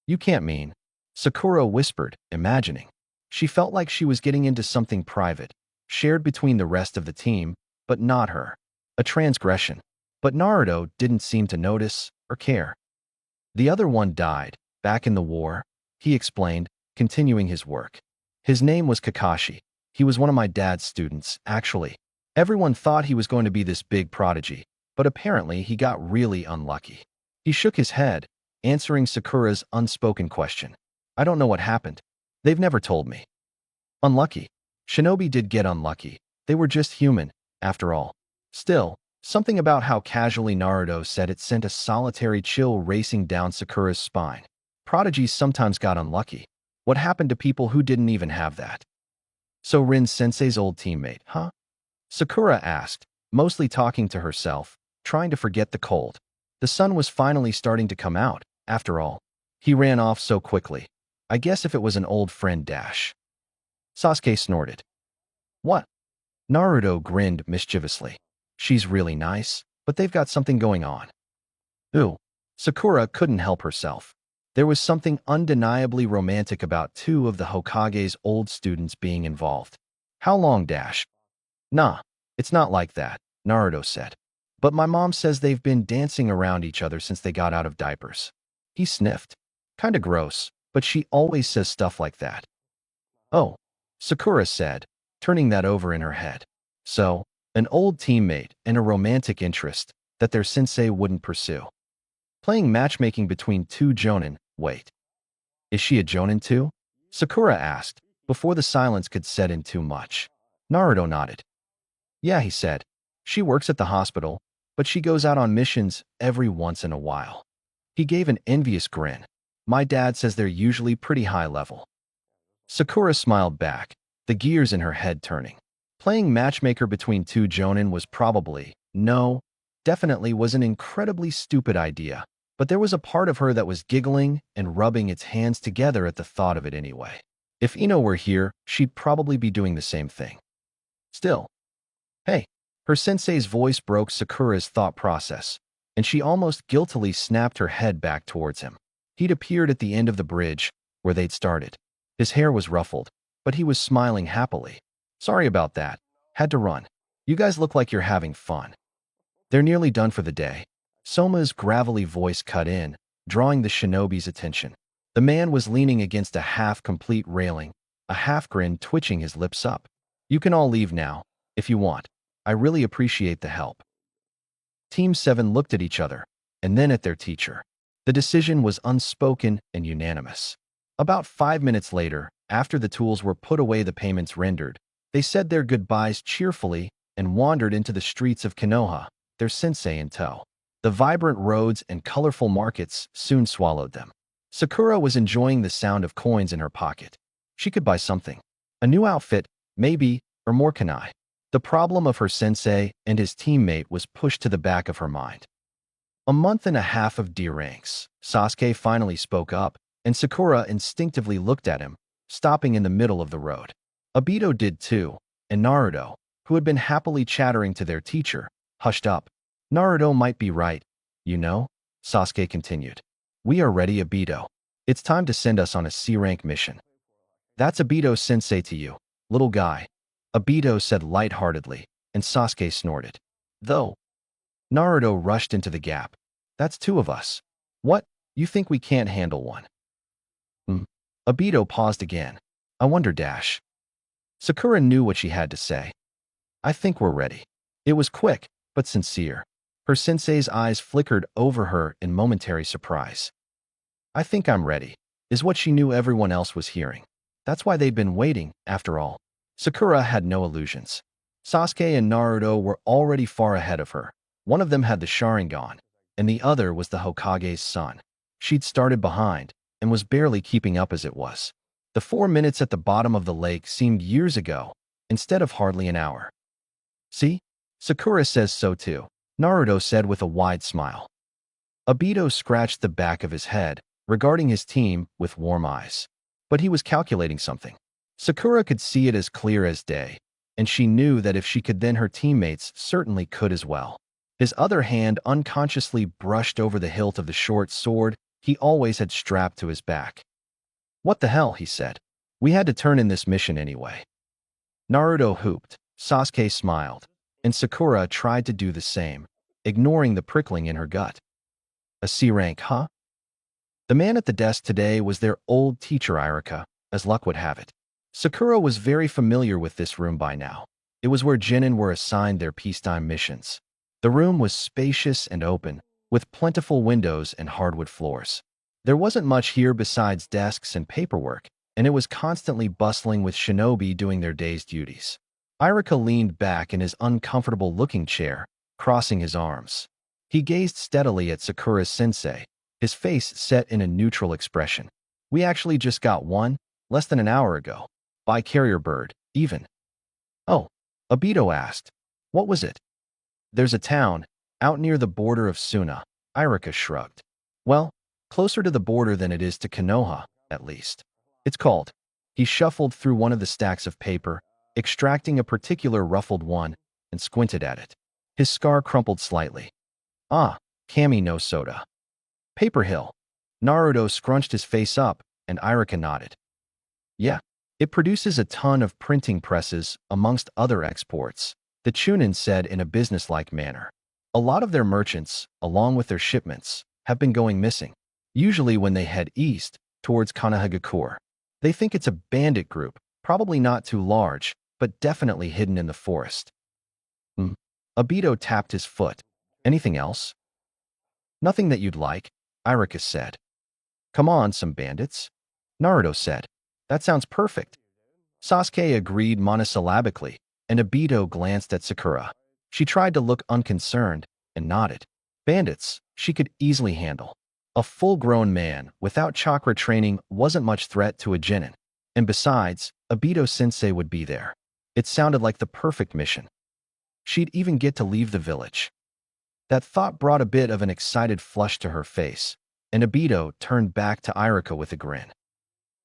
"You can't mean," Sakura whispered, imagining. She felt like she was getting into something private, shared between the rest of the team, but not her. A transgression. But Naruto didn't seem to notice or care. "The other one died, back in the war," he explained, continuing his work. "His name was Kakashi. He was one of my dad's students, actually. Everyone thought he was going to be this big prodigy, but apparently he got really unlucky." He shook his head, answering Sakura's unspoken question. "I don't know what happened. They've never told me." "Unlucky. Shinobi did get unlucky. They were just human, after all." Still, something about how casually Naruto said it sent a solitary chill racing down Sakura's spine. Prodigies sometimes got unlucky. What happened to people who didn't even have that? "So Rin Sensei's old teammate, huh?" Sakura asked, mostly talking to herself, trying to forget the cold. The sun was finally starting to come out, after all. He ran off so quickly. I guess if it was an old friend dash. Sasuke snorted. "What?" Naruto grinned mischievously. "She's really nice, but they've got something going on." "Ooh." Sakura couldn't help herself. There was something undeniably romantic about two of the Hokage's old students being involved. "How long, dash?" "Nah, it's not like that," Naruto said. "But my mom says they've been dancing around each other since they got out of diapers." He sniffed. "Kinda gross, but she always says stuff like that." "Oh," Sakura said, turning that over in her head. So, an old teammate and a romantic interest that their sensei wouldn't pursue. Playing matchmaking between two jonin, wait. Is she a jonin too? Sakura asked, before the silence could set in too much. Naruto nodded. "Yeah," he said. "She works at the hospital, but she goes out on missions every once in a while." He gave an envious grin. "My dad says they're usually pretty high level." Sakura smiled back, the gears in her head turning. Playing matchmaker between two jonin was probably, no, definitely was an incredibly stupid idea, but there was a part of her that was giggling and rubbing its hands together at the thought of it anyway. If Ino were here, she'd probably be doing the same thing. Still. "Hey." Her sensei's voice broke Sakura's thought process, and she almost guiltily snapped her head back towards him. He'd appeared at the end of the bridge, where they'd started. His hair was ruffled, but he was smiling happily. "Sorry about that. Had to run. You guys look like you're having fun." "They're nearly done for the day." Soma's gravelly voice cut in, drawing the shinobi's attention. The man was leaning against a half-complete railing, a half-grin twitching his lips up. "You can all leave now, if you want. I really appreciate the help." Team 7 looked at each other, and then at their teacher. The decision was unspoken and unanimous. About 5 minutes later, after the tools were put away, the payments rendered, they said their goodbyes cheerfully and wandered into the streets of Konoha, their sensei in tow. The vibrant roads and colorful markets soon swallowed them. Sakura was enjoying the sound of coins in her pocket. She could buy something. A new outfit, Maybe, or more can I. The problem of her sensei and his teammate was pushed to the back of her mind. A month and a half of D ranks, Sasuke finally spoke up, and Sakura instinctively looked at him, stopping in the middle of the road. Obito did too, and Naruto, who had been happily chattering to their teacher, hushed up. Naruto might be right, you know, Sasuke continued. We are ready, Obito. It's time to send us on a C-rank mission. That's Obito sensei to you, little guy. Obito said lightheartedly, and Sasuke snorted. Though, Naruto rushed into the gap. That's two of us. What? You think we can't handle one? Hmm. Obito paused again. I wonder dash. Sakura knew what she had to say. I think we're ready. It was quick, but sincere. Her sensei's eyes flickered over her in momentary surprise. I think I'm ready, is what she knew everyone else was hearing. That's why they'd been waiting, after all. Sakura had no illusions. Sasuke and Naruto were already far ahead of her. One of them had the Sharingan, and the other was the Hokage's son. She'd started behind, and was barely keeping up as it was. The 4 minutes at the bottom of the lake seemed years ago, instead of hardly an hour. See? Sakura says so too, Naruto said with a wide smile. Obito scratched the back of his head, regarding his team with warm eyes. But he was calculating something. Sakura could see it as clear as day, and she knew that if she could, then her teammates certainly could as well. His other hand unconsciously brushed over the hilt of the short sword he always had strapped to his back. What the hell, he said. We had to turn in this mission anyway. Naruto hooped, Sasuke smiled, and Sakura tried to do the same, ignoring the prickling in her gut. A C rank, huh? The man at the desk today was their old teacher Irika, as luck would have it. Sakura was very familiar with this room by now. It was where genin were assigned their peacetime missions. The room was spacious and open, with plentiful windows and hardwood floors. There wasn't much here besides desks and paperwork, and it was constantly bustling with shinobi doing their day's duties. Irika leaned back in his uncomfortable-looking chair, crossing his arms. He gazed steadily at Sakura's sensei, his face set in a neutral expression. We actually just got one, less than an hour ago. By carrier bird, even. Oh, Obito asked. What was it? There's a town, out near the border of Suna, Irika shrugged. Well, closer to the border than it is to Konoha, at least. It's called. He shuffled through one of the stacks of paper, extracting a particular ruffled one, and squinted at it. His scar crumpled slightly. Ah, Kami no Soda. Paper Hill. Naruto scrunched his face up, and Irika nodded. Yeah, it produces a ton of printing presses, amongst other exports, the Chunin said in a businesslike manner. A lot of their merchants, along with their shipments, have been going missing, usually when they head east, towards Kanahagakure. They think it's a bandit group, probably not too large, but definitely hidden in the forest. Obito tapped his foot. Anything else? Nothing that you'd like, Irika said. Come on, some bandits. Naruto said. That sounds perfect. Sasuke agreed monosyllabically, and Obito glanced at Sakura. She tried to look unconcerned, and nodded. Bandits, she could easily handle. A full-grown man without chakra training wasn't much threat to a genin. And besides, Obito-sensei would be there. It sounded like the perfect mission. She'd even get to leave the village. That thought brought a bit of an excited flush to her face, and Obito turned back to Irika with a grin.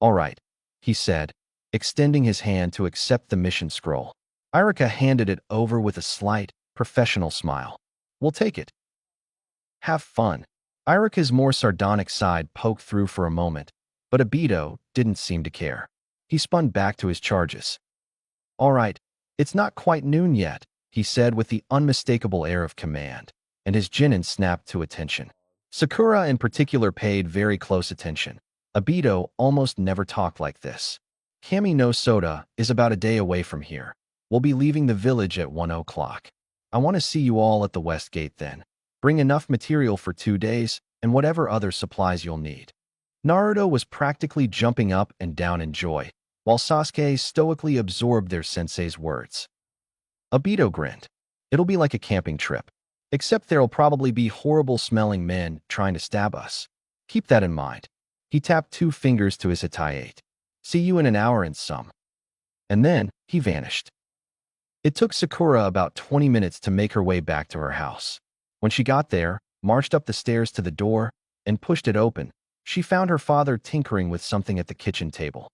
All right, he said, extending his hand to accept the mission scroll. Irika handed it over with a slight, professional smile. We'll take it. Have fun. Irika's more sardonic side poked through for a moment, but Obito didn't seem to care. He spun back to his charges. All right, it's not quite noon yet, he said with the unmistakable air of command, and his genin snapped to attention. Sakura in particular paid very close attention. Obito almost never talked like this. Kami no Soda is about a day away from here. We'll be leaving the village at 1 o'clock. I want to see you all at the west gate then. Bring enough material for 2 days, and whatever other supplies you'll need. Naruto was practically jumping up and down in joy, while Sasuke stoically absorbed their sensei's words. Obito grinned. It'll be like a camping trip. Except there'll probably be horrible-smelling men trying to stab us. Keep that in mind. He tapped 2 fingers to his Hitayate. See you in an hour and some. and then he vanished. It took Sakura about 20 minutes to make her way back to her house. When she got there, marched up the stairs to the door, and pushed it open, she found her father tinkering with something at the kitchen table.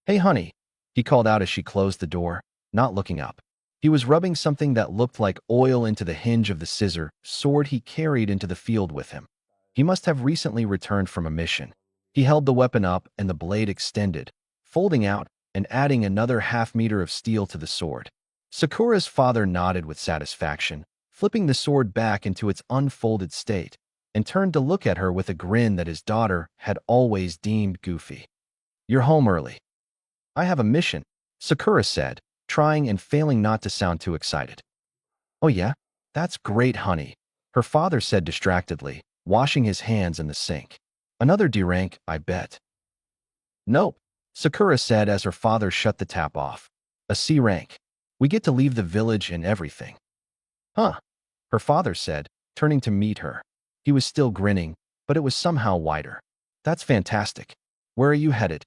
"Hey, honey," he called out as she closed the door, not looking up. He was rubbing something that looked like oil into the hinge of the scissor sword he carried into the field with him. He must have recently returned from a mission. He held the weapon up and the blade extended, folding out and adding another half-meter of steel to the sword. Sakura's father nodded with satisfaction, flipping the sword back into its unfolded state, and turned to look at her with a grin that his daughter had always deemed goofy. "You're home early." "I have a mission," Sakura said, trying and failing not to sound too excited. "Oh yeah? That's great, honey," her father said distractedly, washing his hands in the sink. "Another D rank, I bet." "Nope," Sakura said as her father shut the tap off. "A C rank. We get to leave the village and everything." "Huh," her father said, turning to meet her. He was still grinning, but it was somehow wider. "That's fantastic. Where are you headed?"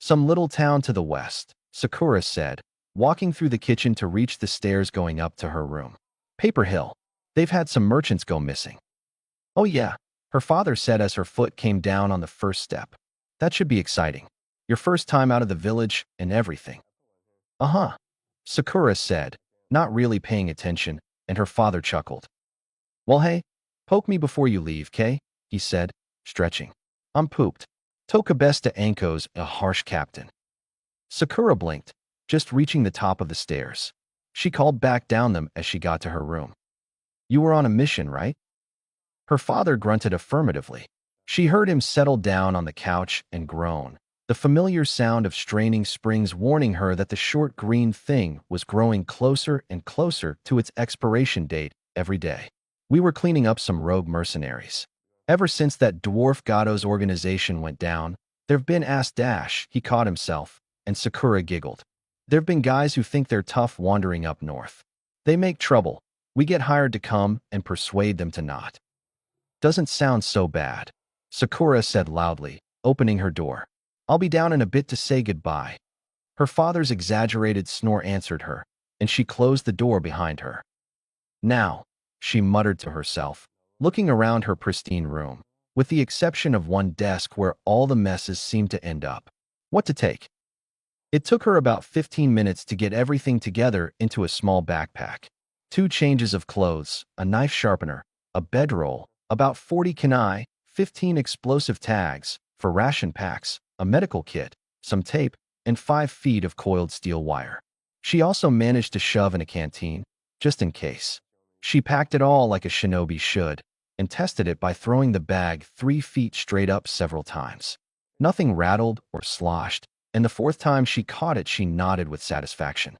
"Some little town to the west," Sakura said, walking through the kitchen to reach the stairs going up to her room. "Paper Hill. They've had some merchants go missing." "Oh yeah," her father said as her foot came down on the first step. "That should be exciting. Your first time out of the village and everything." "Uh-huh," Sakura said, not really paying attention, and her father chuckled. "Well, hey, poke me before you leave, 'kay?" he said, stretching. "I'm pooped. Toka besta Anko's a harsh captain." Sakura blinked, just reaching the top of the stairs. She called back down them as she got to her room. "You were on a mission, right?" Her father grunted affirmatively. She heard him settle down on the couch and groan, the familiar sound of straining springs warning her that the short green thing was growing closer and closer to its expiration date every day. "We were cleaning up some rogue mercenaries. Ever since that dwarf Gado's organization went down, there've been ass dash," he caught himself, and Sakura giggled. "There've been guys who think they're tough wandering up north. They make trouble. We get hired to come and persuade them to not." "Doesn't sound so bad," Sakura said loudly, opening her door. "I'll be down in a bit to say goodbye." Her father's exaggerated snore answered her, and she closed the door behind her. "Now," she muttered to herself, looking around her pristine room, with the exception of one desk where all the messes seemed to end up. What to take? It took her about 15 minutes to get everything together into a small backpack. 2 changes of clothes, a knife sharpener, a bedroll, about 40 kunai, 15 explosive tags for ration packs, a medical kit, some tape, and 5 feet of coiled steel wire. She also managed to shove in a canteen, just in case. She packed it all like a shinobi should, and tested it by throwing the bag 3 feet straight up several times. Nothing rattled or sloshed, and the 4th time she caught it, she nodded with satisfaction.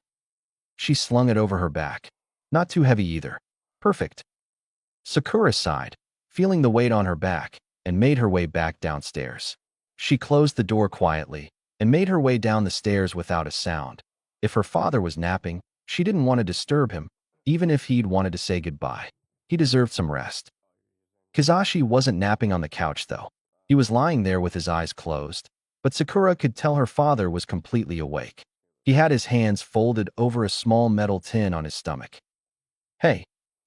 She slung it over her back. Not too heavy either. Perfect. Sakura sighed, feeling the weight on her back, and made her way back downstairs. She closed the door quietly and made her way down the stairs without a sound. If her father was napping, she didn't want to disturb him, even if he'd wanted to say goodbye. He deserved some rest. Kizashi wasn't napping on the couch, though. He was lying there with his eyes closed, but Sakura could tell her father was completely awake. He had his hands folded over a small metal tin on his stomach. "Hey."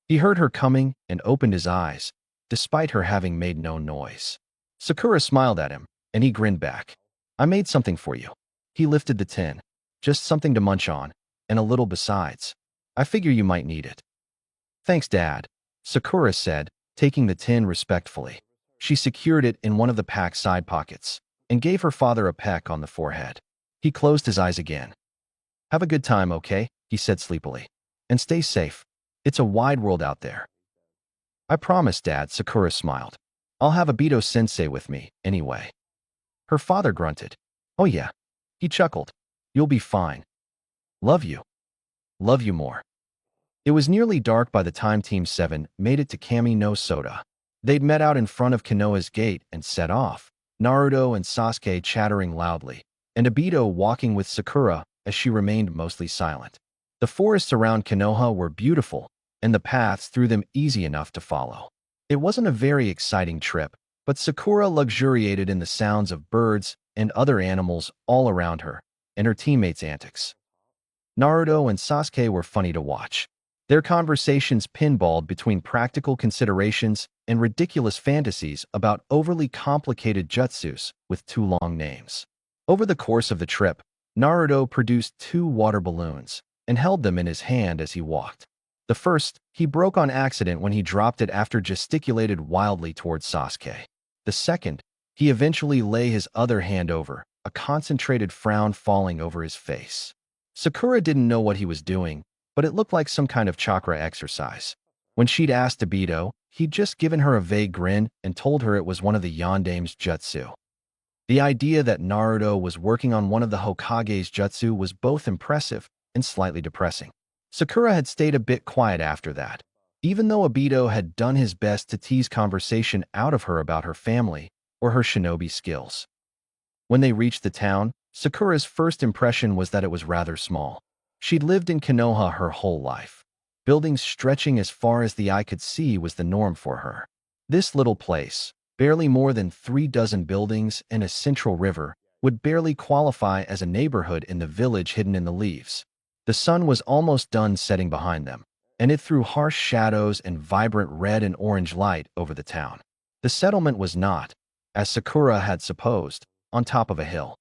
He heard her coming and opened his eyes, despite her having made no noise. Sakura smiled at him, and he grinned back. "I made something for you." He lifted the tin. "Just something to munch on, and a little besides. I figure you might need it." "Thanks, Dad," Sakura said, taking the tin respectfully. She secured it in one of the pack's side pockets and gave her father a peck on the forehead. He closed his eyes again. "Have a good time, okay?" he said sleepily. "And stay safe. It's a wide world out there." "I promise, Dad," Sakura smiled. "I'll have Obito-sensei with me, anyway." Her father grunted. "Oh yeah." He chuckled. "You'll be fine. Love you. Love you more." It was nearly dark by the time Team 7 made it to Kami no Soda. They'd met out in front of Konoha's gate and set off, Naruto and Sasuke chattering loudly, and Obito walking with Sakura as she remained mostly silent. The forests around Konoha were beautiful, and the paths through them easy enough to follow. It wasn't a very exciting trip, but Sakura luxuriated in the sounds of birds and other animals all around her, and her teammates' antics. Naruto and Sasuke were funny to watch. Their conversations pinballed between practical considerations and ridiculous fantasies about overly complicated jutsus with too long names. Over the course of the trip, Naruto produced 2 water balloons and held them in his hand as he walked. The first, he broke on accident when he dropped it after gesticulated wildly towards Sasuke. The second, he eventually lay his other hand over, a concentrated frown falling over his face. Sakura didn't know what he was doing, but it looked like some kind of chakra exercise. When she'd asked Obito, he'd just given her a vague grin and told her it was one of the Yandame's jutsu. The idea that Naruto was working on one of the Hokage's jutsu was both impressive and slightly depressing. Sakura had stayed a bit quiet after that, even though Obito had done his best to tease conversation out of her about her family or her shinobi skills. When they reached the town, Sakura's first impression was that it was rather small. She'd lived in Konoha her whole life. Buildings stretching as far as the eye could see was the norm for her. This little place, barely more than 36 buildings and a central river, would barely qualify as a neighborhood in the village hidden in the leaves. The sun was almost done setting behind them, and it threw harsh shadows and vibrant red and orange light over the town. The settlement was not, as Sakura had supposed, on top of a hill.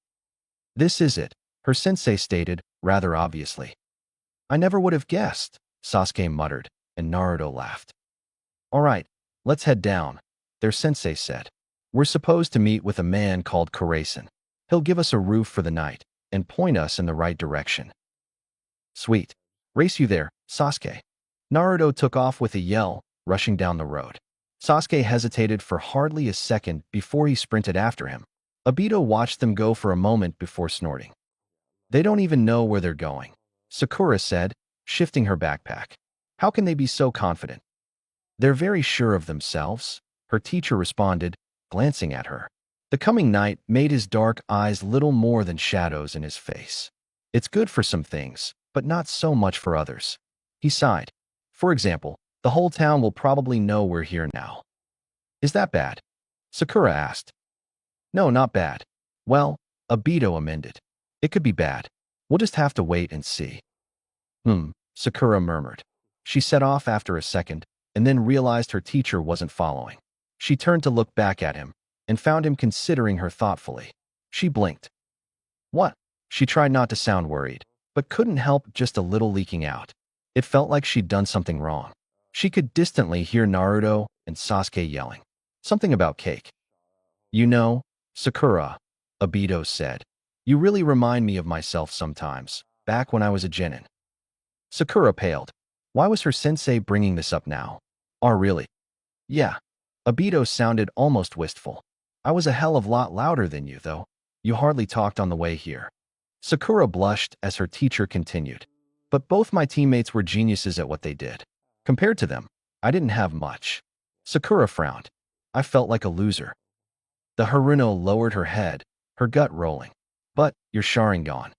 "This is it," her sensei stated, rather obviously. "I never would have guessed," Sasuke muttered, and Naruto laughed. "All right, let's head down," their sensei said. "We're supposed to meet with a man called Kurasen. He'll give us a roof for the night and point us in the right direction." "Sweet. Race you there, Sasuke." Naruto took off with a yell, rushing down the road. Sasuke hesitated for hardly a second before he sprinted after him. Obito watched them go for a moment before snorting. "They don't even know where they're going," Sakura said, shifting her backpack. "How can they be so confident?" "They're very sure of themselves," her teacher responded, glancing at her. The coming night made his dark eyes little more than shadows in his face. "It's good for some things, but not so much for others." He sighed. "For example, the whole town will probably know we're here now." "Is that bad?" Sakura asked. "No, not bad." "Well," Obito amended, "it could be bad. We'll just have to wait and see." Sakura murmured. She set off after a second, and then realized her teacher wasn't following. She turned to look back at him, and found him considering her thoughtfully. She blinked. "What?" She tried not to sound worried, but couldn't help just a little leaking out. It felt like she'd done something wrong. She could distantly hear Naruto and Sasuke yelling. Something about cake. "You know, Sakura," Obito said, "you really remind me of myself sometimes, back when I was a genin." Sakura paled. Why was her sensei bringing this up now? "Oh, really?" "Yeah." Obito sounded almost wistful. "I was a hell of a lot louder than you, though. You hardly talked on the way here." Sakura blushed as her teacher continued. "But both my teammates were geniuses at what they did. Compared to them, I didn't have much." Sakura frowned. "I felt like a loser." The Haruno lowered her head, her gut rolling. "But you're Sharingan."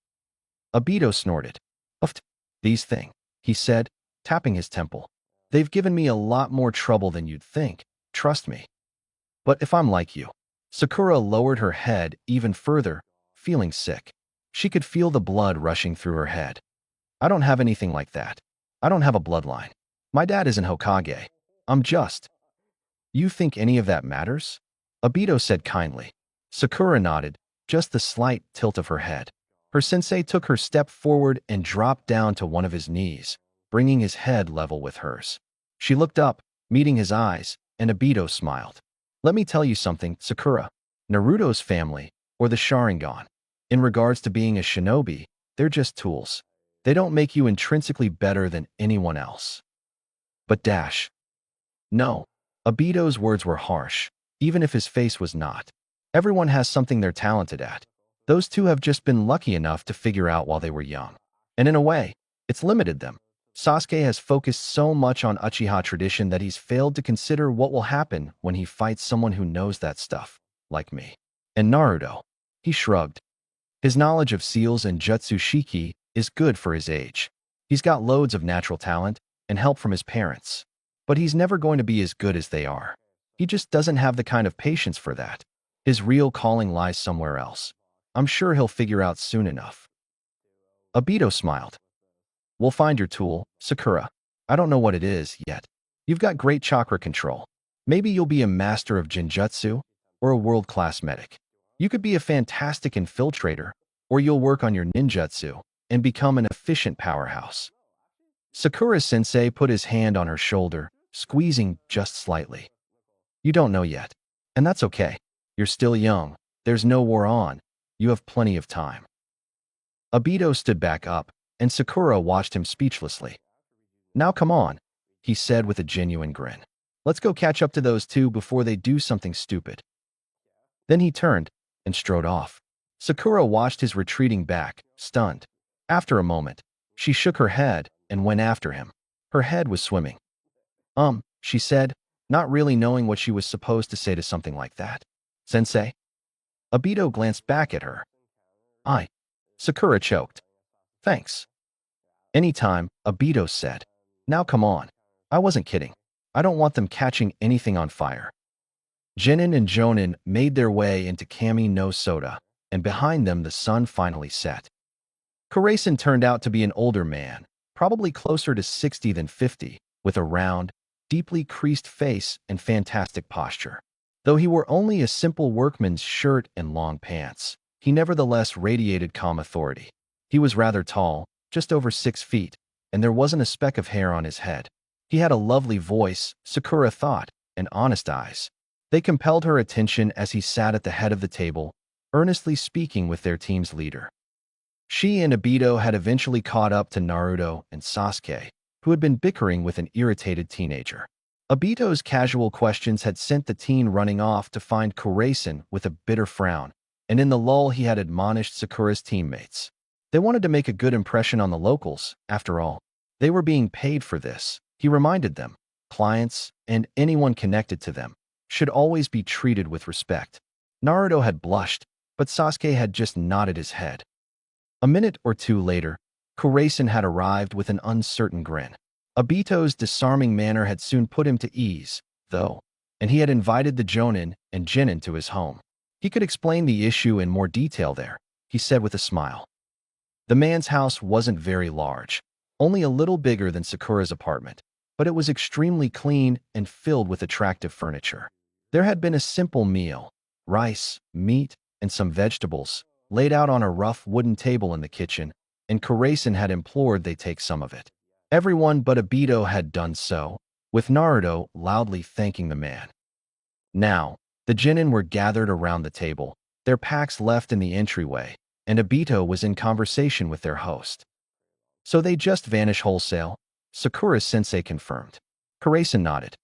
Obito snorted. "Of these things," he said, tapping his temple. "They've given me a lot more trouble than you'd think, trust me." "But if I'm like you." Sakura lowered her head even further, feeling sick. She could feel the blood rushing through her head. "I don't have anything like that. I don't have a bloodline. My dad isn't Hokage. I'm just." "You think any of that matters?" Obito said kindly. Sakura nodded, just the slight tilt of her head. Her sensei took her step forward and dropped down to one of his knees, bringing his head level with hers. She looked up, meeting his eyes, and Obito smiled. "Let me tell you something, Sakura. Naruto's family, or the Sharingan, in regards to being a shinobi, they're just tools. They don't make you intrinsically better than anyone else." "But dash." "No." Obito's words were harsh, even if his face was not. "Everyone has something they're talented at. Those two have just been lucky enough to figure out while they were young. And in a way, it's limited them. Sasuke has focused so much on Uchiha tradition that he's failed to consider what will happen when he fights someone who knows that stuff, like me. And Naruto." He shrugged. "His knowledge of seals and jutsu shiki is good for his age. He's got loads of natural talent and help from his parents. But he's never going to be as good as they are. He just doesn't have the kind of patience for that. His real calling lies somewhere else. I'm sure he'll figure out soon enough." Obito smiled. We'll find your tool, Sakura. I don't know what it is yet. You've got great chakra control. Maybe you'll be a master of Jinjutsu or a world-class medic. You could be a fantastic infiltrator, or you'll work on your ninjutsu and become an efficient powerhouse. Sakura-sensei put his hand on her shoulder, squeezing just slightly. You don't know yet. And that's okay. You're still young. There's no war on. You have plenty of time. Obito stood back up, and Sakura watched him speechlessly. Now come on, he said with a genuine grin. Let's go catch up to those two before they do something stupid. Then he turned and strode off. Sakura watched his retreating back, stunned. After a moment, she shook her head and went after him. Her head was swimming. She said, not really knowing what she was supposed to say to something like that. Sensei? Obito glanced back at her. Sakura choked. Thanks. Anytime, Obito said. Now come on. I wasn't kidding. I don't want them catching anything on fire. Jinin and Jonin made their way into Kami no Soda, and behind them the sun finally set. Kurasen turned out to be an older man, probably closer to 60 than 50, with a round, deeply creased face and fantastic posture. Though he wore only a simple workman's shirt and long pants, he nevertheless radiated calm authority. He was rather tall, just over 6 feet, and there wasn't a speck of hair on his head. He had a lovely voice, Sakura thought, and honest eyes. They compelled her attention as he sat at the head of the table, earnestly speaking with their team's leader. She and Obito had eventually caught up to Naruto and Sasuke, who had been bickering with an irritated teenager. Obito's casual questions had sent the teen running off to find Kurasen with a bitter frown, and in the lull he had admonished Sakura's teammates. They wanted to make a good impression on the locals, after all. They were being paid for this, he reminded them. Clients, and anyone connected to them, should always be treated with respect. Naruto had blushed, but Sasuke had just nodded his head. A minute or two later, Kurasen had arrived with an uncertain grin. Obito's disarming manner had soon put him to ease, though, and he had invited the Jonin and Jinin to his home. He could explain the issue in more detail there, he said with a smile. The man's house wasn't very large, only a little bigger than Sakura's apartment, but it was extremely clean and filled with attractive furniture. There had been a simple meal, rice, meat, and some vegetables, laid out on a rough wooden table in the kitchen, and Kurasen had implored they take some of it. Everyone but Obito had done so, with Naruto loudly thanking the man. Now, the Jonin were gathered around the table, their packs left in the entryway, and Obito was in conversation with their host. So they just vanish wholesale, Sakura-sensei confirmed. Kurasen nodded.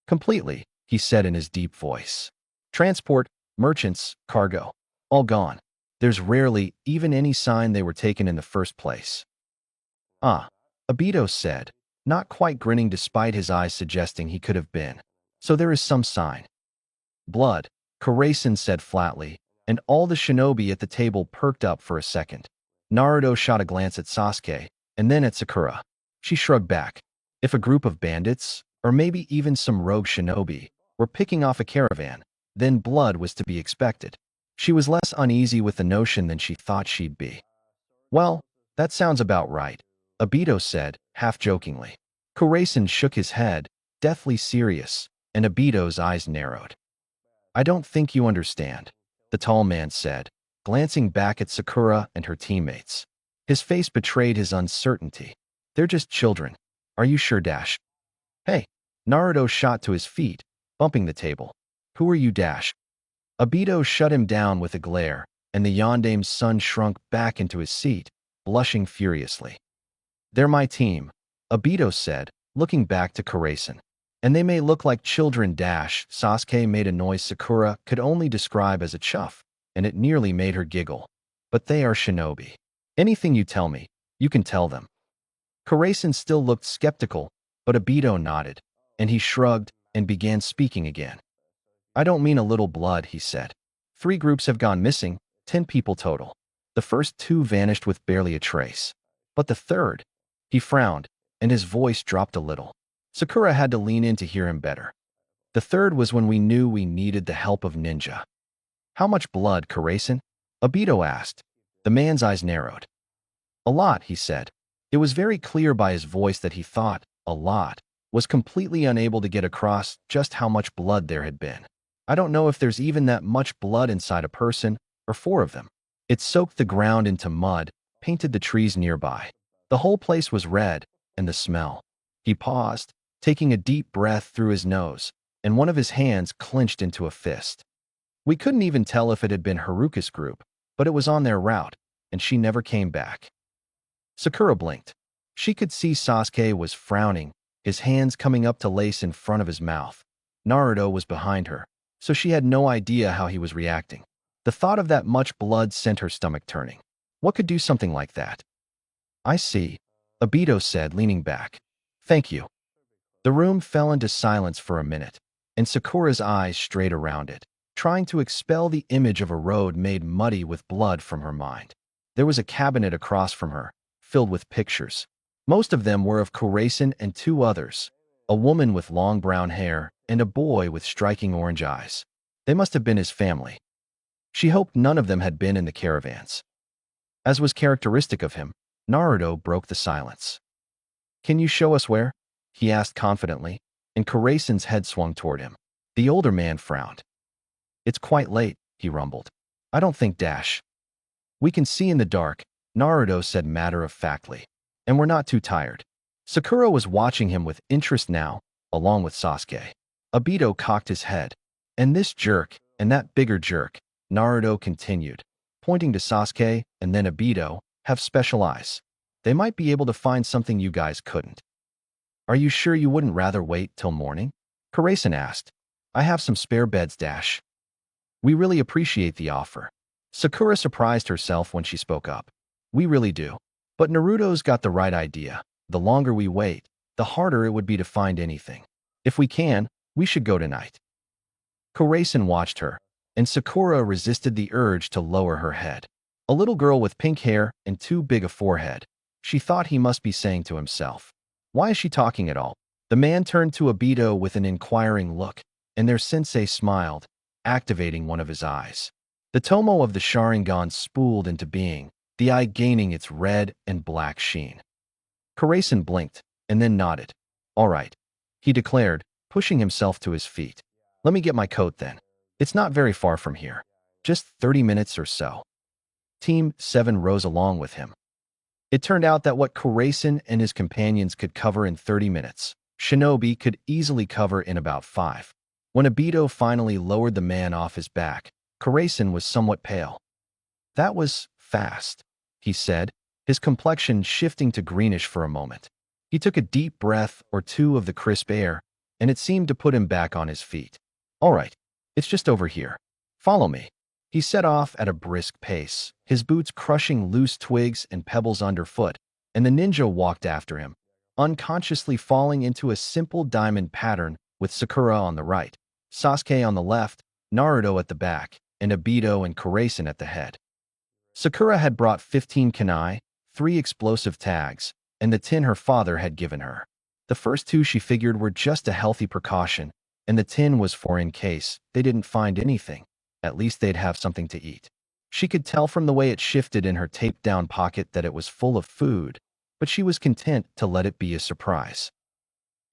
Completely, he said in his deep voice. Transport, merchants, cargo, all gone. There's rarely even any sign they were taken in the first place. Obito said, not quite grinning despite his eyes suggesting he could have been. So there is some sign. Blood, Kurasen said flatly, and all the shinobi at the table perked up for a second. Naruto shot a glance at Sasuke, and then at Sakura. She shrugged back. If a group of bandits, or maybe even some rogue shinobi, were picking off a caravan, then blood was to be expected. She was less uneasy with the notion than she thought she'd be. Well, that sounds about right, Obito said, half-jokingly. Kurasen shook his head, deathly serious, and Obito's eyes narrowed. I don't think you understand, the tall man said, glancing back at Sakura and her teammates. His face betrayed his uncertainty. They're just children. Are you sure, Dash? Hey, Naruto shot to his feet, bumping the table. Who are you, Dash? Obito shut him down with a glare, and the Yandame's son shrunk back into his seat, blushing furiously. They're my team, Obito said, looking back to Kurasen. And they may look like children, Dash. Sasuke made a noise Sakura could only describe as a chuff, and it nearly made her giggle. But they are shinobi. Anything you tell me, you can tell them. Kurasen still looked skeptical, but Obito nodded, and he shrugged and began speaking again. I don't mean a little blood, he said. 3 groups have gone missing, 10 people total. The first 2 vanished with barely a trace. But the third, he frowned, and his voice dropped a little. Sakura had to lean in to hear him better. The third was when we knew we needed the help of ninja. How much blood, Kurasen? Obito asked. The man's eyes narrowed. A lot, he said. It was very clear by his voice that he thought, a lot, was completely unable to get across just how much blood there had been. I don't know if there's even that much blood inside a person, or four of them. It soaked the ground into mud, painted the trees nearby. The whole place was red, and the smell. He paused, taking a deep breath through his nose, and one of his hands clenched into a fist. We couldn't even tell if it had been Haruka's group, but it was on their route, and she never came back. Sakura blinked. She could see Sasuke was frowning, his hands coming up to lace in front of his mouth. Naruto was behind her, so she had no idea how he was reacting. The thought of that much blood sent her stomach turning. What could do something like that? I see, Obito said, leaning back. Thank you. The room fell into silence for a minute, and Sakura's eyes strayed around it, trying to expel the image of a road made muddy with blood from her mind. There was a cabinet across from her, filled with pictures. Most of them were of Kuraisen and two others, a woman with long brown hair and a boy with striking orange eyes. They must have been his family. She hoped none of them had been in the caravans. As was characteristic of him, Naruto broke the silence. Can you show us where? He asked confidently, and Kuraisen's head swung toward him. The older man frowned. It's quite late, he rumbled. I don't think dash. We can see in the dark, Naruto said matter-of-factly, and we're not too tired. Sakura was watching him with interest now, along with Sasuke. Obito cocked his head. And this jerk, and that bigger jerk, Naruto continued, pointing to Sasuke and then Obito, have special eyes. They might be able to find something you guys couldn't. Are you sure you wouldn't rather wait till morning? Kuraisen asked. I have some spare beds, dash. We really appreciate the offer. Sakura surprised herself when she spoke up. We really do. But Naruto's got the right idea. The longer we wait, the harder it would be to find anything. If we can, we should go tonight. Kuraisen watched her, and Sakura resisted the urge to lower her head. A little girl with pink hair and too big a forehead. She thought he must be saying to himself, why is she talking at all? The man turned to Obito with an inquiring look, and their sensei smiled, activating one of his eyes. The tomo of the Sharingan spooled into being, the eye gaining its red and black sheen. Kuraisen blinked, and then nodded. All right, he declared, pushing himself to his feet. Let me get my coat then. It's not very far from here. Just 30 minutes or so. Team 7 rose along with him. It turned out that what Kuraisen and his companions could cover in 30 minutes, Shinobi could easily cover in about 5. When Obito finally lowered the man off his back, Kuraisen was somewhat pale. That was fast, he said, his complexion shifting to greenish for a moment. He took a deep breath or two of the crisp air, and it seemed to put him back on his feet. All right, it's just over here. Follow me. He set off at a brisk pace, his boots crushing loose twigs and pebbles underfoot, and the ninja walked after him, unconsciously falling into a simple diamond pattern with Sakura on the right, Sasuke on the left, Naruto at the back, and Obito and Kuraisen at the head. Sakura had brought 15 kunai, 3 explosive tags, and the 10 her father had given her. The first 2 she figured were just a healthy precaution, and the 10 was for in case they didn't find anything. At least they'd have something to eat. She could tell from the way it shifted in her taped-down pocket that it was full of food, but she was content to let it be a surprise.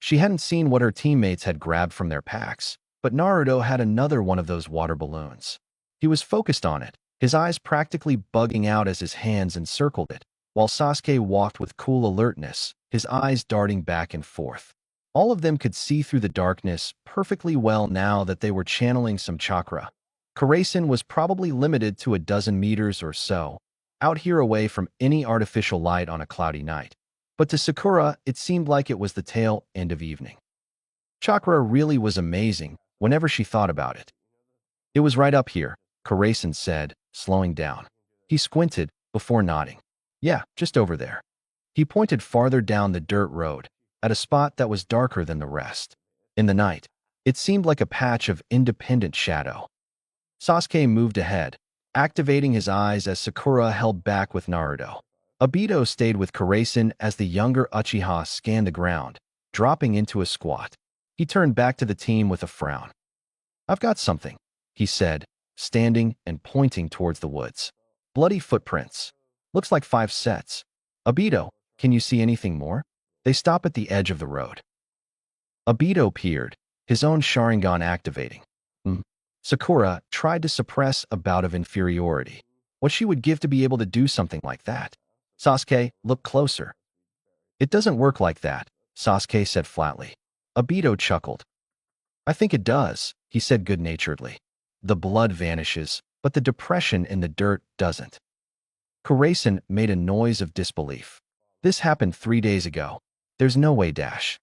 She hadn't seen what her teammates had grabbed from their packs, but Naruto had another one of those water balloons. He was focused on it, his eyes practically bugging out as his hands encircled it, while Sasuke walked with cool alertness, his eyes darting back and forth. All of them could see through the darkness perfectly well now that they were channeling some chakra. Kuraisen was probably limited to a dozen meters or so, out here away from any artificial light on a cloudy night. But to Sakura, it seemed like it was the tail end of evening. Chakra really was amazing whenever she thought about it. It was right up here, Kuraisen said, slowing down. He squinted before nodding. Yeah, just over there. He pointed farther down the dirt road, at a spot that was darker than the rest. In the night, it seemed like a patch of independent shadow. Sasuke moved ahead, activating his eyes as Sakura held back with Naruto. Obito stayed with Kuraisen as the younger Uchiha scanned the ground, dropping into a squat. He turned back to the team with a frown. I've got something, he said, standing and pointing towards the woods. Bloody footprints. Looks like 5 sets. Obito, Can you see anything more? They stop at the edge of the road. Obito peered, his own Sharingan activating. Sakura tried to suppress a bout of inferiority. What she would give to be able to do something like that. Sasuke, look closer. It doesn't work like that, Sasuke said flatly. Obito chuckled. I think it does, he said good-naturedly. The blood vanishes, but the depression in the dirt doesn't. Kurasen made a noise of disbelief. This happened 3 days ago. There's no way, Dash.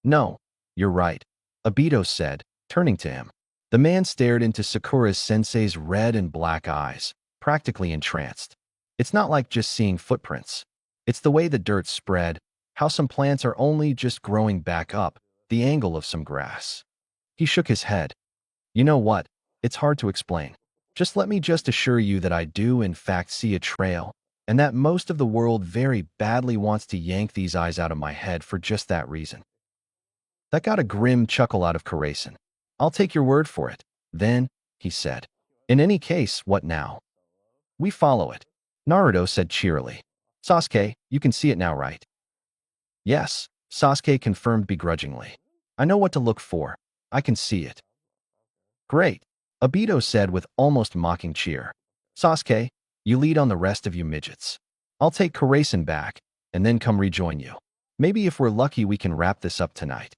No, you're right, Obito said, turning to him. The man stared into Sakura's sensei's red and black eyes, practically entranced. It's not like just seeing footprints. It's the way the dirt spread, how some plants are only just growing back up, the angle of some grass. He shook his head. You know what? It's hard to explain. Let me assure you that I do in fact see a trail, and that most of the world very badly wants to yank these eyes out of my head for just that reason. That got a grim chuckle out of Kurasen. I'll take your word for it, then, he said. In any case, what now? We follow it, Naruto said cheerily. Sasuke, you can see it now, right? Yes, Sasuke confirmed begrudgingly. I know what to look for. I can see it. Great, Obito said with almost mocking cheer. Sasuke, you lead on the rest of you midgets. I'll take Kurasen back, and then come rejoin you. Maybe if we're lucky we can wrap this up tonight.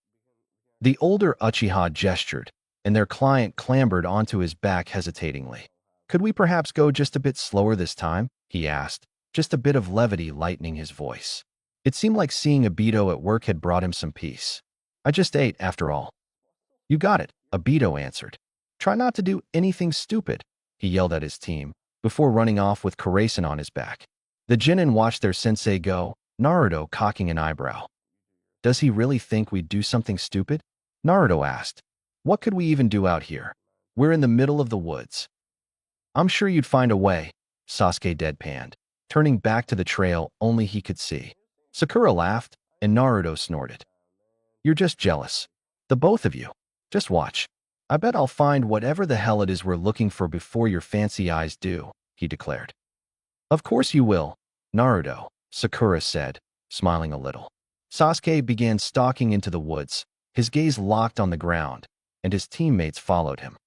The older Uchiha gestured, and their client clambered onto his back hesitatingly. Could we perhaps go just a bit slower this time? He asked, just a bit of levity lightening his voice. It seemed like seeing Obito at work had brought him some peace. I just ate, after all. You got it, Obito answered. Try not to do anything stupid, he yelled at his team, before running off with Kurasen on his back. The Genin watched their sensei go, Naruto cocking an eyebrow. Does he really think we'd do something stupid? Naruto asked. What could we even do out here? We're in the middle of the woods. I'm sure you'd find a way, Sasuke deadpanned, turning back to the trail only he could see. Sakura laughed, and Naruto snorted. You're just jealous. The both of you. Just watch. I bet I'll find whatever the hell it is we're looking for before your fancy eyes do, he declared. Of course you will, Naruto, Sakura said, smiling a little. Sasuke began stalking into the woods, his gaze locked on the ground, and his teammates followed him.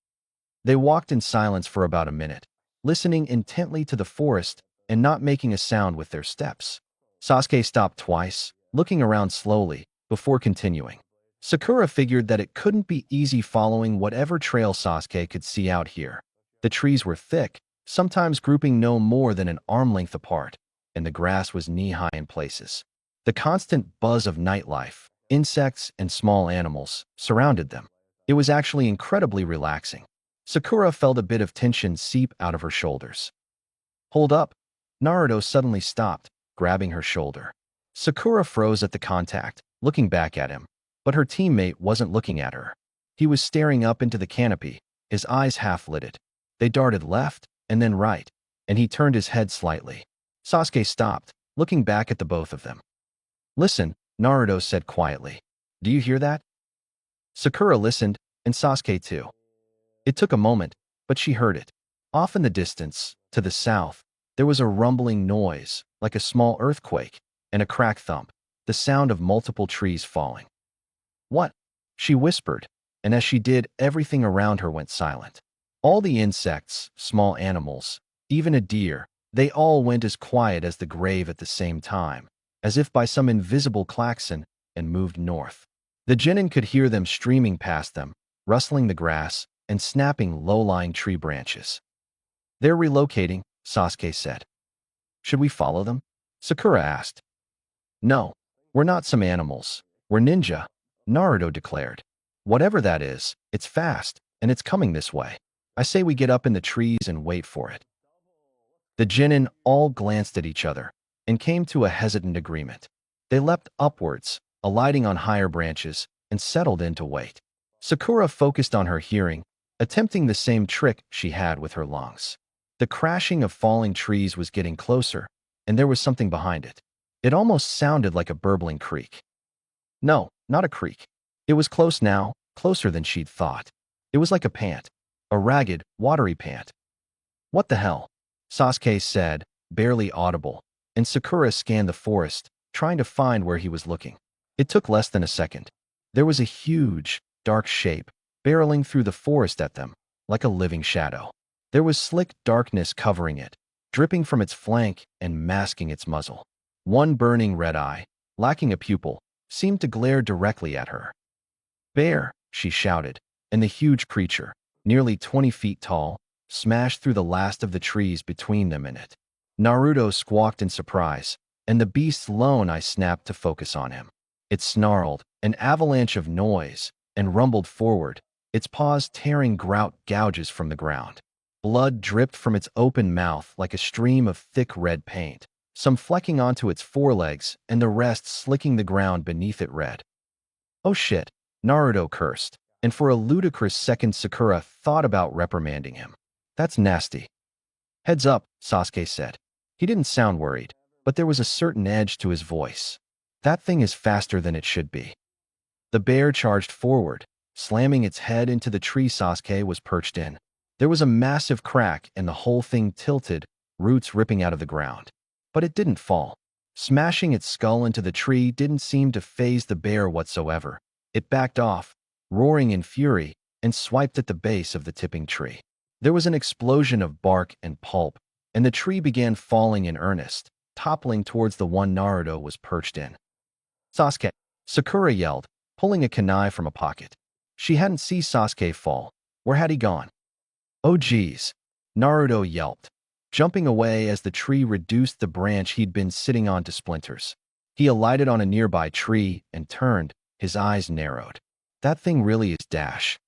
They walked in silence for about a minute, listening intently to the forest and not making a sound with their steps. Sasuke stopped twice, looking around slowly, before continuing. Sakura figured that it couldn't be easy following whatever trail Sasuke could see out here. The trees were thick, sometimes grouping no more than an arm length apart, and the grass was knee-high in places. The constant buzz of nightlife, insects and small animals, surrounded them. It was actually incredibly relaxing. Sakura felt a bit of tension seep out of her shoulders. Hold up! Naruto suddenly stopped, grabbing her shoulder. Sakura froze at the contact, looking back at him, but her teammate wasn't looking at her. He was staring up into the canopy, his eyes half-lidded. They darted left and then right, and he turned his head slightly. Sasuke stopped, looking back at the both of them. Listen, Naruto said quietly. Do you hear that? Sakura listened, and Sasuke too. It took a moment, but she heard it. Off in the distance, to the south, there was a rumbling noise, like a small earthquake, and a crack thump, the sound of multiple trees falling. What? She whispered, and as she did, everything around her went silent. All the insects, small animals, even a deer, they all went as quiet as the grave at the same time, as if by some invisible klaxon, and moved north. The genin could hear them streaming past them, rustling the grass, and snapping low-lying tree branches. They're relocating, Sasuke said. Should we follow them? Sakura asked. No, we're not some animals. We're ninja, Naruto declared. Whatever that is, it's fast, and it's coming this way. I say we get up in the trees and wait for it. The genin all glanced at each other, and came to a hesitant agreement. They leapt upwards, alighting on higher branches, and settled in to wait. Sakura focused on her hearing, attempting the same trick she had with her lungs. The crashing of falling trees was getting closer, and there was something behind it. It almost sounded like a burbling creek. No, not a creek. It was close now, closer than she'd thought. It was like a pant, a ragged, watery pant. What the hell? Sasuke said, barely audible, and Sakura scanned the forest, trying to find where he was looking. It took less than a second. There was a huge, dark shape, barreling through the forest at them, like a living shadow. There was slick darkness covering it, dripping from its flank and masking its muzzle. One burning red eye, lacking a pupil, seemed to glare directly at her. "Bear!" she shouted, and the huge creature, nearly 20 feet tall, smashed through the last of the trees between them and it. Naruto squawked in surprise, and the beast's lone eye snapped to focus on him. It snarled, an avalanche of noise, and rumbled forward, its paws tearing grout gouges from the ground. Blood dripped from its open mouth like a stream of thick red paint, some flecking onto its forelegs and the rest slicking the ground beneath it red. "Oh shit," Naruto cursed, and for a ludicrous second Sakura thought about reprimanding him. "That's nasty." "Heads up," Sasuke said. He didn't sound worried, but there was a certain edge to his voice. "That thing is faster than it should be." The bear charged forward, slamming its head into the tree Sasuke was perched in. There was a massive crack and the whole thing tilted, roots ripping out of the ground. But it didn't fall. Smashing its skull into the tree didn't seem to faze the bear whatsoever. It backed off, roaring in fury, and swiped at the base of the tipping tree. There was an explosion of bark and pulp, and the tree began falling in earnest, toppling towards the one Naruto was perched in. "Sasuke!" Sakura yelled, pulling a kunai from a pocket. She hadn't seen Sasuke fall. Where had he gone? "Oh geez," Naruto yelped, jumping away as the tree reduced the branch he'd been sitting on to splinters. He alighted on a nearby tree and turned, his eyes narrowed. "That thing really is dash."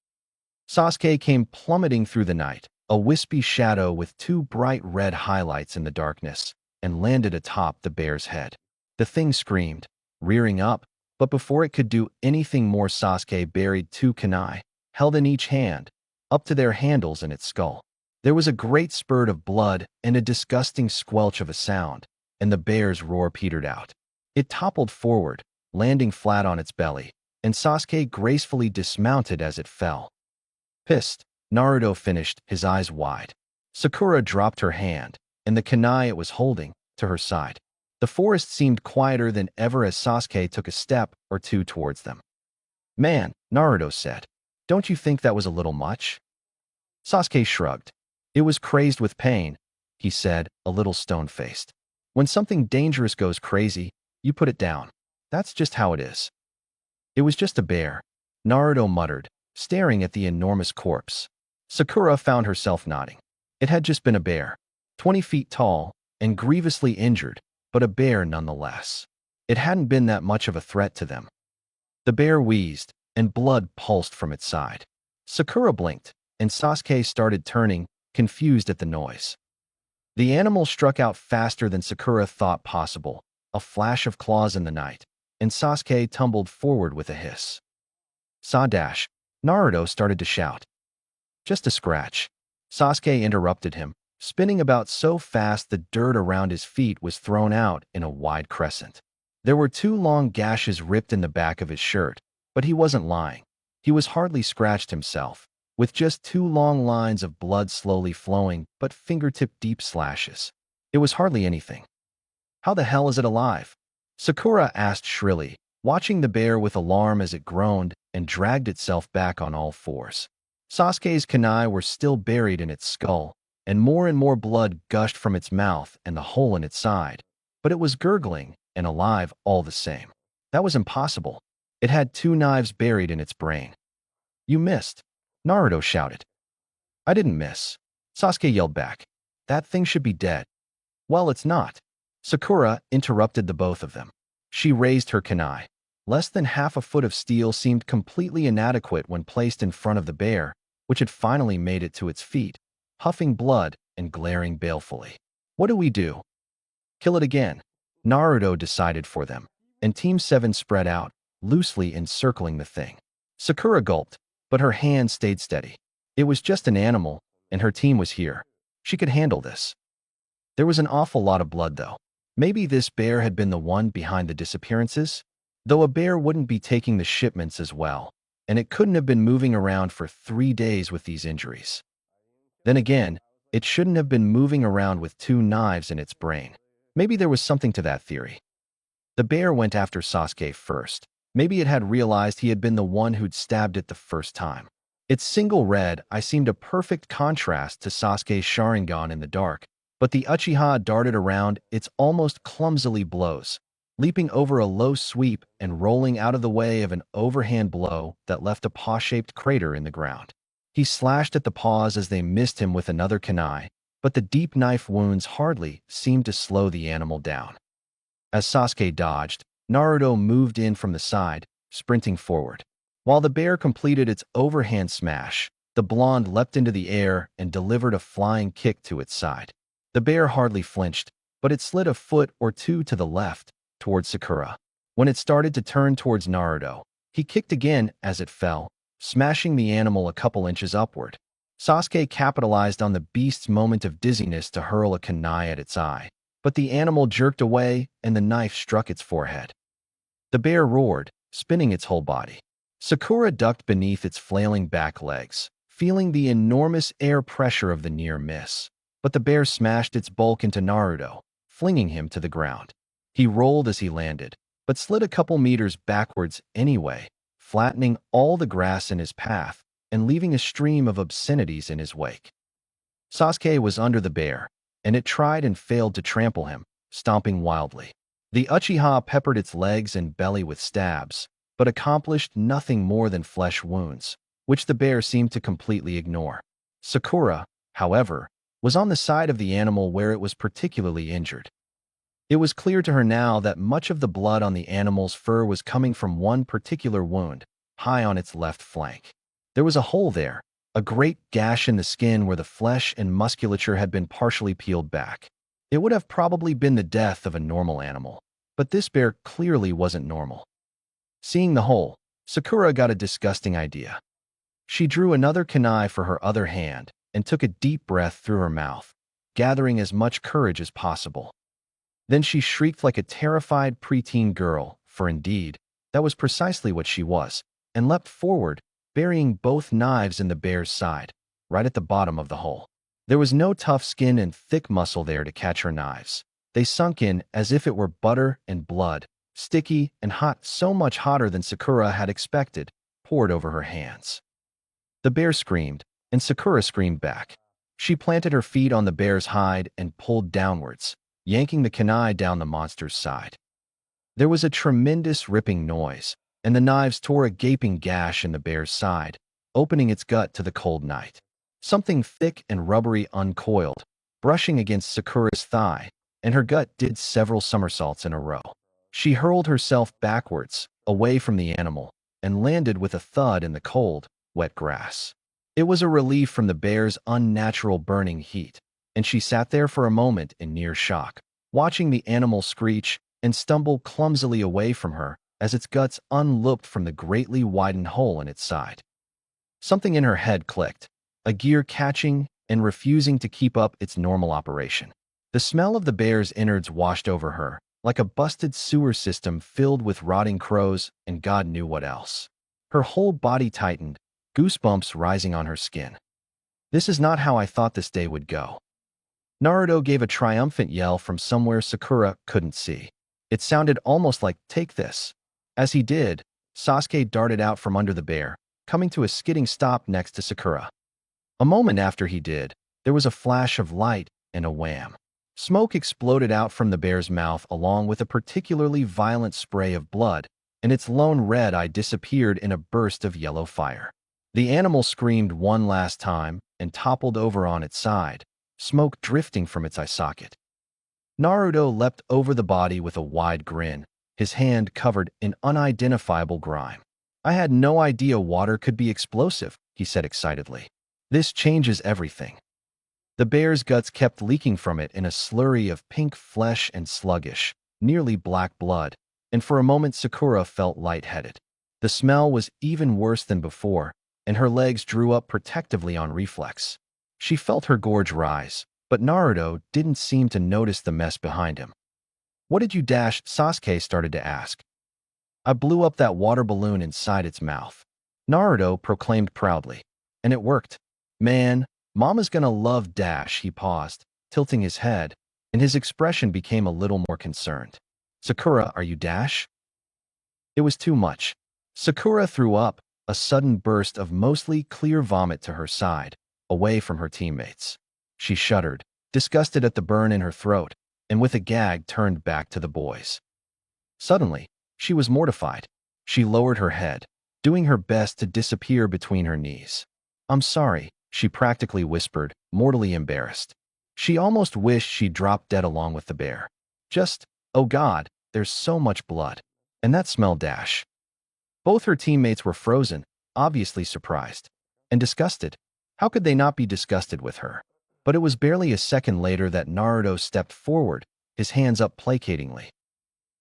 Sasuke came plummeting through the night, a wispy shadow with two bright red highlights in the darkness, and landed atop the bear's head. The thing screamed, rearing up, but before it could do anything more, Sasuke buried two kunai, held in each hand, up to their handles in its skull. There was a great spurt of blood and a disgusting squelch of a sound, and the bear's roar petered out. It toppled forward, landing flat on its belly, and Sasuke gracefully dismounted as it fell. Pissed, Naruto finished, his eyes wide. Sakura dropped her hand, and the kunai it was holding, to her side. The forest seemed quieter than ever as Sasuke took a step or two towards them. "Man," Naruto said, "don't you think that was a little much?" Sasuke shrugged. "It was crazed with pain," he said, a little stone-faced. "When something dangerous goes crazy, you put it down. That's just how it is." "It was just a bear," Naruto muttered, staring at the enormous corpse. Sakura found herself nodding. It had just been a bear, 20 feet tall, and grievously injured, but a bear nonetheless. It hadn't been that much of a threat to them. The bear wheezed, and blood pulsed from its side. Sakura blinked, and Sasuke started turning, confused at the noise. The animal struck out faster than Sakura thought possible, a flash of claws in the night, and Sasuke tumbled forward with a hiss. "Sadash!" Naruto started to shout. "Just a scratch." Sasuke interrupted him, spinning about so fast the dirt around his feet was thrown out in a wide crescent. There were two long gashes ripped in the back of his shirt, but he wasn't lying. He was hardly scratched himself, with just two long lines of blood slowly flowing but fingertip-deep slashes. It was hardly anything. "How the hell is it alive?" Sakura asked shrilly, watching the bear with alarm as it groaned and dragged itself back on all fours. Sasuke's kunai were still buried in its skull, and more blood gushed from its mouth and the hole in its side, but it was gurgling and alive all the same. That was impossible. It had two knives buried in its brain. "You missed," Naruto shouted. "I didn't miss," Sasuke yelled back. "That thing should be dead." "Well, it's not." Sakura interrupted the both of them. She raised her kunai. Less than half a foot of steel seemed completely inadequate when placed in front of the bear, which had finally made it to its feet, huffing blood and glaring balefully. "What do we do?" "Kill it again," Naruto decided for them, and Team 7 spread out, loosely encircling the thing. Sakura gulped, but her hand stayed steady. It was just an animal, and her team was here. She could handle this. There was an awful lot of blood, though. Maybe this bear had been the one behind the disappearances? Though a bear wouldn't be taking the shipments as well, and it couldn't have been moving around for 3 days with these injuries. Then again, it shouldn't have been moving around with two knives in its brain. Maybe there was something to that theory. The bear went after Sasuke first. Maybe it had realized he had been the one who'd stabbed it the first time. Its single red eye seemed a perfect contrast to Sasuke's Sharingan in the dark, but the Uchiha darted around its almost clumsily blows, leaping over a low sweep and rolling out of the way of an overhand blow that left a paw-shaped crater in the ground. He slashed at the paws as they missed him with another kunai, but the deep knife wounds hardly seemed to slow the animal down. As Sasuke dodged, Naruto moved in from the side, sprinting forward. While the bear completed its overhand smash, the blonde leapt into the air and delivered a flying kick to its side. The bear hardly flinched, but it slid a foot or two to the left, towards Sakura. When it started to turn towards Naruto, he kicked again as it fell, smashing the animal a couple inches upward. Sasuke capitalized on the beast's moment of dizziness to hurl a kunai at its eye, but the animal jerked away and the knife struck its forehead. The bear roared, spinning its whole body. Sakura ducked beneath its flailing back legs, feeling the enormous air pressure of the near miss. But the bear smashed its bulk into Naruto, flinging him to the ground. He rolled as he landed, but slid a couple meters backwards anyway, flattening all the grass in his path and leaving a stream of obscenities in his wake. Sasuke was under the bear, and it tried and failed to trample him, stomping wildly. The Uchiha peppered its legs and belly with stabs, but accomplished nothing more than flesh wounds, which the bear seemed to completely ignore. Sakura, however, was on the side of the animal where it was particularly injured. It was clear to her now that much of the blood on the animal's fur was coming from one particular wound, high on its left flank. There was a hole there, a great gash in the skin where the flesh and musculature had been partially peeled back. It would have probably been the death of a normal animal, but this bear clearly wasn't normal. Seeing the hole, Sakura got a disgusting idea. She drew another kunai for her other hand and took a deep breath through her mouth, gathering as much courage as possible. Then she shrieked like a terrified preteen girl, for indeed, that was precisely what she was, and leapt forward, burying both knives in the bear's side, right at the bottom of the hole. There was no tough skin and thick muscle there to catch her knives. They sunk in as if it were butter and blood, sticky and hot, so much hotter than Sakura had expected, poured over her hands. The bear screamed, and Sakura screamed back. She planted her feet on the bear's hide and pulled downwards, yanking the kunai down the monster's side. There was a tremendous ripping noise, and the knives tore a gaping gash in the bear's side, opening its gut to the cold night. Something thick and rubbery uncoiled, brushing against Sakura's thigh, and her gut did several somersaults in a row. She hurled herself backwards, away from the animal, and landed with a thud in the cold, wet grass. It was a relief from the bear's unnatural burning heat, and she sat there for a moment in near shock, watching the animal screech and stumble clumsily away from her as its guts unlooped from the greatly widened hole in its side. Something in her head clicked, a gear catching and refusing to keep up its normal operation. The smell of the bear's innards washed over her, like a busted sewer system filled with rotting crows and God knew what else. Her whole body tightened, goosebumps rising on her skin. This is not how I thought this day would go. Naruto gave a triumphant yell from somewhere Sakura couldn't see. It sounded almost like, "Take this." As he did, Sasuke darted out from under the bear, coming to a skidding stop next to Sakura. A moment after he did, there was a flash of light and a wham. Smoke exploded out from the bear's mouth along with a particularly violent spray of blood, and its lone red eye disappeared in a burst of yellow fire. The animal screamed one last time and toppled over on its side, smoke drifting from its eye socket. Naruto leapt over the body with a wide grin, his hand covered in unidentifiable grime. "I had no idea water could be explosive," he said excitedly. "This changes everything." The bear's guts kept leaking from it in a slurry of pink flesh and sluggish, nearly black blood, and for a moment Sakura felt lightheaded. The smell was even worse than before, and her legs drew up protectively on reflex. She felt her gorge rise, but Naruto didn't seem to notice the mess behind him. "What did you dash?" Sasuke started to ask. "I blew up that water balloon inside its mouth," Naruto proclaimed proudly. "And it worked. Man, Mama's gonna love dash." He paused, tilting his head, and his expression became a little more concerned. Sakura, are you Dash? It was too much. Sakura threw up, a sudden burst of mostly clear vomit to her side, away from her teammates. She shuddered, disgusted at the burn in her throat, and with a gag turned back to the boys. Suddenly, she was mortified. She lowered her head, doing her best to disappear between her knees. I'm sorry, she practically whispered, mortally embarrassed. She almost wished she dropped dead along with the bear. Just, oh God, there's so much blood. And that smell Dash. Both her teammates were frozen, obviously surprised. And disgusted. How could they not be disgusted with her? But it was barely a second later that Naruto stepped forward, his hands up placatingly.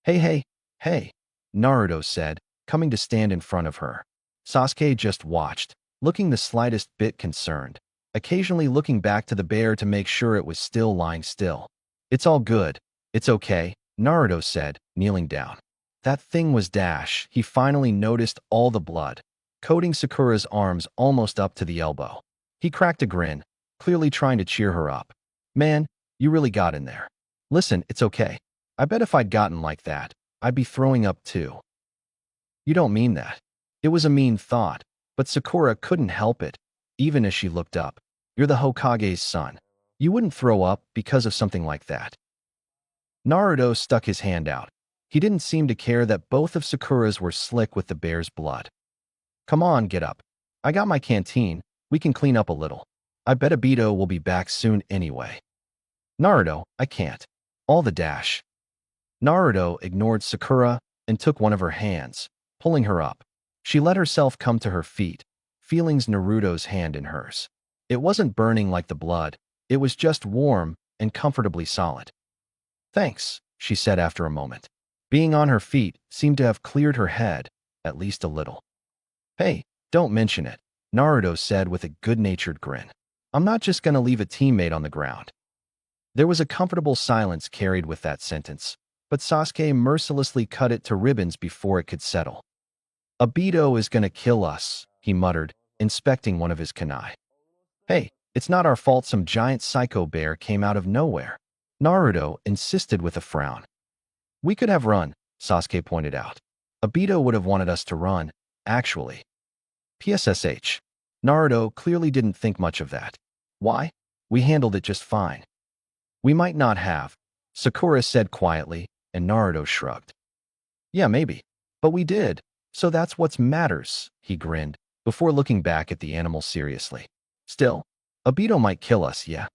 Hey, Naruto said, coming to stand in front of her. Sasuke just watched, looking the slightest bit concerned, occasionally looking back to the bear to make sure it was still lying still. It's all good. It's okay, Naruto said, kneeling down. That thing was Dash. He finally noticed all the blood, coating Sakura's arms almost up to the elbow. He cracked a grin, clearly trying to cheer her up. Man, you really got in there. Listen, it's okay. I bet if I'd gotten like that, I'd be throwing up too. You don't mean that. It was a mean thought, but Sakura couldn't help it, even as she looked up. You're the Hokage's son. You wouldn't throw up because of something like that. Naruto stuck his hand out. He didn't seem to care that both of Sakura's were slick with the bear's blood. Come on, get up. I got my canteen. We can clean up a little. I bet Obito will be back soon anyway. Naruto, I can't. All the Dash. Naruto ignored Sakura and took one of her hands, pulling her up. She let herself come to her feet, feeling Naruto's hand in hers. It wasn't burning like the blood. It was just warm and comfortably solid. Thanks, she said after a moment. Being on her feet seemed to have cleared her head, at least a little. Hey, don't mention it, Naruto said with a good-natured grin. I'm not just gonna leave a teammate on the ground. There was a comfortable silence carried with that sentence, but Sasuke mercilessly cut it to ribbons before it could settle. Obito is gonna kill us, he muttered, inspecting one of his kunai. Hey, it's not our fault some giant psycho bear came out of nowhere, Naruto insisted with a frown. We could have run, Sasuke pointed out. Obito would have wanted us to run, actually. PSSH. Naruto clearly didn't think much of that. Why? We handled it just fine. We might not have, Sakura said quietly, and Naruto shrugged. Yeah, maybe. But we did, so that's what matters, he grinned, before looking back at the animal seriously. Still, Obito might kill us, yeah?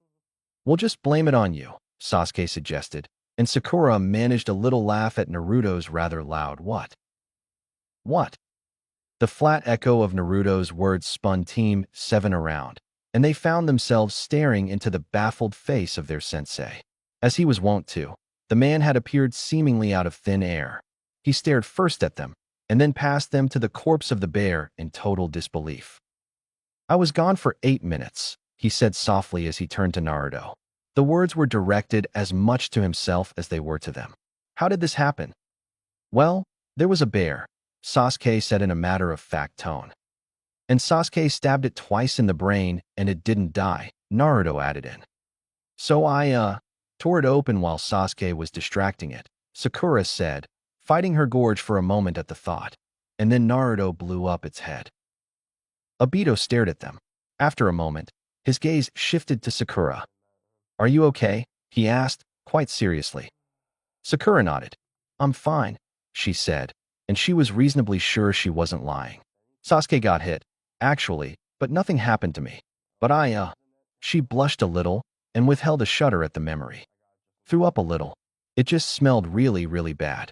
We'll just blame it on you, Sasuke suggested, and Sakura managed a little laugh at Naruto's rather loud what? What? The flat echo of Naruto's words spun Team 7 around, and they found themselves staring into the baffled face of their sensei. As he was wont to, the man had appeared seemingly out of thin air. He stared first at them, and then past them to the corpse of the bear in total disbelief. I was gone for 8 minutes, he said softly as he turned to Naruto. The words were directed as much to himself as they were to them. How did this happen? Well, there was a bear, Sasuke said in a matter-of-fact tone. And Sasuke stabbed it twice in the brain and it didn't die, Naruto added in. So I, tore it open while Sasuke was distracting it, Sakura said, fighting her gorge for a moment at the thought, and then Naruto blew up its head. Obito stared at them. After a moment, his gaze shifted to Sakura. Are you okay? He asked, quite seriously. Sakura nodded. I'm fine, she said, and she was reasonably sure she wasn't lying. Sasuke got hit, actually, but nothing happened to me. But she blushed a little and withheld a shudder at the memory. Threw up a little. It just smelled really, really bad.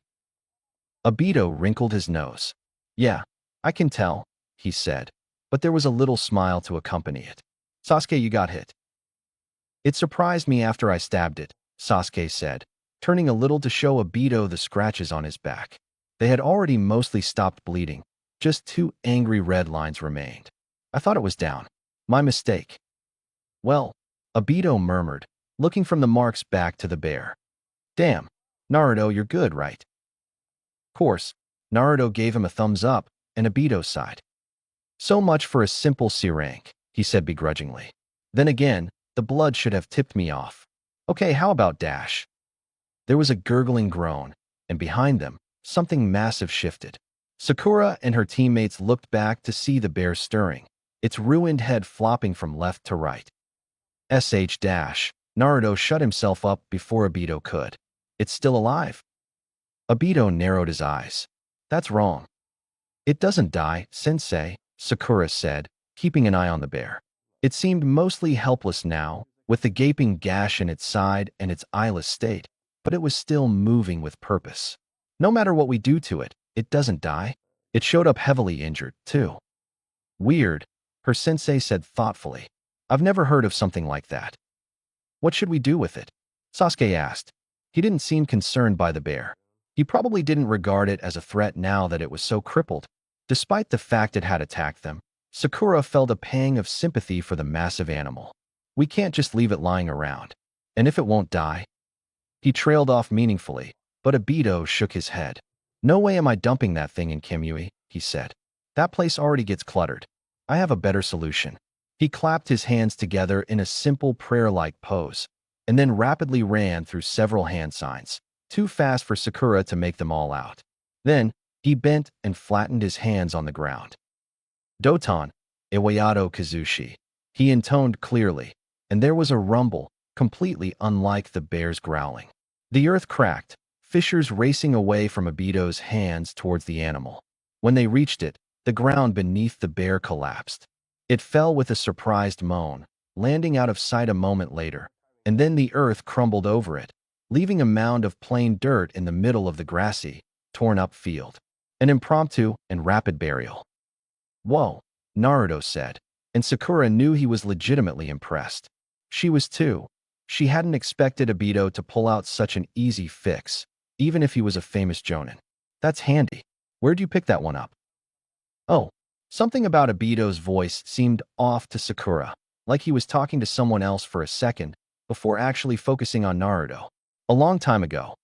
Obito wrinkled his nose. Yeah, I can tell, he said, but there was a little smile to accompany it. Sasuke, you got hit. It surprised me after I stabbed it, Sasuke said, turning a little to show Obito the scratches on his back. They had already mostly stopped bleeding. Just 2 angry red lines remained. I thought it was down. My mistake. Well, Obito murmured, looking from the marks back to the bear. Damn, Naruto, you're good, right? Of course, Naruto gave him a thumbs up, and Obito sighed. So much for a simple C rank, he said begrudgingly. Then again, the blood should have tipped me off. Okay, how about Dash? There was a gurgling groan, and behind them, something massive shifted. Sakura and her teammates looked back to see the bear stirring, its ruined head flopping from left to right. Naruto shut himself up before Obito could. It's still alive. Obito narrowed his eyes. That's wrong. It doesn't die, Sensei, Sakura said, keeping an eye on the bear. It seemed mostly helpless now, with the gaping gash in its side and its eyeless state, but it was still moving with purpose. No matter what we do to it, it doesn't die. It showed up heavily injured, too. Weird, her sensei said thoughtfully. I've never heard of something like that. What should we do with it? Sasuke asked. He didn't seem concerned by the bear. He probably didn't regard it as a threat now that it was so crippled. Despite the fact it had attacked them, Sakura felt a pang of sympathy for the massive animal. We can't just leave it lying around. And if it won't die? He trailed off meaningfully, but Obito shook his head. No way am I dumping that thing in Kimui, he said. That place already gets cluttered. I have a better solution. He clapped his hands together in a simple prayer-like pose, and then rapidly ran through several hand signs, too fast for Sakura to make them all out. Then, he bent and flattened his hands on the ground. Doton, Iwayato Kazushi, he intoned clearly, and there was a rumble, completely unlike the bear's growling. The earth cracked, fissures racing away from Obito's hands towards the animal. When they reached it, the ground beneath the bear collapsed. It fell with a surprised moan, landing out of sight a moment later, and then the earth crumbled over it, leaving a mound of plain dirt in the middle of the grassy, torn-up field. An impromptu and rapid burial. Whoa, Naruto said, and Sakura knew he was legitimately impressed. She was too. She hadn't expected Obito to pull out such an easy fix, even if he was a famous jonin. That's handy. Where'd you pick that one up? Oh, something about Obito's voice seemed off to Sakura, like he was talking to someone else for a second before actually focusing on Naruto. A long time ago.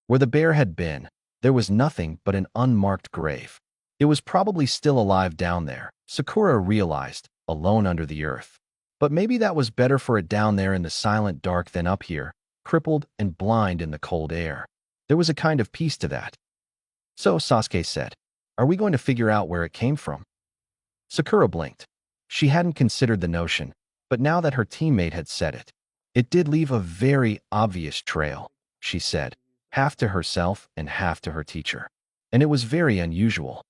Where the bear had been, there was nothing but an unmarked grave. It was probably still alive down there, Sakura realized, alone under the earth. But maybe that was better for it down there in the silent dark than up here, crippled and blind in the cold air. There was a kind of peace to that. So, Sasuke said, are we going to figure out where it came from? Sakura blinked. She hadn't considered the notion, but now that her teammate had said it, it did leave a very obvious trail, she said, half to herself and half to her teacher. And it was very unusual.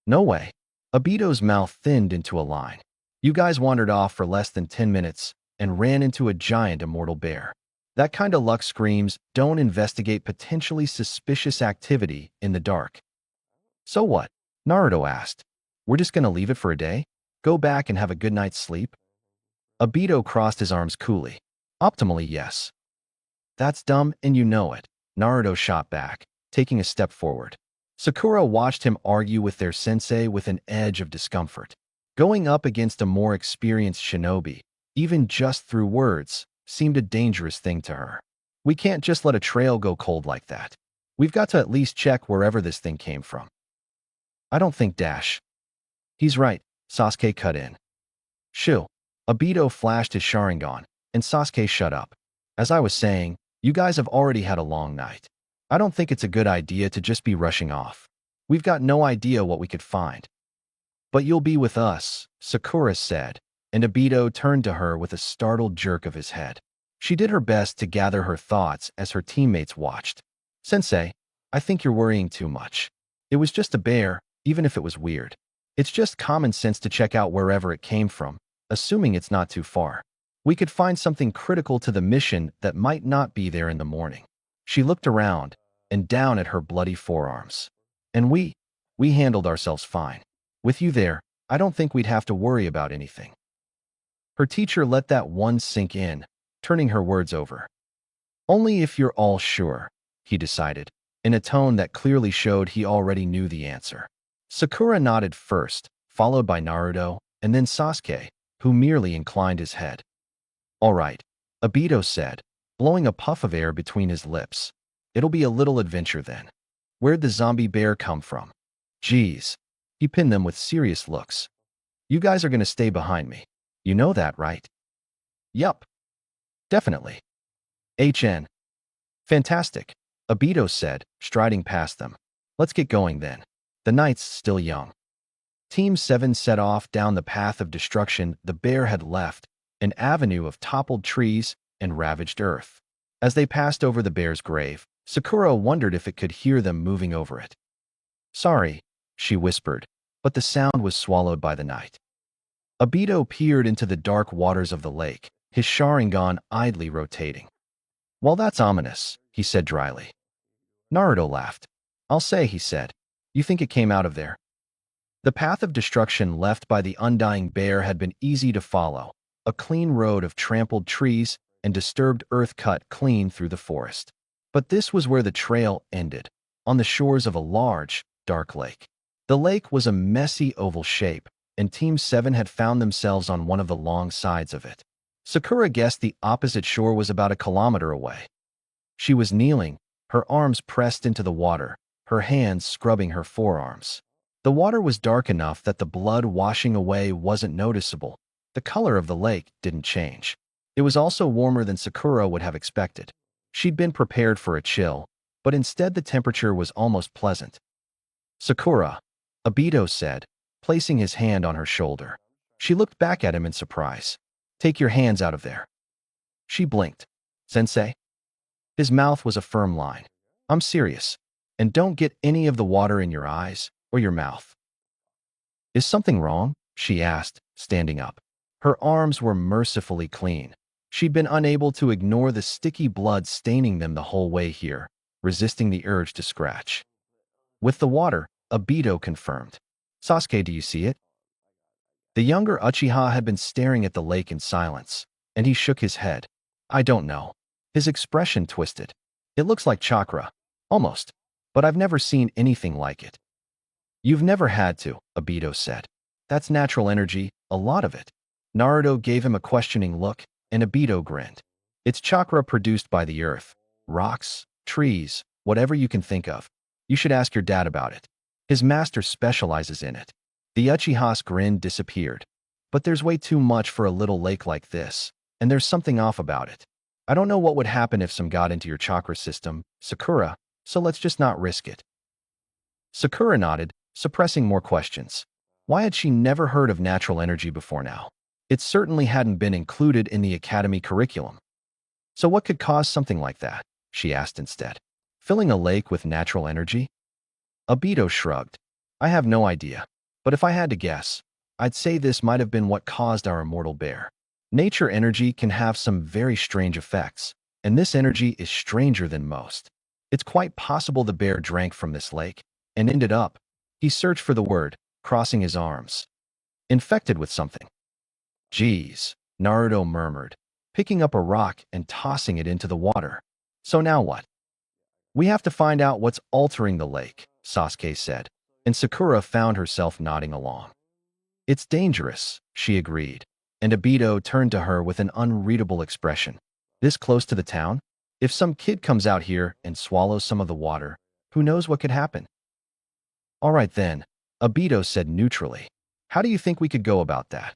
No way. Obito's mouth thinned into a line. You guys wandered off for less than 10 minutes and ran into a giant immortal bear. That kind of luck screams, don't investigate potentially suspicious activity in the dark. So what? Naruto asked. We're just gonna leave it for a day? Go back and have a good night's sleep? Obito crossed his arms coolly. Optimally, yes. That's dumb and you know it, Naruto shot back, taking a step forward. Sakura watched him argue with their sensei with an edge of discomfort. Going up against a more experienced shinobi, even just through words, seemed a dangerous thing to her. We can't just let a trail go cold like that. We've got to at least check wherever this thing came from. I don't think Dash. He's right, Sasuke cut in. Shoo. Obito flashed his Sharingan, and Sasuke shut up. As I was saying, you guys have already had a long night. I don't think it's a good idea to just be rushing off. We've got no idea what we could find. But you'll be with us, Sakura said, and Obito turned to her with a startled jerk of his head. She did her best to gather her thoughts as her teammates watched. Sensei, I think you're worrying too much. It was just a bear, even if it was weird. It's just common sense to check out wherever it came from, assuming it's not too far. We could find something critical to the mission that might not be there in the morning. She looked around and down at her bloody forearms. And we handled ourselves fine. With you there, I don't think we'd have to worry about anything. Her teacher let that one sink in, turning her words over. Only if you're all sure, he decided, in a tone that clearly showed he already knew the answer. Sakura nodded first, followed by Naruto, and then Sasuke, who merely inclined his head. All right, Obito said, blowing a puff of air between his lips. It'll be a little adventure then. Where'd the zombie bear come from? Geez. He pinned them with serious looks. You guys are going to stay behind me. You know that, right? Yup. Definitely. HN. Fantastic. Obito said, striding past them. Let's get going then. The night's still young. Team 7 set off down the path of destruction the bear had left, an avenue of toppled trees and ravaged earth. As they passed over the bear's grave, Sakura wondered if it could hear them moving over it. Sorry, she whispered, but the sound was swallowed by the night. Obito peered into the dark waters of the lake, his Sharingan idly rotating. Well, that's ominous, he said dryly. Naruto laughed. I'll say, he said. You think it came out of there? The path of destruction left by the undying bear had been easy to follow, a clean road of trampled trees and disturbed earth cut clean through the forest. But this was where the trail ended, on the shores of a large, dark lake. The lake was a messy oval shape, and Team 7 had found themselves on one of the long sides of it. Sakura guessed the opposite shore was about a kilometer away. She was kneeling, her arms pressed into the water, her hands scrubbing her forearms. The water was dark enough that the blood washing away wasn't noticeable. The color of the lake didn't change. It was also warmer than Sakura would have expected. She'd been prepared for a chill, but instead the temperature was almost pleasant. Sakura, Obito said, placing his hand on her shoulder. She looked back at him in surprise. Take your hands out of there. She blinked. Sensei? His mouth was a firm line. I'm serious. And don't get any of the water in your eyes or your mouth. Is something wrong? She asked, standing up. Her arms were mercifully clean. She'd been unable to ignore the sticky blood staining them the whole way here, resisting the urge to scratch. With the water, Obito confirmed. Sasuke, do you see it? The younger Uchiha had been staring at the lake in silence, and he shook his head. I don't know. His expression twisted. It looks like chakra. Almost. But I've never seen anything like it. You've never had to, Obito said. That's natural energy, a lot of it. Naruto gave him a questioning look, and Obito grinned. It's chakra produced by the earth, rocks, trees, whatever you can think of. You should ask your dad about it. His master specializes in it. The Uchiha's grin disappeared. But there's way too much for a little lake like this, and there's something off about it. I don't know what would happen if some got into your chakra system, Sakura, so let's just not risk it. Sakura nodded, suppressing more questions. Why had she never heard of natural energy before now? It certainly hadn't been included in the academy curriculum. So what could cause something like that? She asked instead. Filling a lake with natural energy? Obito shrugged. I have no idea. But if I had to guess, I'd say this might have been what caused our immortal bear. Nature energy can have some very strange effects, and this energy is stranger than most. It's quite possible the bear drank from this lake and ended up, he searched for the word, crossing his arms, infected with something. Geez, Naruto murmured, picking up a rock and tossing it into the water. So now what? We have to find out what's altering the lake, Sasuke said, and Sakura found herself nodding along. It's dangerous, she agreed, and Obito turned to her with an unreadable expression. This close to the town? If some kid comes out here and swallows some of the water, who knows what could happen? All right then, Obito said neutrally. How do you think we could go about that?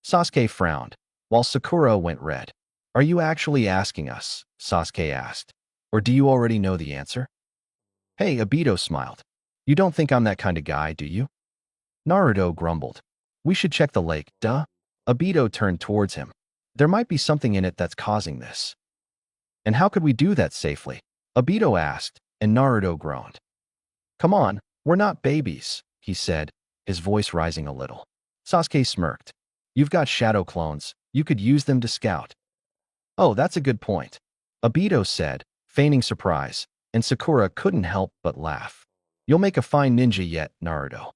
Sasuke frowned, while Sakura went red. Are you actually asking us? Sasuke asked. Or do you already know the answer? Hey, Obito smiled. You don't think I'm that kind of guy, do you? Naruto grumbled. We should check the lake, duh. Obito turned towards him. There might be something in it that's causing this. And how could we do that safely? Obito asked, and Naruto groaned. Come on, we're not babies, he said, his voice rising a little. Sasuke smirked. You've got shadow clones. You could use them to scout. Oh, that's a good point, Obito said, feigning surprise, and Sakura couldn't help but laugh. You'll make a fine ninja yet, Naruto.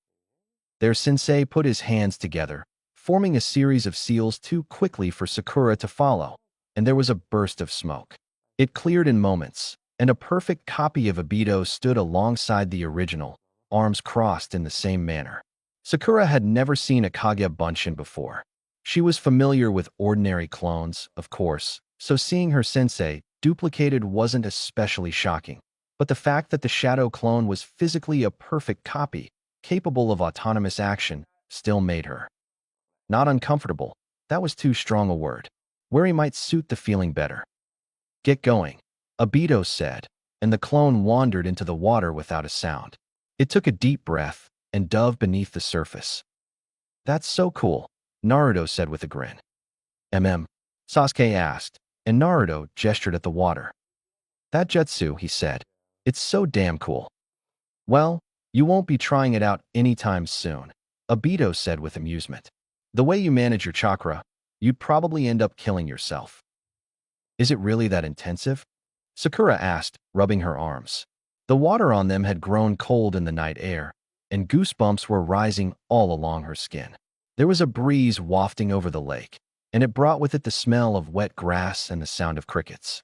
Their sensei put his hands together, forming a series of seals too quickly for Sakura to follow, and there was a burst of smoke. It cleared in moments, and a perfect copy of Obito stood alongside the original, arms crossed in the same manner. Sakura had never seen a Kage Bunshin before. She was familiar with ordinary clones, of course, so seeing her sensei duplicated wasn't especially shocking. But the fact that the shadow clone was physically a perfect copy, capable of autonomous action, still made her not uncomfortable. That was too strong a word. Wary might suit the feeling better. Get going, Obito said, and the clone wandered into the water without a sound. It took a deep breath and dove beneath the surface. "That's so cool," Naruto said with a grin. Sasuke asked, and Naruto gestured at the water. "That jutsu," he said. "It's so damn cool." "Well, you won't be trying it out anytime soon," Obito said with amusement. "The way you manage your chakra, you'd probably end up killing yourself." "Is it really that intensive?" Sakura asked, rubbing her arms. The water on them had grown cold in the night air, and goosebumps were rising all along her skin. There was a breeze wafting over the lake, and it brought with it the smell of wet grass and the sound of crickets.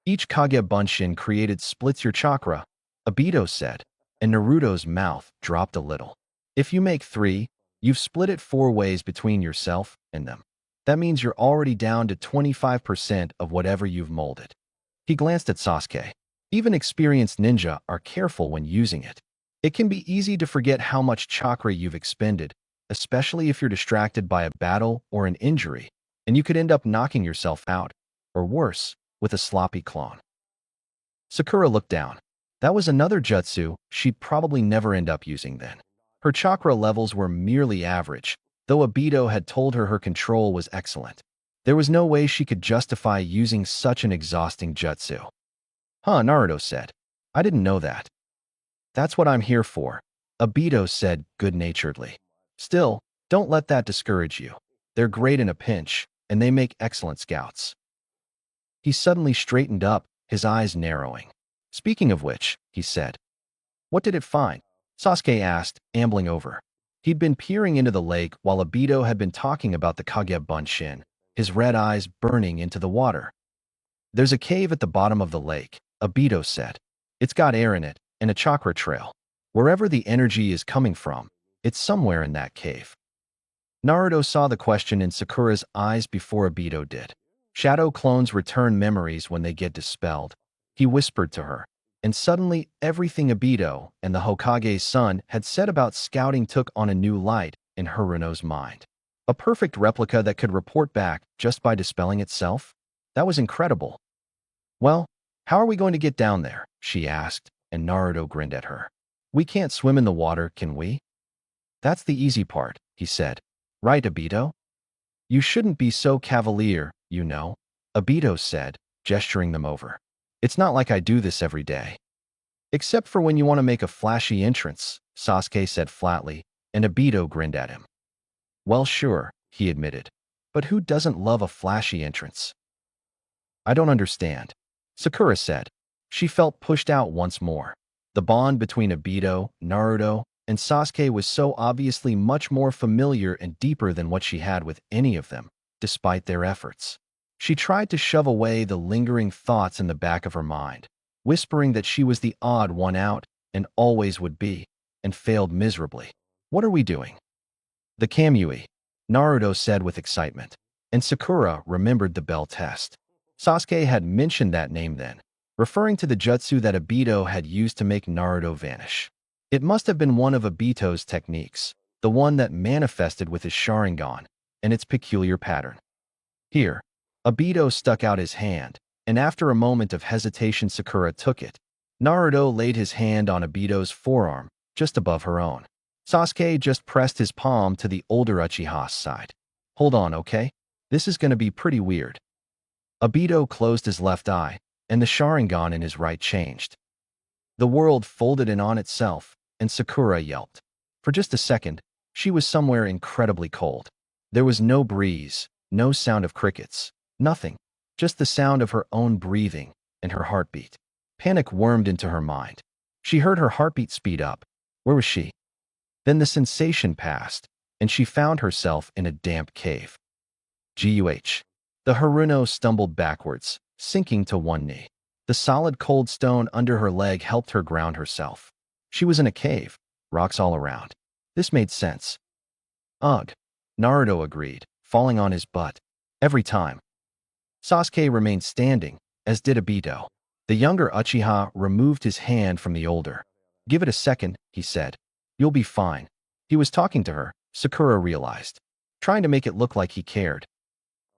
"Each Kage Bunshin created splits your chakra," Obito said, and Naruto's mouth dropped a little. "If you make 3, you've split it 4 ways between yourself and them. That means you're already down to 25% of whatever you've molded." He glanced at Sasuke. Even experienced ninja are careful when using it. It can be easy to forget how much chakra you've expended, especially if you're distracted by a battle or an injury, and you could end up knocking yourself out, or worse, with a sloppy clone. Sakura looked down. That was another jutsu she'd probably never end up using then. Her chakra levels were merely average, though Obito had told her control was excellent. There was no way she could justify using such an exhausting jutsu. "Huh," Naruto said. "I didn't know that." "That's what I'm here for," Obito said good-naturedly. "Still, don't let that discourage you. They're great in a pinch, and they make excellent scouts." He suddenly straightened up, his eyes narrowing. "Speaking of which," he said. "What did it find?" Sasuke asked, ambling over. He'd been peering into the lake while Obito had been talking about the Kage Bunshin, his red eyes burning into the water. "There's a cave at the bottom of the lake," Obito said. "It's got air in it, and a chakra trail. Wherever the energy is coming from, it's somewhere in that cave." Naruto saw the question in Sakura's eyes before Obito did. Shadow clones return memories when they get dispelled. He whispered to her, and suddenly everything Obito and the Hokage's son had said about scouting took on a new light in Haruno's mind. A perfect replica that could report back just by dispelling itself? That was incredible. "Well, how are we going to get down there?" she asked, and Naruto grinned at her. "We can't swim in the water, can we?" "That's the easy part," he said. "Right, Obito?" "You shouldn't be so cavalier, you know," Obito said, gesturing them over. "It's not like I do this every day." "Except for when you want to make a flashy entrance," Sasuke said flatly, and Obito grinned at him. "Well, sure," he admitted. "But who doesn't love a flashy entrance?" "I don't understand," Sakura said. She felt pushed out once more. The bond between Obito, Naruto, and Sasuke was so obviously much more familiar and deeper than what she had with any of them, despite their efforts. She tried to shove away the lingering thoughts in the back of her mind, whispering that she was the odd one out and always would be, and failed miserably. "What are we doing?" "The Kamui," Naruto said with excitement, and Sakura remembered the bell test. Sasuke had mentioned that name then, referring to the jutsu that Obito had used to make Naruto vanish. It must have been one of Obito's techniques, the one that manifested with his Sharingan and its peculiar pattern. "Here." Obito stuck out his hand, and after a moment of hesitation Sakura took it. Naruto laid his hand on Obito's forearm, just above her own. Sasuke just pressed his palm to the older Uchiha's side. "Hold on, okay? This is gonna be pretty weird." Obito closed his left eye, and the Sharingan in his right changed. The world folded in on itself, and Sakura yelped. For just a second, she was somewhere incredibly cold. There was no breeze, no sound of crickets, nothing, just the sound of her own breathing and her heartbeat. Panic wormed into her mind. She heard her heartbeat speed up. Where was she? Then the sensation passed, and she found herself in a damp cave. Guh. The Haruno stumbled backwards, sinking to one knee. The solid cold stone under her leg helped her ground herself. She was in a cave, rocks all around. This made sense. "Ugh," Naruto agreed, falling on his butt. "Every time." Sasuke remained standing, as did Obito. The younger Uchiha removed his hand from the older. "Give it a second," he said. "You'll be fine." He was talking to her, Sakura realized, trying to make it look like he cared.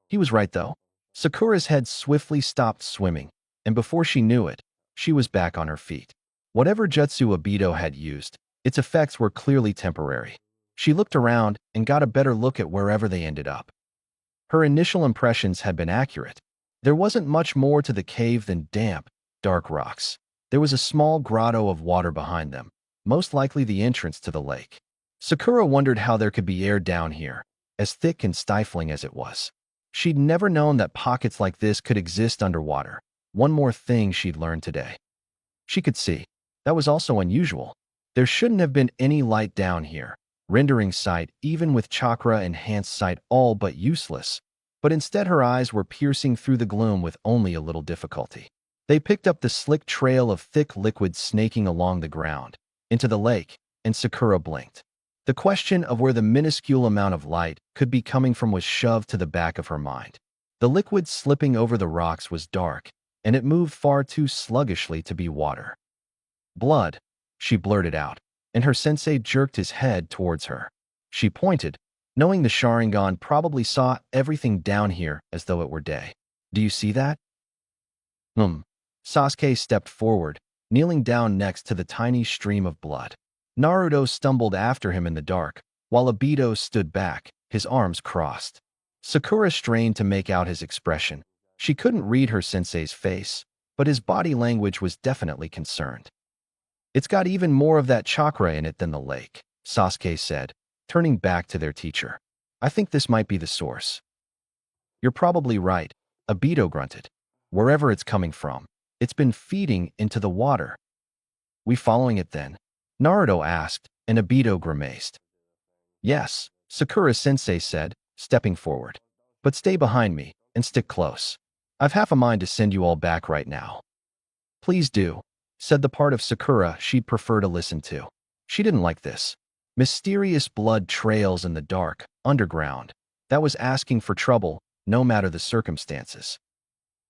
He was right, though. Sakura's head swiftly stopped swimming, and before she knew it, she was back on her feet. Whatever jutsu Obito had used, its effects were clearly temporary. She looked around and got a better look at wherever they ended up. Her initial impressions had been accurate. There wasn't much more to the cave than damp, dark rocks. There was a small grotto of water behind them, most likely the entrance to the lake. Sakura wondered how there could be air down here, as thick and stifling as it was. She'd never known that pockets like this could exist underwater. One more thing she'd learned today. She could see. That was also unusual. There shouldn't have been any light down here, rendering sight, even with chakra-enhanced sight, all but useless. But instead her eyes were piercing through the gloom with only a little difficulty. They picked up the slick trail of thick liquid snaking along the ground, into the lake, and Sakura blinked. The question of where the minuscule amount of light could be coming from was shoved to the back of her mind. The liquid slipping over the rocks was dark, and it moved far too sluggishly to be water. "Blood," she blurted out, and her sensei jerked his head towards her. She pointed, knowing the Sharingan probably saw everything down here as though it were day. "Do you see that?" Sasuke stepped forward, kneeling down next to the tiny stream of blood. Naruto stumbled after him in the dark, while Obito stood back, his arms crossed. Sakura strained to make out his expression. She couldn't read her sensei's face, but his body language was definitely concerned. "It's got even more of that chakra in it than the lake," Sasuke said, turning back to their teacher. "I think this might be the source." "You're probably right," Obito grunted. "Wherever it's coming from, it's been feeding into the water." "We following it then?" Naruto asked, and Obito grimaced. "Yes," Sakura-sensei said, stepping forward. "But stay behind me, and stick close. I've half a mind to send you all back right now." "Please do," said the part of Sakura she'd prefer to listen to. She didn't like this. Mysterious blood trails in the dark, underground. That was asking for trouble, no matter the circumstances.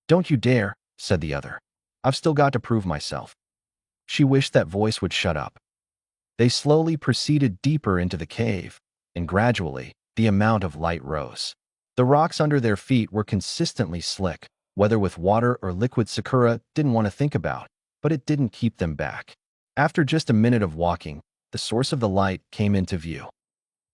"Don't you dare," said the other. "I've still got to prove myself." She wished that voice would shut up. They slowly proceeded deeper into the cave, and gradually, the amount of light rose. The rocks under their feet were consistently slick, whether with water or liquid. Sakura didn't want to think about, but it didn't keep them back. After just a minute of walking, the source of the light came into view.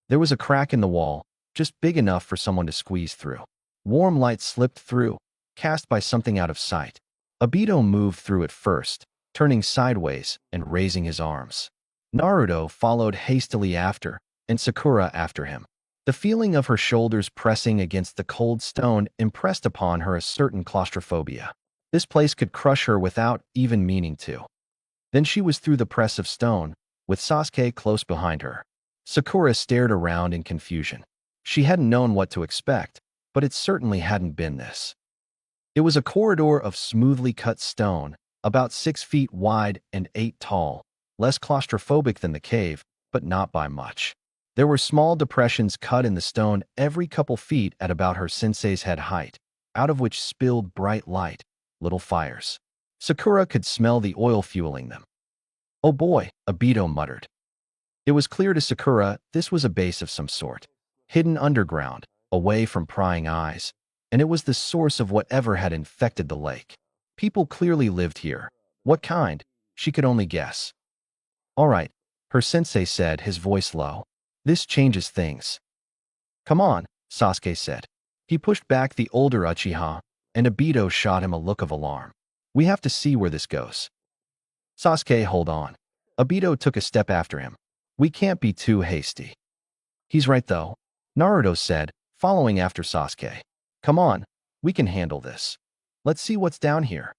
There was a crack in the wall, just big enough for someone to squeeze through. Warm light slipped through, cast by something out of sight. Obito moved through it first, turning sideways and raising his arms. Naruto followed hastily after, and Sakura after him. The feeling of her shoulders pressing against the cold stone impressed upon her a certain claustrophobia. This place could crush her without even meaning to. Then she was through the press of stone, with Sasuke close behind her. Sakura stared around in confusion. She hadn't known what to expect, but it certainly hadn't been this. It was a corridor of smoothly cut stone, about 6 feet wide and 8 tall, less claustrophobic than the cave, but not by much. There were small depressions cut in the stone every couple feet at about her sensei's head height, out of which spilled bright light, little fires. Sakura could smell the oil fueling them. "Oh boy," Obito muttered. It was clear to Sakura this was a base of some sort, hidden underground, away from prying eyes, and it was the source of whatever had infected the lake. People clearly lived here. What kind? She could only guess. "All right," her sensei said, his voice low. "This changes things." "Come on," Sasuke said. He pushed back the older Uchiha, and Obito shot him a look of alarm. "We have to see where this goes." "Sasuke, hold on." Obito took a step after him. "We can't be too hasty." "He's right though," Naruto said, following after Sasuke. "Come on, we can handle this. Let's see what's down here."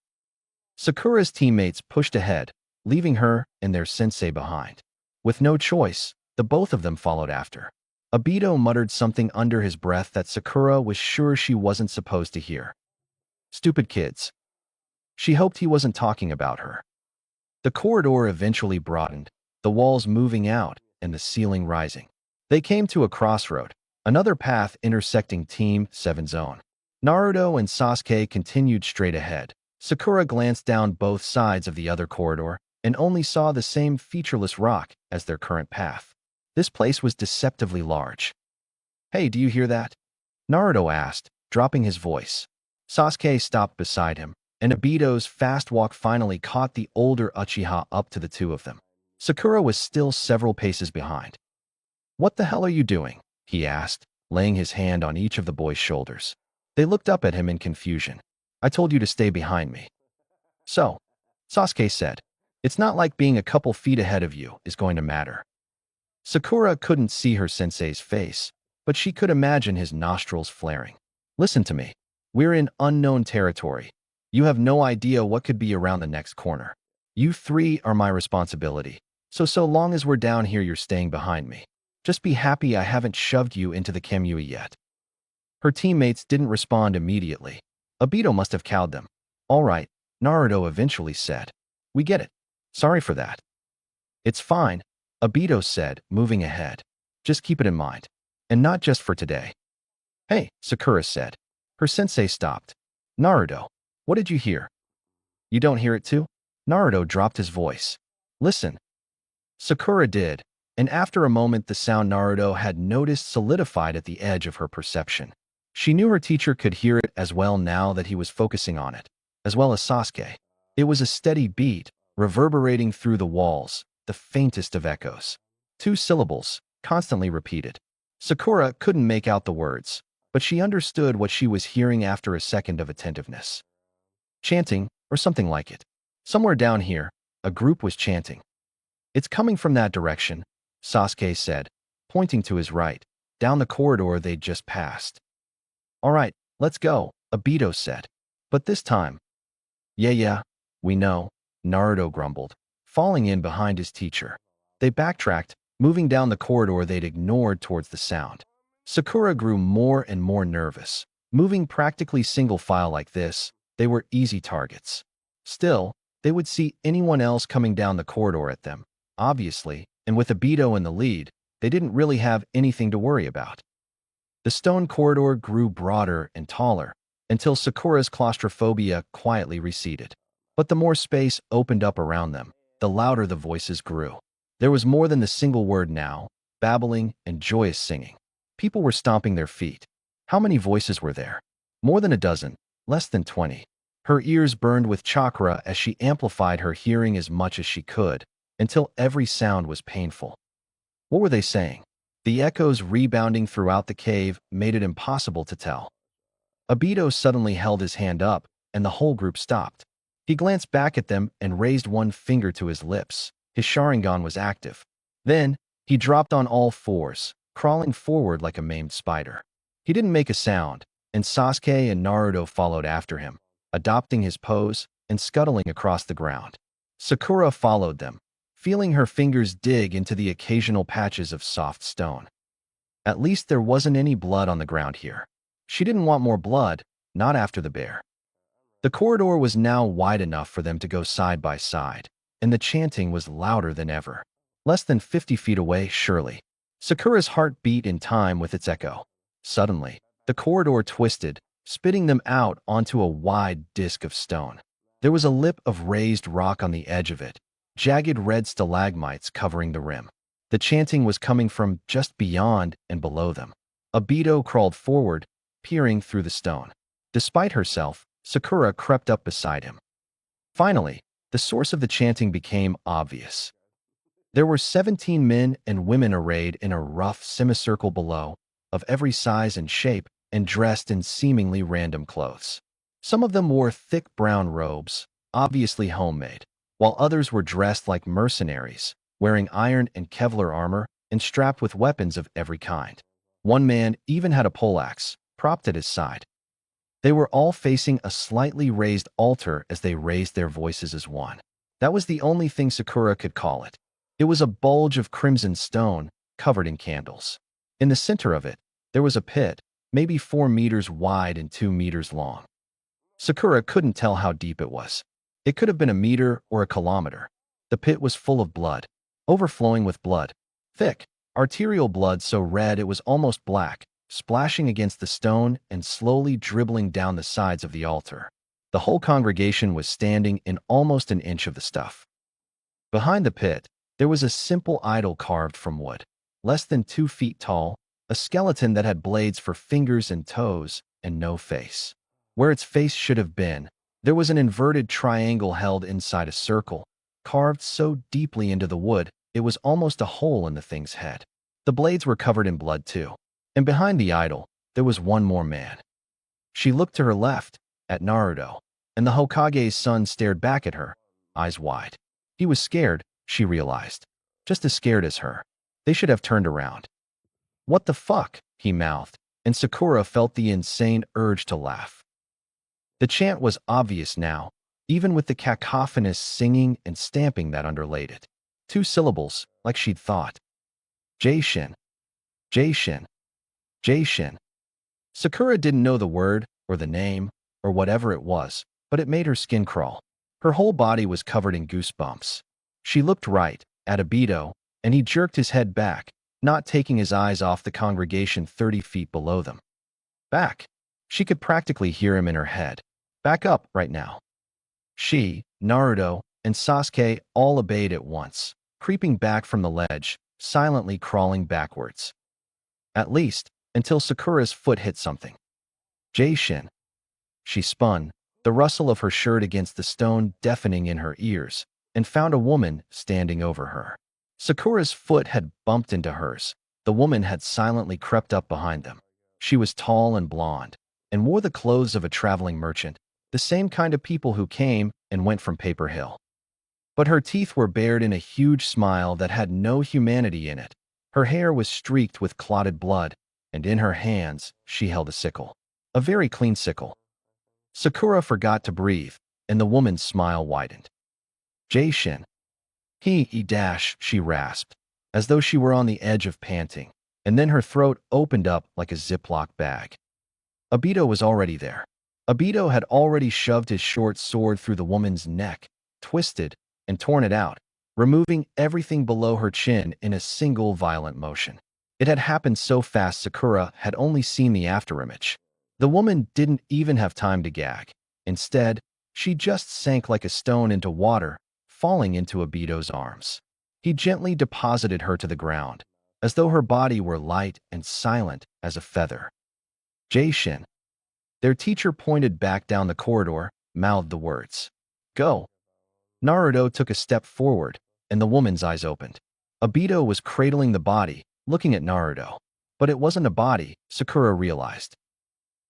Sakura's teammates pushed ahead, leaving her and their sensei behind. With no choice, the both of them followed after. Obito muttered something under his breath that Sakura was sure she wasn't supposed to hear. Stupid kids. She hoped he wasn't talking about her. The corridor eventually broadened, the walls moving out and the ceiling rising. They came to a crossroad, another path intersecting Team 7's own. Naruto and Sasuke continued straight ahead. Sakura glanced down both sides of the other corridor and only saw the same featureless rock as their current path. This place was deceptively large. "Hey, do you hear that?" Naruto asked, dropping his voice. Sasuke stopped beside him, and Obito's fast walk finally caught the older Uchiha up to the two of them. Sakura was still several paces behind. "What the hell are you doing?" he asked, laying his hand on each of the boys' shoulders. They looked up at him in confusion. "I told you to stay behind me." "So," Sasuke said, "it's not like being a couple feet ahead of you is going to matter." Sakura couldn't see her sensei's face, but she could imagine his nostrils flaring. "Listen to me. We're in unknown territory. You have no idea what could be around the next corner. You three are my responsibility, so long as we're down here you're staying behind me. Just be happy I haven't shoved you into the Kamui yet." Her teammates didn't respond immediately. Obito must have cowed them. "All right," Naruto eventually said. "We get it. Sorry for that." "It's fine," Obito said, moving ahead. "Just keep it in mind. And not just for today." "Hey," Sakura said. Her sensei stopped. "Naruto, what did you hear?" "You don't hear it too?" Naruto dropped his voice. "Listen." Sakura did, and after a moment the sound Naruto had noticed solidified at the edge of her perception. She knew her teacher could hear it as well now that he was focusing on it, as well as Sasuke. It was a steady beat, reverberating through the walls, the faintest of echoes. 2 syllables, constantly repeated. Sakura couldn't make out the words, but she understood what she was hearing after a second of attentiveness. Chanting, or something like it. Somewhere down here, a group was chanting. "It's coming from that direction," Sasuke said, pointing to his right, down the corridor they'd just passed. "All right, let's go," Obito said. "But this time—" Yeah, we know," Naruto grumbled, falling in behind his teacher. They backtracked, moving down the corridor they'd ignored towards the sound. Sakura grew more and more nervous. Moving practically single file like this, they were easy targets. Still, they would see anyone else coming down the corridor at them, obviously, and with Obito in the lead, they didn't really have anything to worry about. The stone corridor grew broader and taller, until Sakura's claustrophobia quietly receded. But the more space opened up around them, the louder the voices grew. There was more than the single word now, babbling and joyous singing. People were stomping their feet. How many voices were there? More than a dozen, less than 20. Her ears burned with chakra as she amplified her hearing as much as she could, until every sound was painful. What were they saying? The echoes rebounding throughout the cave made it impossible to tell. Obito suddenly held his hand up, and the whole group stopped. He glanced back at them and raised one finger to his lips. His Sharingan was active. Then, he dropped on all fours, crawling forward like a maimed spider. He didn't make a sound, and Sasuke and Naruto followed after him, adopting his pose and scuttling across the ground. Sakura followed them, feeling her fingers dig into the occasional patches of soft stone. At least there wasn't any blood on the ground here. She didn't want more blood, not after the bear. The corridor was now wide enough for them to go side by side, and the chanting was louder than ever. Less than 50 feet away, surely. Sakura's heart beat in time with its echo. Suddenly, the corridor twisted, spitting them out onto a wide disk of stone. There was a lip of raised rock on the edge of it, jagged red stalagmites covering the rim. The chanting was coming from just beyond and below them. Obito crawled forward, peering through the stone. Despite herself, Sakura crept up beside him. Finally, the source of the chanting became obvious. There were 17 men and women arrayed in a rough semicircle below, of every size and shape, and dressed in seemingly random clothes. Some of them wore thick brown robes, obviously homemade, while others were dressed like mercenaries, wearing iron and Kevlar armor and strapped with weapons of every kind. One man even had a poleaxe, propped at his side. They were all facing a slightly raised altar as they raised their voices as one. That was the only thing Sakura could call it. It was a bulge of crimson stone, covered in candles. In the center of it, there was a pit, maybe 4 meters wide and 2 meters long. Sakura couldn't tell how deep it was. It could have been a meter or a kilometer. The pit was full of blood, overflowing with blood. Thick, arterial blood so red it was almost black, splashing against the stone and slowly dribbling down the sides of the altar. The whole congregation was standing in almost an inch of the stuff. Behind the pit, there was a simple idol carved from wood, less than 2 feet tall, a skeleton that had blades for fingers and toes and no face. Where its face should have been, There was an inverted triangle held inside a circle, carved so deeply into the wood it was almost a hole in the thing's head. The blades were covered in blood too. And behind the idol, there was one more man. She looked to her left, at Naruto, and the Hokage's son stared back at her, eyes wide. He was scared, she realized. Just as scared as her. They should have turned around. What the fuck? He mouthed, and Sakura felt the insane urge to laugh. The chant was obvious now, even with the cacophonous singing and stamping that underlaid it. 2 syllables, like she'd thought. Jaishin. Jaishin. Jaishin. Sakura didn't know the word, or the name, or whatever it was, but it made her skin crawl. Her whole body was covered in goosebumps. She looked right, at Obito, and he jerked his head back, not taking his eyes off the congregation 30 feet below them. Back. She could practically hear him in her head. Back up, right now. She, Naruto, and Sasuke all obeyed at once, creeping back from the ledge, silently crawling backwards. At least, until Sakura's foot hit something. Jaishin. She spun, the rustle of her shirt against the stone deafening in her ears, and found a woman standing over her. Sakura's foot had bumped into hers. The woman had silently crept up behind them. She was tall and blonde, and wore the clothes of a traveling merchant, the same kind of people who came and went from Paper Hill. But her teeth were bared in a huge smile that had no humanity in it. Her hair was streaked with clotted blood, and in her hands she held a sickle. A very clean sickle. Sakura forgot to breathe, and the woman's smile widened. Jaishin. She rasped, as though she were on the edge of panting, and then her throat opened up like a Ziploc bag. Obito was already there. Obito had already shoved his short sword through the woman's neck, twisted, and torn it out, removing everything below her chin in a single violent motion. It had happened so fast Sakura had only seen the afterimage. The woman didn't even have time to gag. Instead, she just sank like a stone into water, falling into Obito's arms. He gently deposited her to the ground, as though her body were light and silent as a feather. Jaishin. Their teacher pointed back down the corridor, mouthed the words. Go. Naruto took a step forward, and the woman's eyes opened. Obito was cradling the body, looking at Naruto. But it wasn't a body, Sakura realized.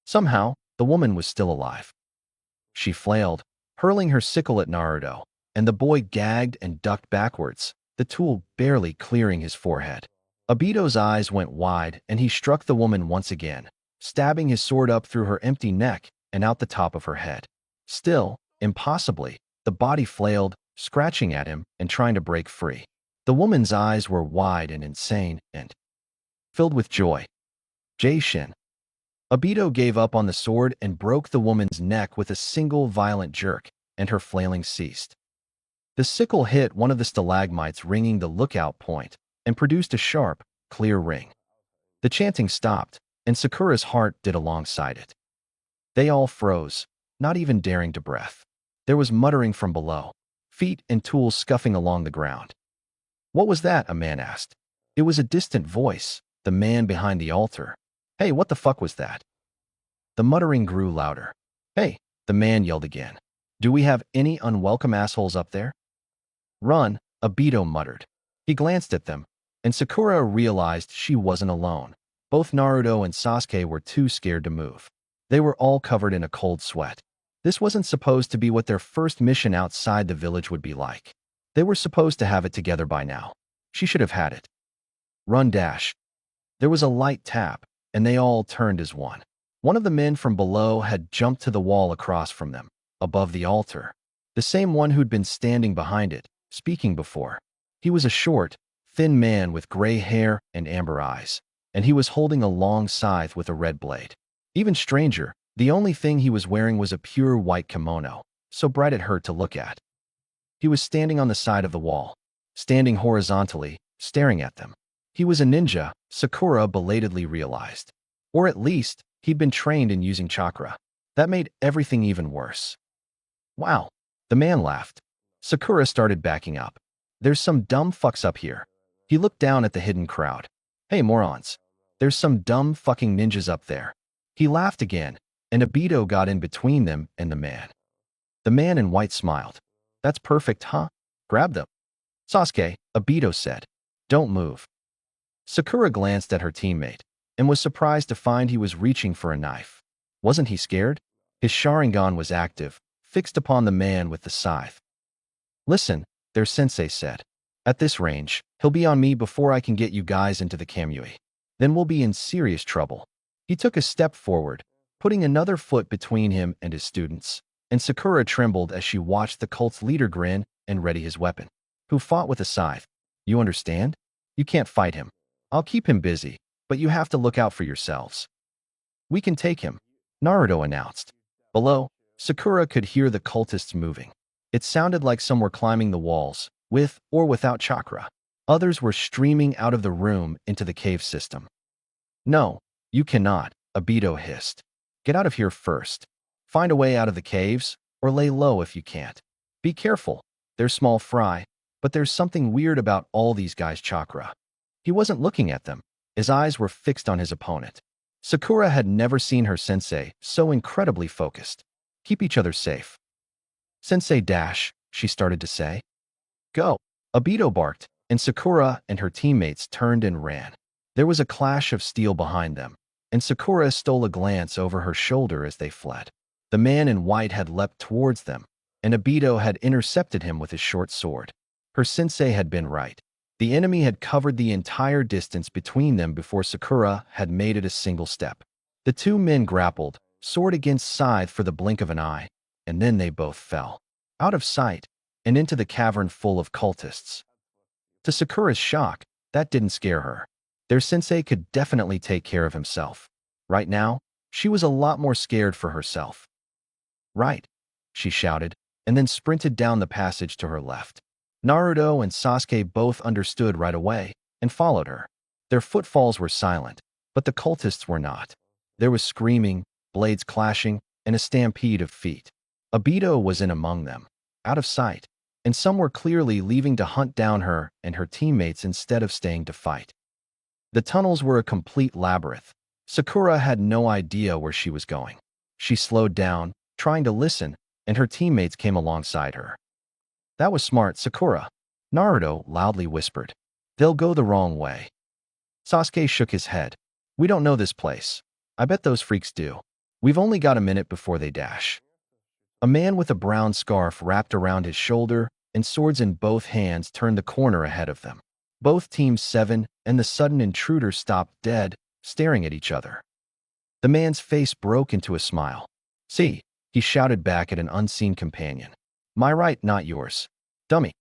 Somehow, the woman was still alive. She flailed, hurling her sickle at Naruto, and the boy gagged and ducked backwards, the tool barely clearing his forehead. Obito's eyes went wide, and he struck the woman once again, stabbing his sword up through her empty neck and out the top of her head. Still, impossibly, the body flailed, scratching at him and trying to break free. The woman's eyes were wide and insane and filled with joy. Jaishin. Obito gave up on the sword and broke the woman's neck with a single violent jerk, and her flailing ceased. The sickle hit one of the stalagmites ringing the lookout point and produced a sharp, clear ring. The chanting stopped, and Sakura's heart did alongside it. They all froze, not even daring to breath. There was muttering from below, feet and tools scuffing along the ground. What was that? A man asked. It was a distant voice, the man behind the altar. Hey, what the fuck was that? The muttering grew louder. Hey, the man yelled again. Do we have any unwelcome assholes up there? Run, Obito muttered. He glanced at them, and Sakura realized she wasn't alone. Both Naruto and Sasuke were too scared to move. They were all covered in a cold sweat. This wasn't supposed to be what their first mission outside the village would be like. They were supposed to have it together by now. She should have had it. Run dash. There was a light tap, and they all turned as one. One of the men from below had jumped to the wall across from them, above the altar. The same one who'd been standing behind it, speaking before. He was a short, thin man with gray hair and amber eyes, and he was holding a long scythe with a red blade. Even stranger, the only thing he was wearing was a pure white kimono, so bright it hurt to look at. He was standing on the side of the wall, standing horizontally, staring at them. He was a ninja, Sakura belatedly realized. Or at least, he'd been trained in using chakra. That made everything even worse. Wow, the man laughed. Sakura started backing up. There's some dumb fucks up here. He looked down at the hidden crowd. Hey, morons. There's some dumb fucking ninjas up there. He laughed again, and Obito got in between them and the man. The man in white smiled. That's perfect, huh? Grab them. Sasuke, Obito said. Don't move. Sakura glanced at her teammate and was surprised to find he was reaching for a knife. Wasn't he scared? His Sharingan was active, fixed upon the man with the scythe. Listen, their sensei said. At this range, he'll be on me before I can get you guys into the Kamui. Then we'll be in serious trouble. He took a step forward, putting another foot between him and his students, and Sakura trembled as she watched the cult's leader grin and ready his weapon. Who fought with a scythe? You understand? You can't fight him. I'll keep him busy, but you have to look out for yourselves. We can take him, Naruto announced. Below, Sakura could hear the cultists moving. It sounded like some were climbing the walls, with or without chakra. Others were streaming out of the room into the cave system. No, you cannot, Obito hissed. Get out of here first. Find a way out of the caves, or lay low if you can't. Be careful, they're small fry, but there's something weird about all these guys' chakra. He wasn't looking at them. His eyes were fixed on his opponent. Sakura had never seen her sensei so incredibly focused. Keep each other safe. Sensei dash, she started to say. Go, Obito barked, and Sakura and her teammates turned and ran. There was a clash of steel behind them, and Sakura stole a glance over her shoulder as they fled. The man in white had leapt towards them, and Obito had intercepted him with his short sword. Her sensei had been right. The enemy had covered the entire distance between them before Sakura had made it a single step. The two men grappled, sword against scythe for the blink of an eye, and then they both fell. Out of sight, and into the cavern full of cultists. To Sakura's shock, that didn't scare her. Their sensei could definitely take care of himself. Right now, she was a lot more scared for herself. Right, she shouted, and then sprinted down the passage to her left. Naruto and Sasuke both understood right away and followed her. Their footfalls were silent, but the cultists were not. There was screaming, blades clashing, and a stampede of feet. Obito was in among them, out of sight, and some were clearly leaving to hunt down her and her teammates instead of staying to fight. The tunnels were a complete labyrinth. Sakura had no idea where she was going. She slowed down, trying to listen, and her teammates came alongside her. That was smart, Sakura, Naruto loudly whispered. They'll go the wrong way. Sasuke shook his head. We don't know this place. I bet those freaks do. We've only got a minute before they dash. A man with a brown scarf wrapped around his shoulder and swords in both hands turned the corner ahead of them. Both Team 7 and the sudden intruder stopped dead, staring at each other. The man's face broke into a smile. See, he shouted back at an unseen companion. My right, not yours. Dummy.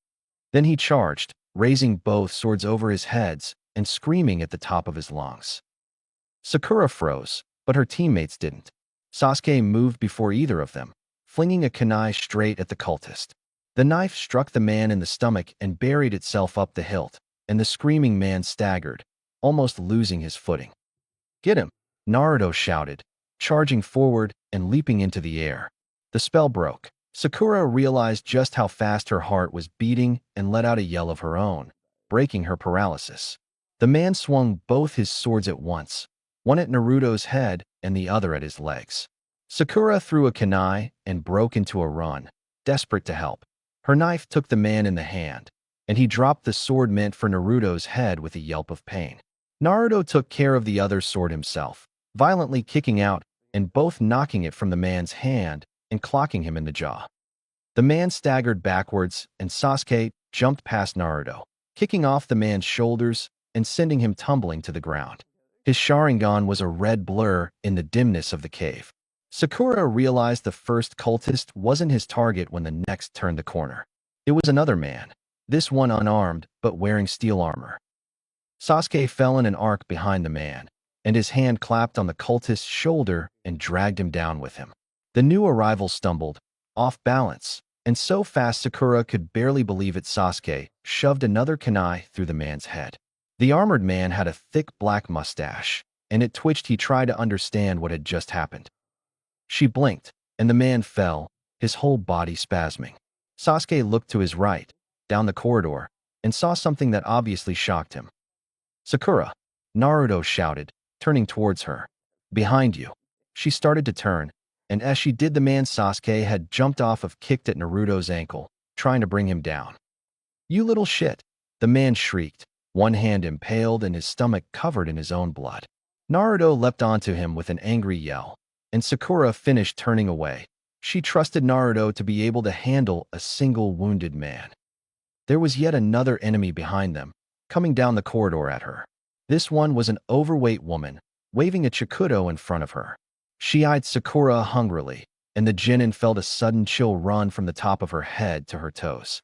Then he charged, raising both swords over his heads and screaming at the top of his lungs. Sakura froze, but her teammates didn't. Sasuke moved before either of them, flinging a kunai straight at the cultist. The knife struck the man in the stomach and buried itself up the hilt, and the screaming man staggered, almost losing his footing. Get him, Naruto shouted, charging forward and leaping into the air. The spell broke. Sakura realized just how fast her heart was beating and let out a yell of her own, breaking her paralysis. The man swung both his swords at once, one at Naruto's head and the other at his legs. Sakura threw a kunai and broke into a run, desperate to help. Her knife took the man in the hand, and he dropped the sword meant for Naruto's head with a yelp of pain. Naruto took care of the other sword himself, violently kicking out and both knocking it from the man's hand and clocking him in the jaw. The man staggered backwards, and Sasuke jumped past Naruto, kicking off the man's shoulders and sending him tumbling to the ground. His Sharingan was a red blur in the dimness of the cave. Sakura realized the first cultist wasn't his target when the next turned the corner. It was another man, this one unarmed but wearing steel armor. Sasuke fell in an arc behind the man, and his hand clapped on the cultist's shoulder and dragged him down with him. The new arrival stumbled, off balance, and so fast Sakura could barely believe it. Sasuke shoved another kunai through the man's head. The armored man had a thick black mustache, and it twitched. He tried to understand what had just happened. She blinked, and the man fell, his whole body spasming. Sasuke looked to his right, down the corridor, and saw something that obviously shocked him. Sakura, Naruto shouted, turning towards her. Behind you. She started to turn, and as she did, the man Sasuke had jumped off of kicked at Naruto's ankle, trying to bring him down. "You little shit!" the man shrieked, one hand impaled and his stomach covered in his own blood. Naruto leapt onto him with an angry yell, and Sakura finished turning away. She trusted Naruto to be able to handle a single wounded man. There was yet another enemy behind them, coming down the corridor at her. This one was an overweight woman, waving a chikudo in front of her. She eyed Sakura hungrily, and the genin felt a sudden chill run from the top of her head to her toes.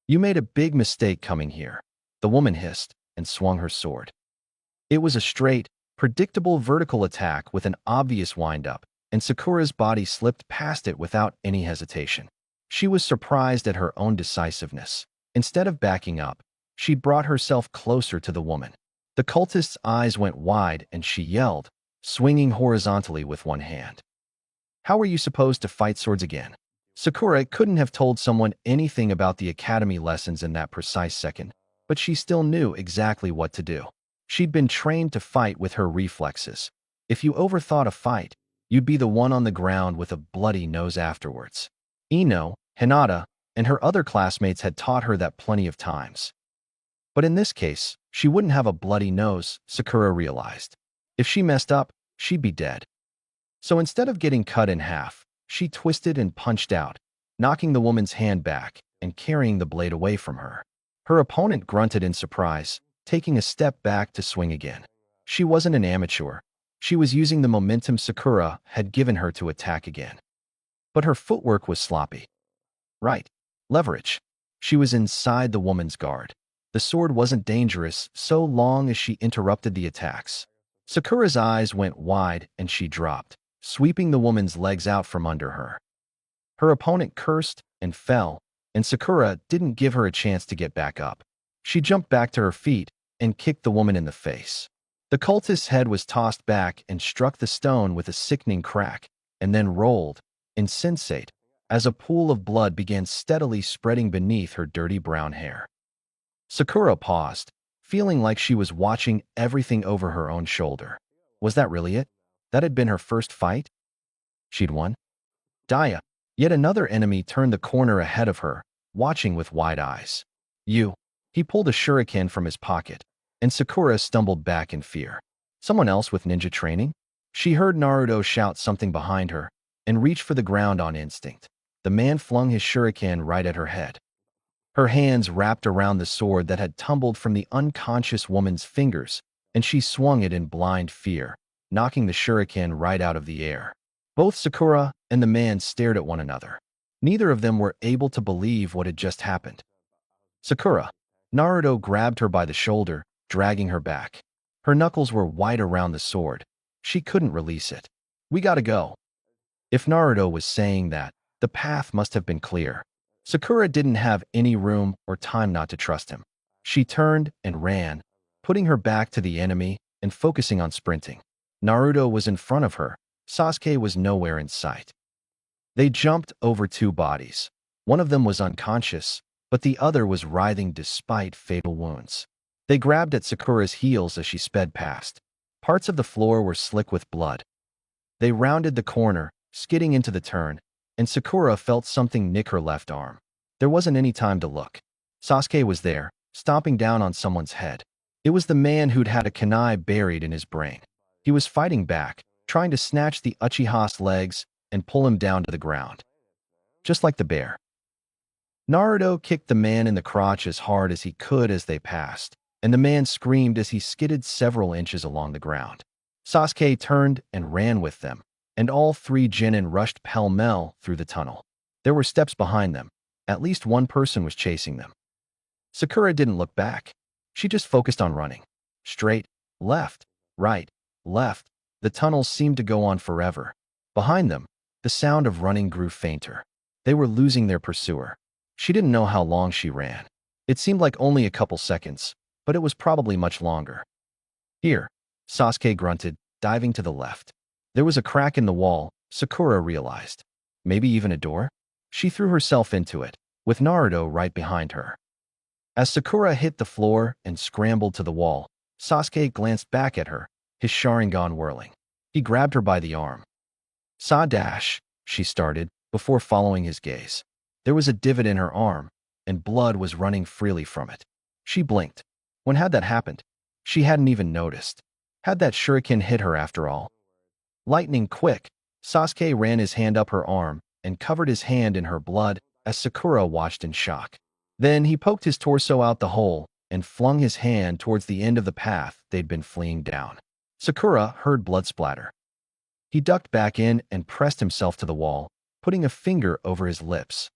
"You made a big mistake coming here," the woman hissed and swung her sword. It was a straight, predictable vertical attack with an obvious wind-up, and Sakura's body slipped past it without any hesitation. She was surprised at her own decisiveness. Instead of backing up, she brought herself closer to the woman. The cultist's eyes went wide and she yelled, swinging horizontally with one hand. "How are you supposed to fight swords again?" Sakura couldn't have told someone anything about the academy lessons in that precise second, but she still knew exactly what to do. She'd been trained to fight with her reflexes. If you overthought a fight, you'd be the one on the ground with a bloody nose afterwards. Ino, Hinata, and her other classmates had taught her that plenty of times. But in this case, she wouldn't have a bloody nose, Sakura realized. If she messed up, she'd be dead. So instead of getting cut in half, she twisted and punched out, knocking the woman's hand back and carrying the blade away from her. Her opponent grunted in surprise, taking a step back to swing again. She wasn't an amateur. She was using the momentum Sakura had given her to attack again. But her footwork was sloppy. Right. Leverage. She was inside the woman's guard. The sword wasn't dangerous so long as she interrupted the attacks. Sakura's eyes went wide and she dropped, sweeping the woman's legs out from under her. Her opponent cursed and fell, and Sakura didn't give her a chance to get back up. She jumped back to her feet and kicked the woman in the face. The cultist's head was tossed back and struck the stone with a sickening crack, and then rolled, insensate, as a pool of blood began steadily spreading beneath her dirty brown hair. Sakura paused, feeling like she was watching everything over her own shoulder. Was that really it? That had been her first fight? She'd won? Daya, yet another enemy, turned the corner ahead of her, watching with wide eyes. "You." He pulled a shuriken from his pocket, and Sakura stumbled back in fear. Someone else with ninja training? She heard Naruto shout something behind her and reached for the ground on instinct. The man flung his shuriken right at her head. Her hands wrapped around the sword that had tumbled from the unconscious woman's fingers, and she swung it in blind fear, knocking the shuriken right out of the air. Both Sakura and the man stared at one another. Neither of them were able to believe what had just happened. "Sakura." Naruto grabbed her by the shoulder, dragging her back. Her knuckles were white around the sword. She couldn't release it. "We gotta go." If Naruto was saying that, the path must have been clear. Sakura didn't have any room or time not to trust him. She turned and ran, putting her back to the enemy and focusing on sprinting. Naruto was in front of her. Sasuke was nowhere in sight. They jumped over two bodies. One of them was unconscious, but the other was writhing despite fatal wounds. They grabbed at Sakura's heels as she sped past. Parts of the floor were slick with blood. They rounded the corner, skidding into the turn, and Sakura felt something nick her left arm. There wasn't any time to look. Sasuke was there, stomping down on someone's head. It was the man who'd had a kunai buried in his brain. He was fighting back, trying to snatch the Uchiha's legs and pull him down to the ground. Just like the bear. Naruto kicked the man in the crotch as hard as he could as they passed, and the man screamed as he skidded several inches along the ground. Sasuke turned and ran with them, and all three genin rushed pell-mell through the tunnel. There were steps behind them. At least one person was chasing them. Sakura didn't look back. She just focused on running. Straight, left, right, left. The tunnels seemed to go on forever. Behind them, the sound of running grew fainter. They were losing their pursuer. She didn't know how long she ran. It seemed like only a couple seconds, but it was probably much longer. "Here," Sasuke grunted, diving to the left. There was a crack in the wall, Sakura realized. Maybe even a door? She threw herself into it, with Naruto right behind her. As Sakura hit the floor and scrambled to the wall, Sasuke glanced back at her, his Sharingan whirling. He grabbed her by the arm. Dash, she started, before following his gaze. There was a divot in her arm, and blood was running freely from it. She blinked. When had that happened? She hadn't even noticed. Had that shuriken hit her after all? Lightning quick, Sasuke ran his hand up her arm and covered his hand in her blood as Sakura watched in shock. Then he poked his torso out the hole and flung his hand towards the end of the path they'd been fleeing down. Sakura heard blood splatter. He ducked back in and pressed himself to the wall, putting a finger over his lips.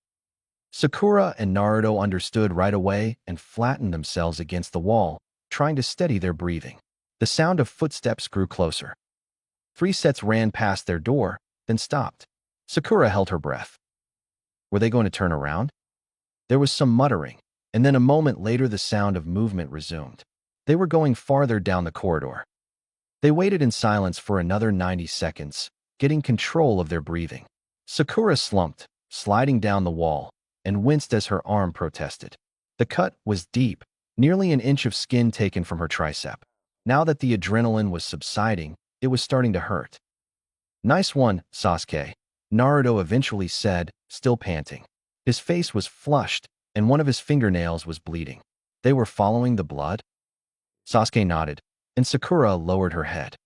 Sakura and Naruto understood right away and flattened themselves against the wall, trying to steady their breathing. The sound of footsteps grew closer. 3 sets ran past their door, then stopped. Sakura held her breath. Were they going to turn around? There was some muttering, and then a moment later the sound of movement resumed. They were going farther down the corridor. They waited in silence for another 90 seconds, getting control of their breathing. Sakura slumped, sliding down the wall, and winced as her arm protested. The cut was deep, nearly an inch of skin taken from her tricep. Now that the adrenaline was subsiding, it was starting to hurt. Nice one, Sasuke, Naruto eventually said, still panting. His face was flushed, and one of his fingernails was bleeding. They were following the blood? Sasuke nodded, and Sakura lowered her head.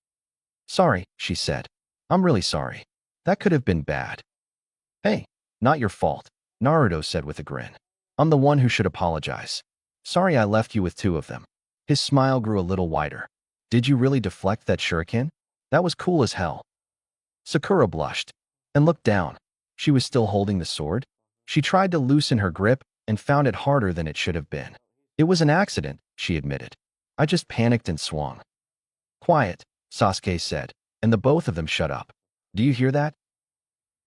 Sorry, she said. I'm really sorry. That could have been bad. Hey, not your fault, Naruto said with a grin. I'm the one who should apologize. Sorry I left you with 2 of them. His smile grew a little wider. Did you really deflect that shuriken? That was cool as hell. Sakura blushed and looked down. She was still holding the sword. She tried to loosen her grip and found it harder than it should have been. It was an accident, she admitted. I just panicked and swung. Quiet, Sasuke said, and the both of them shut up. Do you hear that?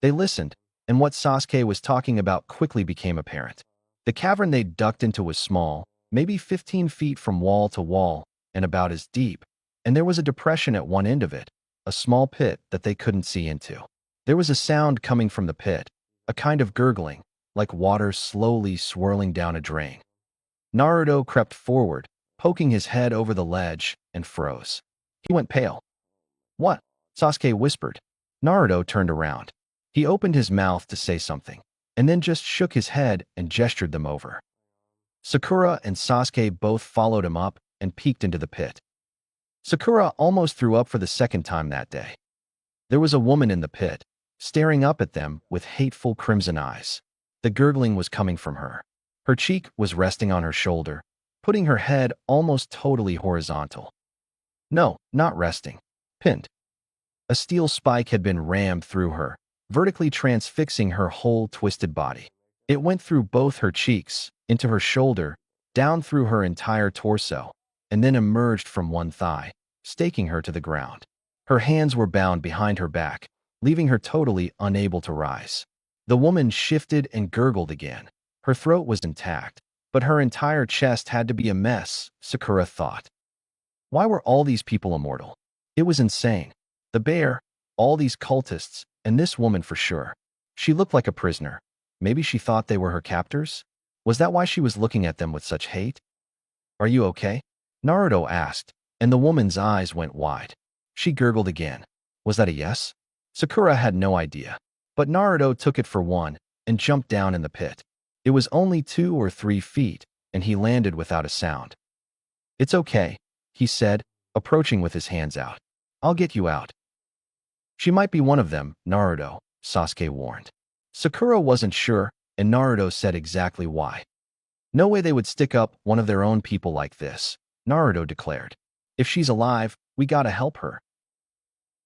They listened, and what Sasuke was talking about quickly became apparent. The cavern they'd ducked into was small, maybe 15 feet from wall to wall, and about as deep, and there was a depression at one end of it, a small pit that they couldn't see into. There was a sound coming from the pit, a kind of gurgling, like water slowly swirling down a drain. Naruto crept forward, poking his head over the ledge, and froze. He went pale. What? Sasuke whispered. Naruto turned around. He opened his mouth to say something, and then just shook his head and gestured them over. Sakura and Sasuke both followed him up and peeked into the pit. Sakura almost threw up for the second time that day. There was a woman in the pit, staring up at them with hateful crimson eyes. The gurgling was coming from her. Her cheek was resting on her shoulder, putting her head almost totally horizontal. No, not resting. Pinned. A steel spike had been rammed through her, vertically transfixing her whole twisted body. It went through both her cheeks, into her shoulder, down through her entire torso, and then emerged from one thigh, staking her to the ground. Her hands were bound behind her back, leaving her totally unable to rise. The woman shifted and gurgled again. Her throat was intact, but her entire chest had to be a mess, Sakura thought. Why were all these people immortal? It was insane. The bear, all these cultists, and this woman for sure. She looked like a prisoner. Maybe she thought they were her captors? Was that why she was looking at them with such hate? Are you okay? Naruto asked, and the woman's eyes went wide. She gurgled again. Was that a yes? Sakura had no idea, but Naruto took it for one and jumped down in the pit. It was only 2 or 3 feet, and he landed without a sound. It's okay, he said, approaching with his hands out. I'll get you out. She might be one of them, Naruto, Sasuke warned. Sakura wasn't sure, and Naruto said exactly why. No way they would stick up one of their own people like this, Naruto declared. If she's alive, we gotta help her.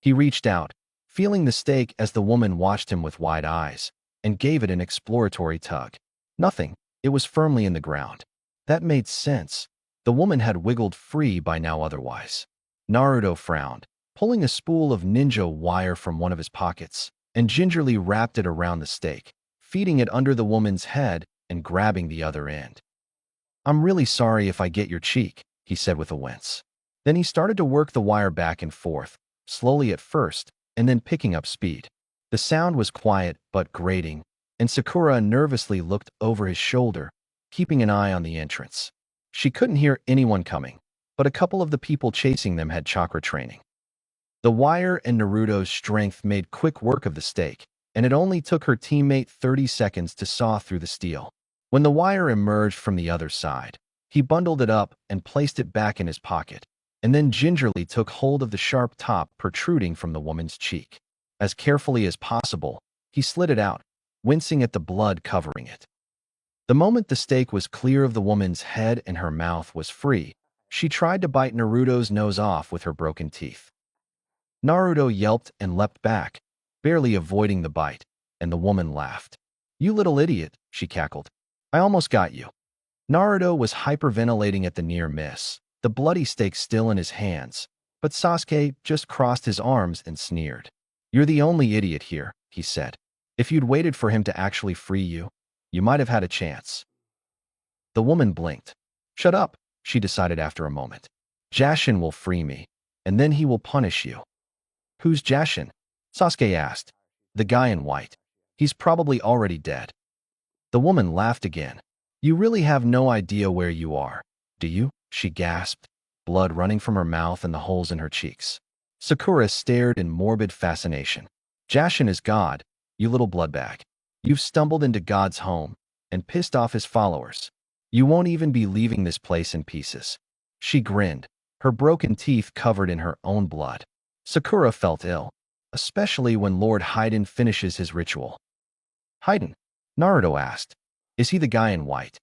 He reached out, feeling the stake as the woman watched him with wide eyes, and gave it an exploratory tug. Nothing. It was firmly in the ground. That made sense. The woman had wiggled free by now otherwise. Naruto frowned, pulling a spool of ninja wire from one of his pockets, and gingerly wrapped it around the stake, feeding it under the woman's head and grabbing the other end. I'm really sorry if I get your cheek, he said with a wince. Then he started to work the wire back and forth, slowly at first, and then picking up speed. The sound was quiet but grating, and Sakura nervously looked over his shoulder, keeping an eye on the entrance. She couldn't hear anyone coming, but a couple of the people chasing them had chakra training. The wire and Naruto's strength made quick work of the stake, and it only took her teammate 30 seconds to saw through the steel. When the wire emerged from the other side, he bundled it up and placed it back in his pocket, and then gingerly took hold of the sharp top protruding from the woman's cheek. As carefully as possible, he slid it out, wincing at the blood covering it. The moment the stake was clear of the woman's head and her mouth was free, she tried to bite Naruto's nose off with her broken teeth. Naruto yelped and leapt back, barely avoiding the bite, and the woman laughed. "You little idiot," she cackled. "I almost got you." Naruto was hyperventilating at the near miss, the bloody stake still in his hands, but Sasuke just crossed his arms and sneered. "You're the only idiot here," he said. "If you'd waited for him to actually free you, you might have had a chance." The woman blinked. "Shut up," she decided after a moment. "Jashin will free me, and then he will punish you." "Who's Jashin?" Sasuke asked. "The guy in white. He's probably already dead." The woman laughed again. "You really have no idea where you are, do you?" she gasped, blood running from her mouth and the holes in her cheeks. Sakura stared in morbid fascination. "Jashin is God, you little bloodbag. You've stumbled into God's home and pissed off his followers. You won't even be leaving this place in pieces." She grinned, her broken teeth covered in her own blood. Sakura felt ill, especially when Lord Haiden finishes his ritual. "Haiden?" Naruto asked. "Is he the guy in white?"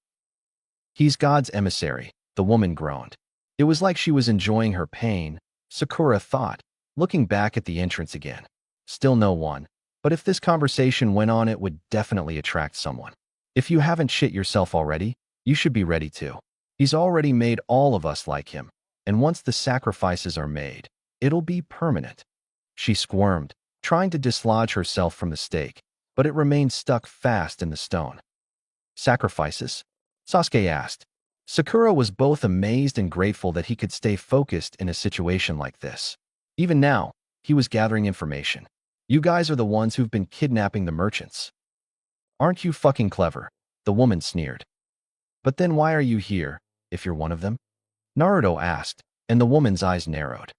"He's God's emissary," the woman groaned. It was like she was enjoying her pain, Sakura thought, looking back at the entrance again. Still no one, but if this conversation went on it would definitely attract someone. "If you haven't shit yourself already, you should be ready to. He's already made all of us like him, and once the sacrifices are made, it'll be permanent." She squirmed, trying to dislodge herself from the stake, but it remained stuck fast in the stone. "Sacrifices?" Sasuke asked. Sakura was both amazed and grateful that he could stay focused in a situation like this. Even now, he was gathering information. "You guys are the ones who've been kidnapping the merchants." "Aren't you fucking clever?" the woman sneered. "But then why are you here, if you're one of them?" Naruto asked, and the woman's eyes narrowed.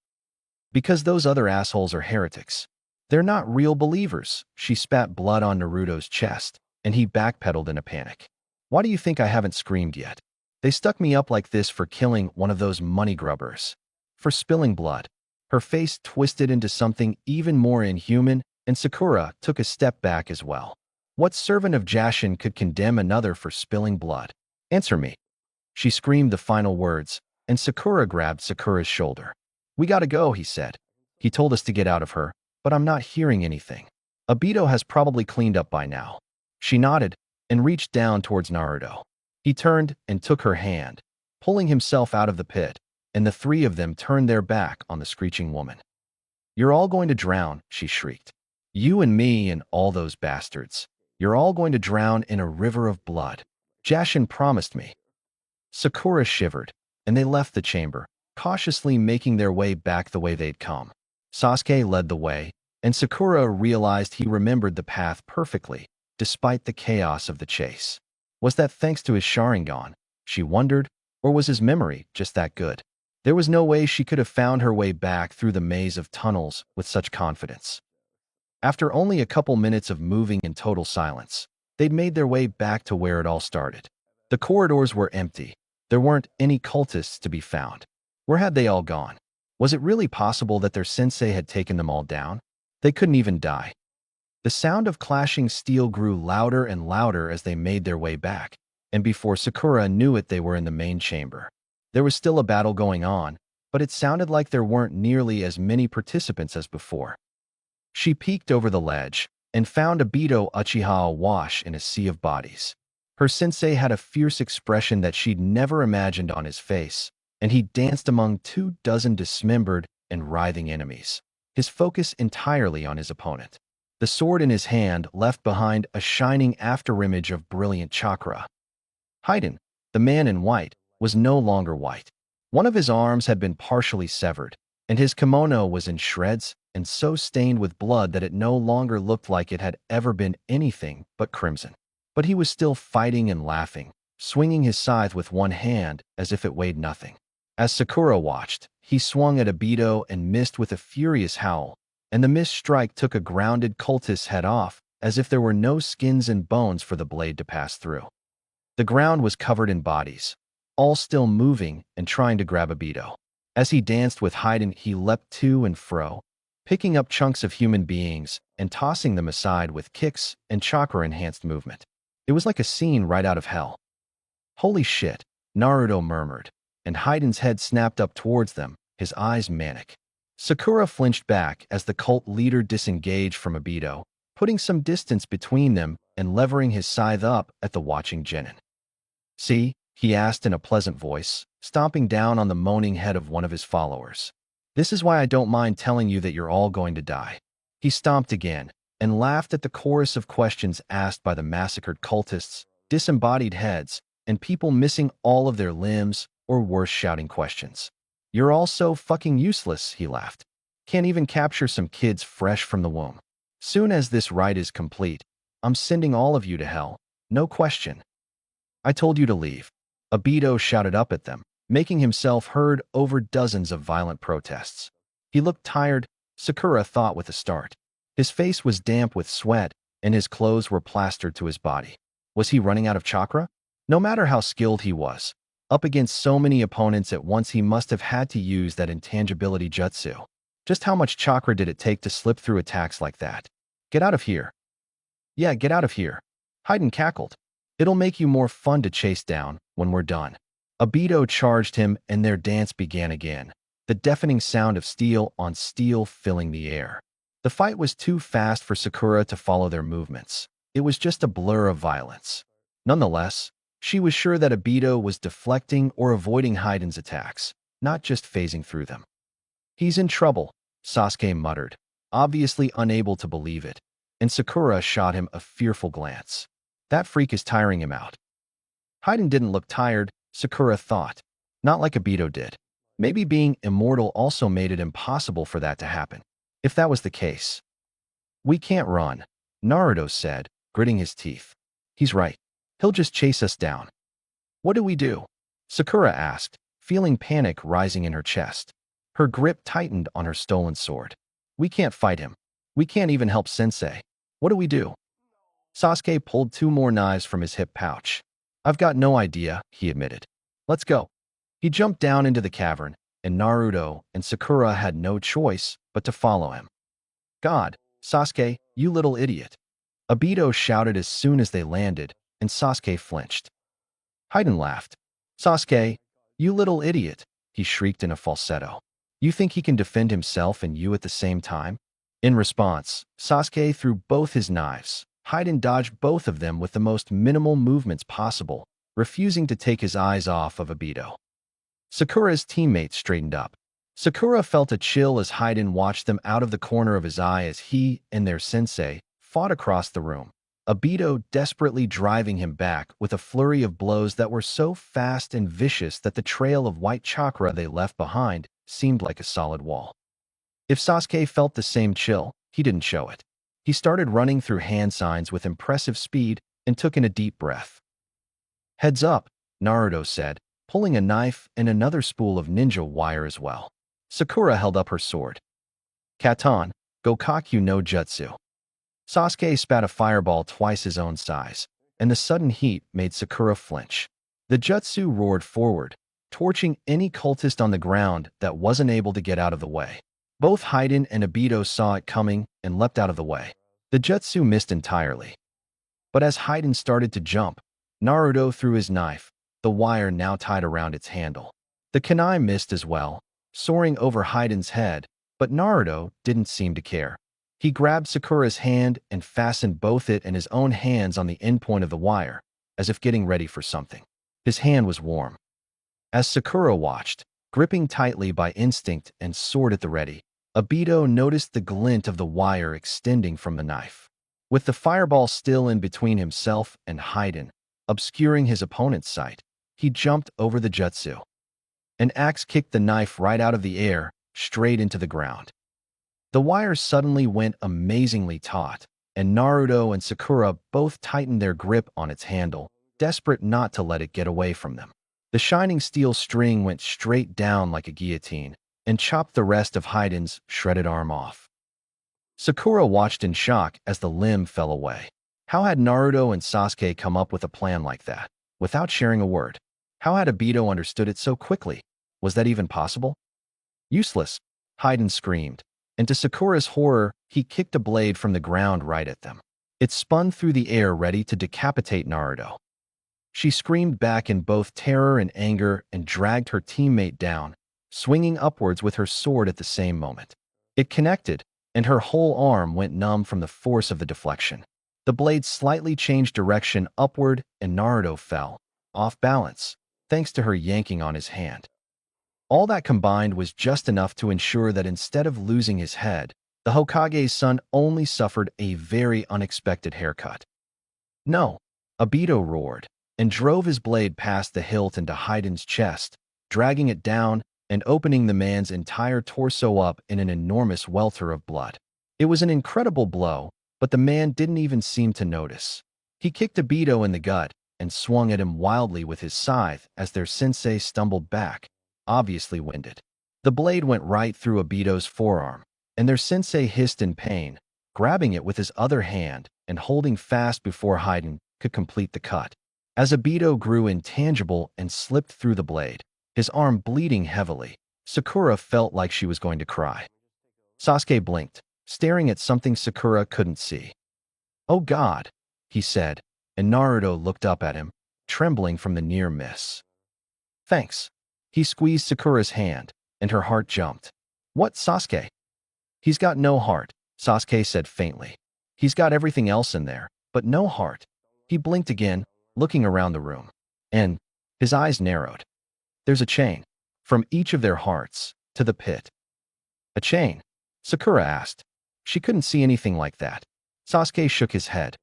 "Because those other assholes are heretics. They're not real believers." She spat blood on Naruto's chest, and he backpedaled in a panic. "Why do you think I haven't screamed yet? They stuck me up like this for killing one of those money grubbers. For spilling blood." Her face twisted into something even more inhuman, and Sakura took a step back as well. What servant of Jashin could condemn another for spilling blood? "Answer me." She screamed the final words, and Sakura grabbed Sakura's shoulder. "We gotta go," he said. "He told us to get out of her, but I'm not hearing anything. Obito has probably cleaned up by now." She nodded and reached down towards Naruto. He turned and took her hand, pulling himself out of the pit, and the three of them turned their back on the screeching woman. "You're all going to drown," she shrieked. "You and me and all those bastards. You're all going to drown in a river of blood. Jashin promised me." Sakura shivered, and they left the chamber, cautiously making their way back the way they'd come. Sasuke led the way, and Sakura realized he remembered the path perfectly, despite the chaos of the chase. Was that thanks to his Sharingan, she wondered, or was his memory just that good? There was no way she could have found her way back through the maze of tunnels with such confidence. After only a couple minutes of moving in total silence, they'd made their way back to where it all started. The corridors were empty. There weren't any cultists to be found. Where had they all gone? Was it really possible that their sensei had taken them all down? They couldn't even die. The sound of clashing steel grew louder and louder as they made their way back, and before Sakura knew it, they were in the main chamber. There was still a battle going on, but it sounded like there weren't nearly as many participants as before. She peeked over the ledge and found Obito Uchiha awash in a sea of bodies. Her sensei had a fierce expression that she'd never imagined on his face, and he danced among 24 dismembered and writhing enemies, his focus entirely on his opponent. The sword in his hand left behind a shining afterimage of brilliant chakra. Haiden, the man in white, was no longer white. One of his arms had been partially severed, and his kimono was in shreds and so stained with blood that it no longer looked like it had ever been anything but crimson. But he was still fighting and laughing, swinging his scythe with one hand as if it weighed nothing. As Sakura watched, He swung at Obito and missed with a furious howl, and the missed strike took a grounded cultist's head off, as if there were no skins and bones for the blade to pass through. The ground was covered in bodies, all still moving and trying to grab Obito. As he danced with Haiden, he leapt to and fro, picking up chunks of human beings and tossing them aside with kicks and chakra-enhanced movement. It was like a scene right out of hell. "Holy shit," Naruto murmured, and Haiden's head snapped up towards them, his eyes manic. Sakura flinched back as the cult leader disengaged from Obito, putting some distance between them and levering his scythe up at the watching genin. "See?" he asked in a pleasant voice, stomping down on the moaning head of one of his followers. "This is why I don't mind telling you that you're all going to die." He stomped again and laughed at the chorus of questions asked by the massacred cultists, disembodied heads, and people missing all of their limbs, or worse, shouting questions. "You're all so fucking useless," he laughed. "Can't even capture some kids fresh from the womb. Soon as this rite is complete, I'm sending all of you to hell, no question. I told you to leave." Obito shouted up at them, making himself heard over dozens of violent protests. He looked tired, Sakura thought with a start. His face was damp with sweat, and his clothes were plastered to his body. Was he running out of chakra? No matter how skilled he was, up against so many opponents at once, he must have had to use that intangibility jutsu. Just how much chakra did it take to slip through attacks like that? "Get out of here." "Yeah, get out of here." Haiden cackled. "It'll make you more fun to chase down when we're done." Obito charged him, and their dance began again, the deafening sound of steel on steel filling the air. The fight was too fast for Sakura to follow their movements. It was just a blur of violence. Nonetheless, she was sure that Obito was deflecting or avoiding Haiden's attacks, not just phasing through them. "He's in trouble," Sasuke muttered, obviously unable to believe it, and Sakura shot him a fearful glance. "That freak is tiring him out." Haiden didn't look tired, Sakura thought. Not like Obito did. Maybe being immortal also made it impossible for that to happen. If that was the case. "We can't run," Naruto said, gritting his teeth. "He's right. He'll just chase us down." "What do we do?" Sakura asked, feeling panic rising in her chest. Her grip tightened on her stolen sword. "We can't fight him. We can't even help Sensei. What do we do?" Sasuke pulled 2 more knives from his hip pouch. "I've got no idea," he admitted. "Let's go." He jumped down into the cavern, and Naruto and Sakura had no choice but to follow him. "God, Sasuke, you little idiot!" Obito shouted as soon as they landed, and Sasuke flinched. Haiden laughed. "Sasuke, you little idiot," he shrieked in a falsetto. "You think he can defend himself and you at the same time?" In response, Sasuke threw both his knives. Haiden dodged both of them with the most minimal movements possible, refusing to take his eyes off of Obito. Sakura's teammates straightened up. Sakura felt a chill as Haiden watched them out of the corner of his eye as he and their sensei fought across the room, Obito desperately driving him back with a flurry of blows that were so fast and vicious that the trail of white chakra they left behind seemed like a solid wall. If Sasuke felt the same chill, he didn't show it. He started running through hand signs with impressive speed and took in a deep breath. "Heads up," Naruto said, pulling a knife and another spool of ninja wire as well. Sakura held up her sword. "Katan, Gokakyu no Jutsu." Sasuke spat a fireball twice his own size, and the sudden heat made Sakura flinch. The jutsu roared forward, torching any cultist on the ground that wasn't able to get out of the way. Both Haiden and Obito saw it coming and leapt out of the way. The jutsu missed entirely. But as Haiden started to jump, Naruto threw his knife, the wire now tied around its handle. The kunai missed as well, soaring over Haiden's head, but Naruto didn't seem to care. He grabbed Sakura's hand and fastened both it and his own hands on the endpoint of the wire, as if getting ready for something. His hand was warm. As Sakura watched, gripping tightly by instinct and sword at the ready, Obito noticed the glint of the wire extending from the knife. With the fireball still in between himself and Haiden, obscuring his opponent's sight, he jumped over the jutsu. An axe kicked the knife right out of the air, straight into the ground. The wire suddenly went amazingly taut, and Naruto and Sakura both tightened their grip on its handle, desperate not to let it get away from them. The shining steel string went straight down like a guillotine, and chopped the rest of Hayden's shredded arm off. Sakura watched in shock as the limb fell away. How had Naruto and Sasuke come up with a plan like that, without sharing a word? How had Obito understood it so quickly? Was that even possible? Useless, Hayden screamed, and to Sakura's horror, he kicked a blade from the ground right at them. It spun through the air ready to decapitate Naruto. She screamed back in both terror and anger and dragged her teammate down, swinging upwards with her sword at the same moment. It connected, and her whole arm went numb from the force of the deflection. The blade slightly changed direction upward, and Naruto fell, off balance, thanks to her yanking on his hand. All that combined was just enough to ensure that instead of losing his head, the Hokage's son only suffered a very unexpected haircut. No, Obito roared, and drove his blade past the hilt into Hayden's chest, dragging it down and opening the man's entire torso up in an enormous welter of blood. It was an incredible blow, but the man didn't even seem to notice. He kicked Obito in the gut and swung at him wildly with his scythe as their sensei stumbled back, obviously winded. The blade went right through Obito's forearm, and their sensei hissed in pain, grabbing it with his other hand and holding fast before Hayden could complete the cut. As Obito grew intangible and slipped through the blade, his arm bleeding heavily, Sakura felt like she was going to cry. Sasuke blinked, staring at something Sakura couldn't see. "Oh God," he said, and Naruto looked up at him, trembling from the near miss. "Thanks." He squeezed Sakura's hand, and her heart jumped. "What, Sasuke?" "He's got no heart," Sasuke said faintly. "He's got everything else in there, but no heart." He blinked again, looking around the room, and his eyes narrowed. "There's a chain from each of their hearts to the pit." "A chain?" Sakura asked. She couldn't see anything like that. Sasuke shook his head.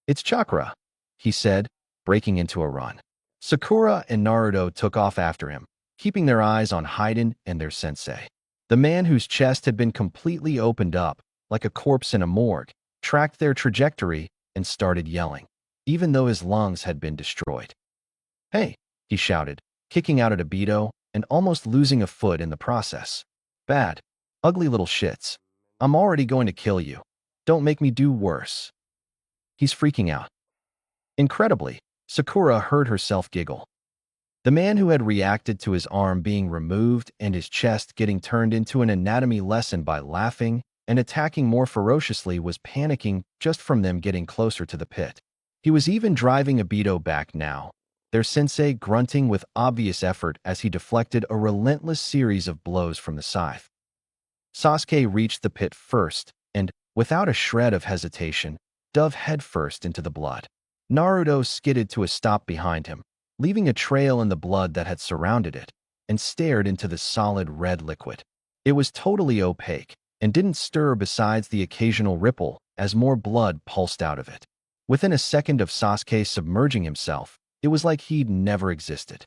"It's chakra," he said, breaking into a run. Sakura and Naruto took off after him, keeping their eyes on Hayden and their sensei. The man whose chest had been completely opened up, like a corpse in a morgue, tracked their trajectory and started yelling, even though his lungs had been destroyed. "Hey," he shouted, kicking out at Obito and almost losing a foot in the process. "Bad, ugly little shits. I'm already going to kill you. Don't make me do worse." He's freaking out. Incredibly, Sakura heard herself giggle. The man who had reacted to his arm being removed and his chest getting turned into an anatomy lesson by laughing and attacking more ferociously was panicking just from them getting closer to the pit. He was even driving Obito back now, their sensei grunting with obvious effort as he deflected a relentless series of blows from the scythe. Sasuke reached the pit first and, without a shred of hesitation, dove headfirst into the blood. Naruto skidded to a stop behind him, leaving a trail in the blood that had surrounded it, and stared into the solid red liquid. It was totally opaque and didn't stir besides the occasional ripple as more blood pulsed out of it. Within a second of Sasuke submerging himself, it was like he'd never existed.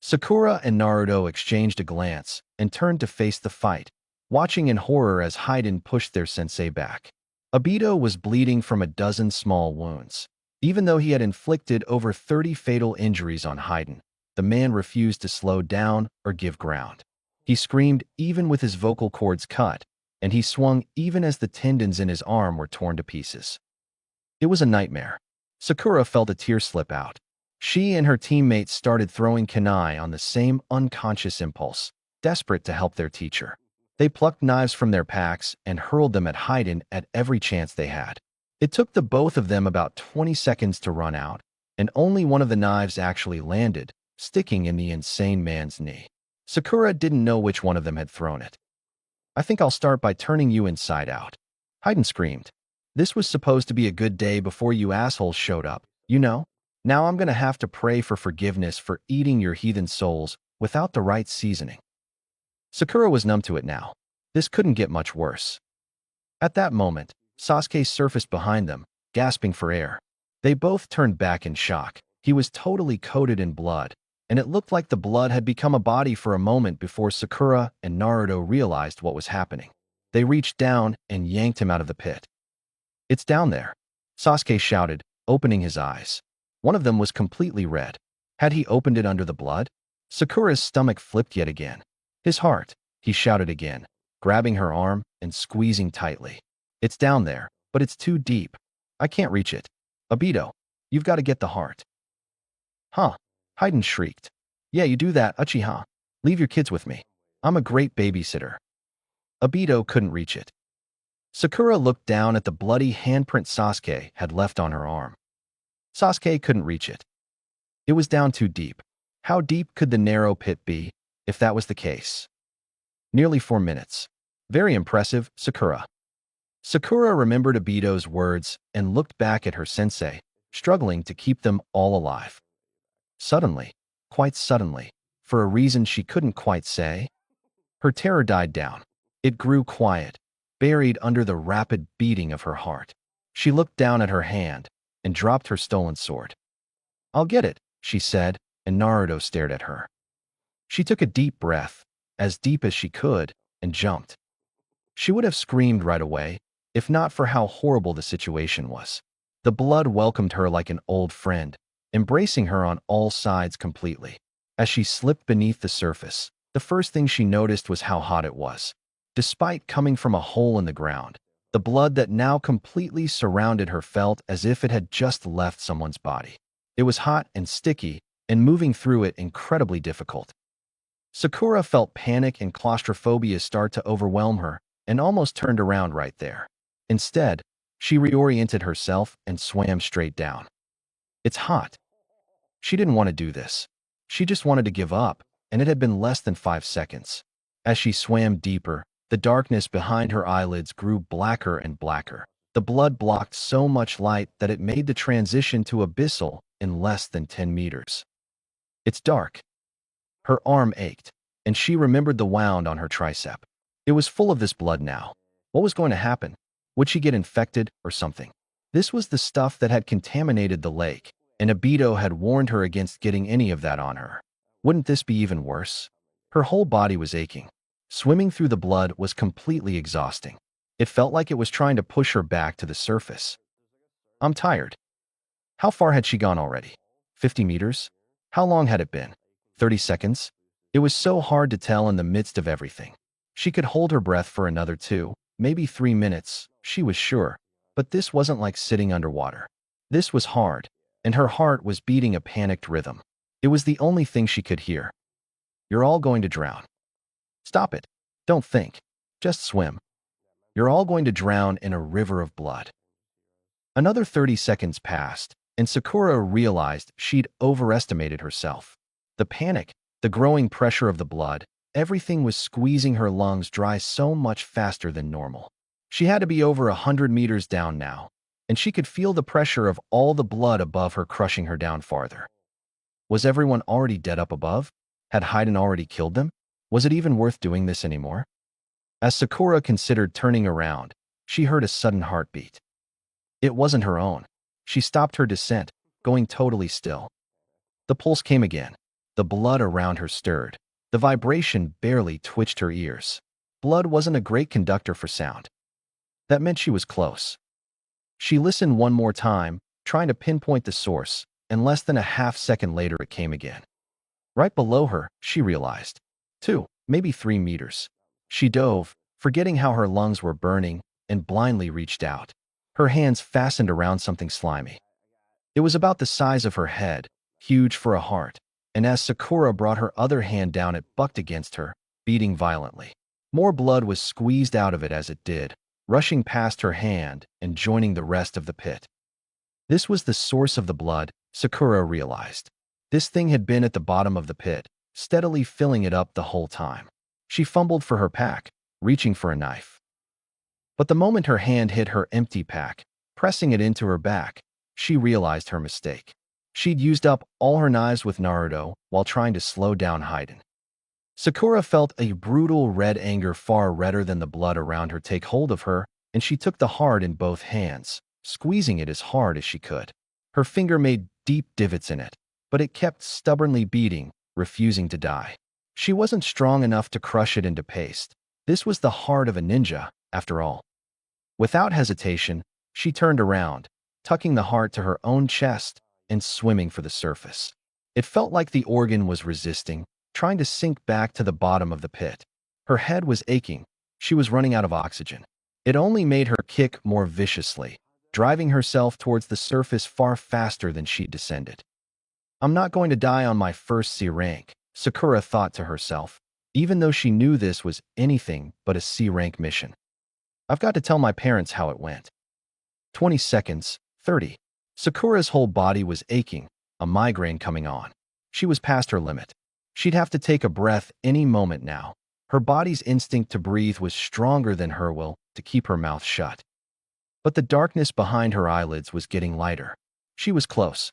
Sakura and Naruto exchanged a glance and turned to face the fight, watching in horror as Hayden pushed their sensei back. Obito was bleeding from a dozen small wounds. Even though he had inflicted over 30 fatal injuries on Hayden, the man refused to slow down or give ground. He screamed even with his vocal cords cut, and he swung even as the tendons in his arm were torn to pieces. It was a nightmare. Sakura felt a tear slip out. She and her teammates started throwing kunai on the same unconscious impulse, desperate to help their teacher. They plucked knives from their packs and hurled them at Hayden at every chance they had. It took the both of them about 20 seconds to run out, and only one of the knives actually landed, sticking in the insane man's knee. Sakura didn't know which one of them had thrown it. "I think I'll start by turning you inside out," Hayden screamed. "This was supposed to be a good day before you assholes showed up, you know? Now I'm gonna have to pray for forgiveness for eating your heathen souls without the right seasoning." Sakura was numb to it now. This couldn't get much worse. At that moment, Sasuke surfaced behind them, gasping for air. They both turned back in shock. He was totally coated in blood, and it looked like the blood had become a body for a moment before Sakura and Naruto realized what was happening. They reached down and yanked him out of the pit. "It's down there," Sasuke shouted, opening his eyes. One of them was completely red. Had he opened it under the blood? Sakura's stomach flipped yet again. His heart. he shouted again, grabbing her arm and squeezing tightly. It's down there, but it's too deep. I can't reach it. Obito, you've got to get the heart. Huh? Haydn shrieked. Yeah, you do that, Uchiha. Leave your kids with me. I'm a great babysitter. Obito couldn't reach it. Sakura looked down at the bloody handprint Sasuke had left on her arm. Sasuke couldn't reach it. It was down too deep. How deep could the narrow pit be, if that was the case? Nearly 4 minutes. Very impressive, Sakura. Sakura remembered Obito's words and looked back at her sensei, struggling to keep them all alive. Suddenly, quite suddenly, for a reason she couldn't quite say, her terror died down. It grew quiet, buried under the rapid beating of her heart. She looked down at her hand and dropped her stolen sword. I'll get it, she said, and Naruto stared at her. She took a deep breath, as deep as she could, and jumped. She would have screamed right away, if not for how horrible the situation was. The blood welcomed her like an old friend, embracing her on all sides completely. As she slipped beneath the surface, the first thing she noticed was how hot it was. Despite coming from a hole in the ground, the blood that now completely surrounded her felt as if it had just left someone's body. It was hot and sticky, and moving through it incredibly difficult. Sakura felt panic and claustrophobia start to overwhelm her and almost turned around right there. Instead, she reoriented herself and swam straight down. It's hot. She didn't want to do this. She just wanted to give up, and it had been less than 5 seconds. As she swam deeper, the darkness behind her eyelids grew blacker and blacker. The blood blocked so much light that it made the transition to abyssal in less than 10 meters. It's dark. Her arm ached, and she remembered the wound on her tricep. It was full of this blood now. What was going to happen? Would she get infected or something? This was the stuff that had contaminated the lake, and Obito had warned her against getting any of that on her. Wouldn't this be even worse? Her whole body was aching. Swimming through the blood was completely exhausting. It felt like it was trying to push her back to the surface. I'm tired. How far had she gone already? 50 meters? How long had it been? 30 seconds? It was so hard to tell in the midst of everything. She could hold her breath for another 2, maybe 3 minutes, she was sure, but this wasn't like sitting underwater. This was hard, and her heart was beating a panicked rhythm. It was the only thing she could hear. You're all going to drown. Stop it. Don't think. Just swim. You're all going to drown in a river of blood. Another 30 seconds passed, and Sakura realized she'd overestimated herself. The panic, the growing pressure of the blood, everything was squeezing her lungs dry so much faster than normal. She had to be over 100 meters down now, and she could feel the pressure of all the blood above her crushing her down farther. Was everyone already dead up above? Had Haydn already killed them? Was it even worth doing this anymore? As Sakura considered turning around, she heard a sudden heartbeat. It wasn't her own. She stopped her descent, going totally still. The pulse came again. The blood around her stirred. The vibration barely twitched her ears. Blood wasn't a great conductor for sound. That meant she was close. She listened one more time, trying to pinpoint the source, and less than a half-second later it came again. Right below her, she realized. 2, maybe 3 meters. She dove, forgetting how her lungs were burning, and blindly reached out. Her hands fastened around something slimy. It was about the size of her head, huge for a heart, and as Sakura brought her other hand down it bucked against her, beating violently. More blood was squeezed out of it as it did, rushing past her hand and joining the rest of the pit. This was the source of the blood, Sakura realized. This thing had been at the bottom of the pit, steadily filling it up the whole time. She fumbled for her pack, reaching for a knife. But the moment her hand hit her empty pack, pressing it into her back, she realized her mistake. She'd used up all her knives with Naruto while trying to slow down Haydn. Sakura felt a brutal red anger far redder than the blood around her take hold of her, and she took the heart in both hands, squeezing it as hard as she could. Her finger made deep divots in it, but it kept stubbornly beating, refusing to die. She wasn't strong enough to crush it into paste. This was the heart of a ninja, after all. Without hesitation, she turned around, tucking the heart to her own chest and swimming for the surface. It felt like the organ was resisting, trying to sink back to the bottom of the pit. Her head was aching. She was running out of oxygen. It only made her kick more viciously, driving herself towards the surface far faster than she'd descended. I'm not going to die on my first C rank, Sakura thought to herself, even though she knew this was anything but a C rank mission. I've got to tell my parents how it went. 20 seconds, 30. Sakura's whole body was aching, a migraine coming on. She was past her limit. She'd have to take a breath any moment now. Her body's instinct to breathe was stronger than her will to keep her mouth shut. But the darkness behind her eyelids was getting lighter. She was close.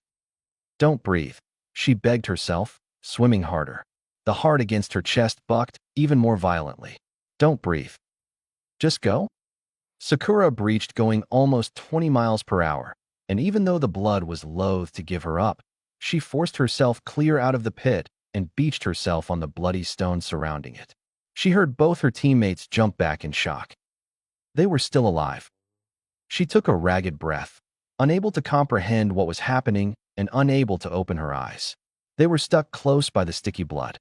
Don't breathe, she begged herself, swimming harder. The heart against her chest bucked even more violently. Don't breathe. Just go? Sakura breached going almost 20 miles per hour, and even though the blood was loath to give her up, she forced herself clear out of the pit and beached herself on the bloody stones surrounding it. She heard both her teammates jump back in shock. They were still alive. She took a ragged breath, unable to comprehend what was happening and unable to open her eyes. They were stuck close by the sticky blood.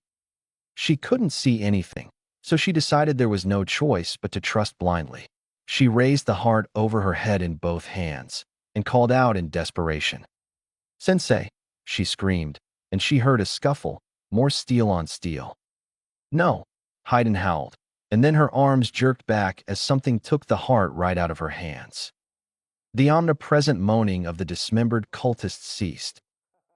She couldn't see anything, so she decided there was no choice but to trust blindly. She raised the heart over her head in both hands and called out in desperation. "Sensei," she screamed, and she heard a scuffle, more steel on steel. "No," Haydn howled, and then her arms jerked back as something took the heart right out of her hands. The omnipresent moaning of the dismembered cultist ceased,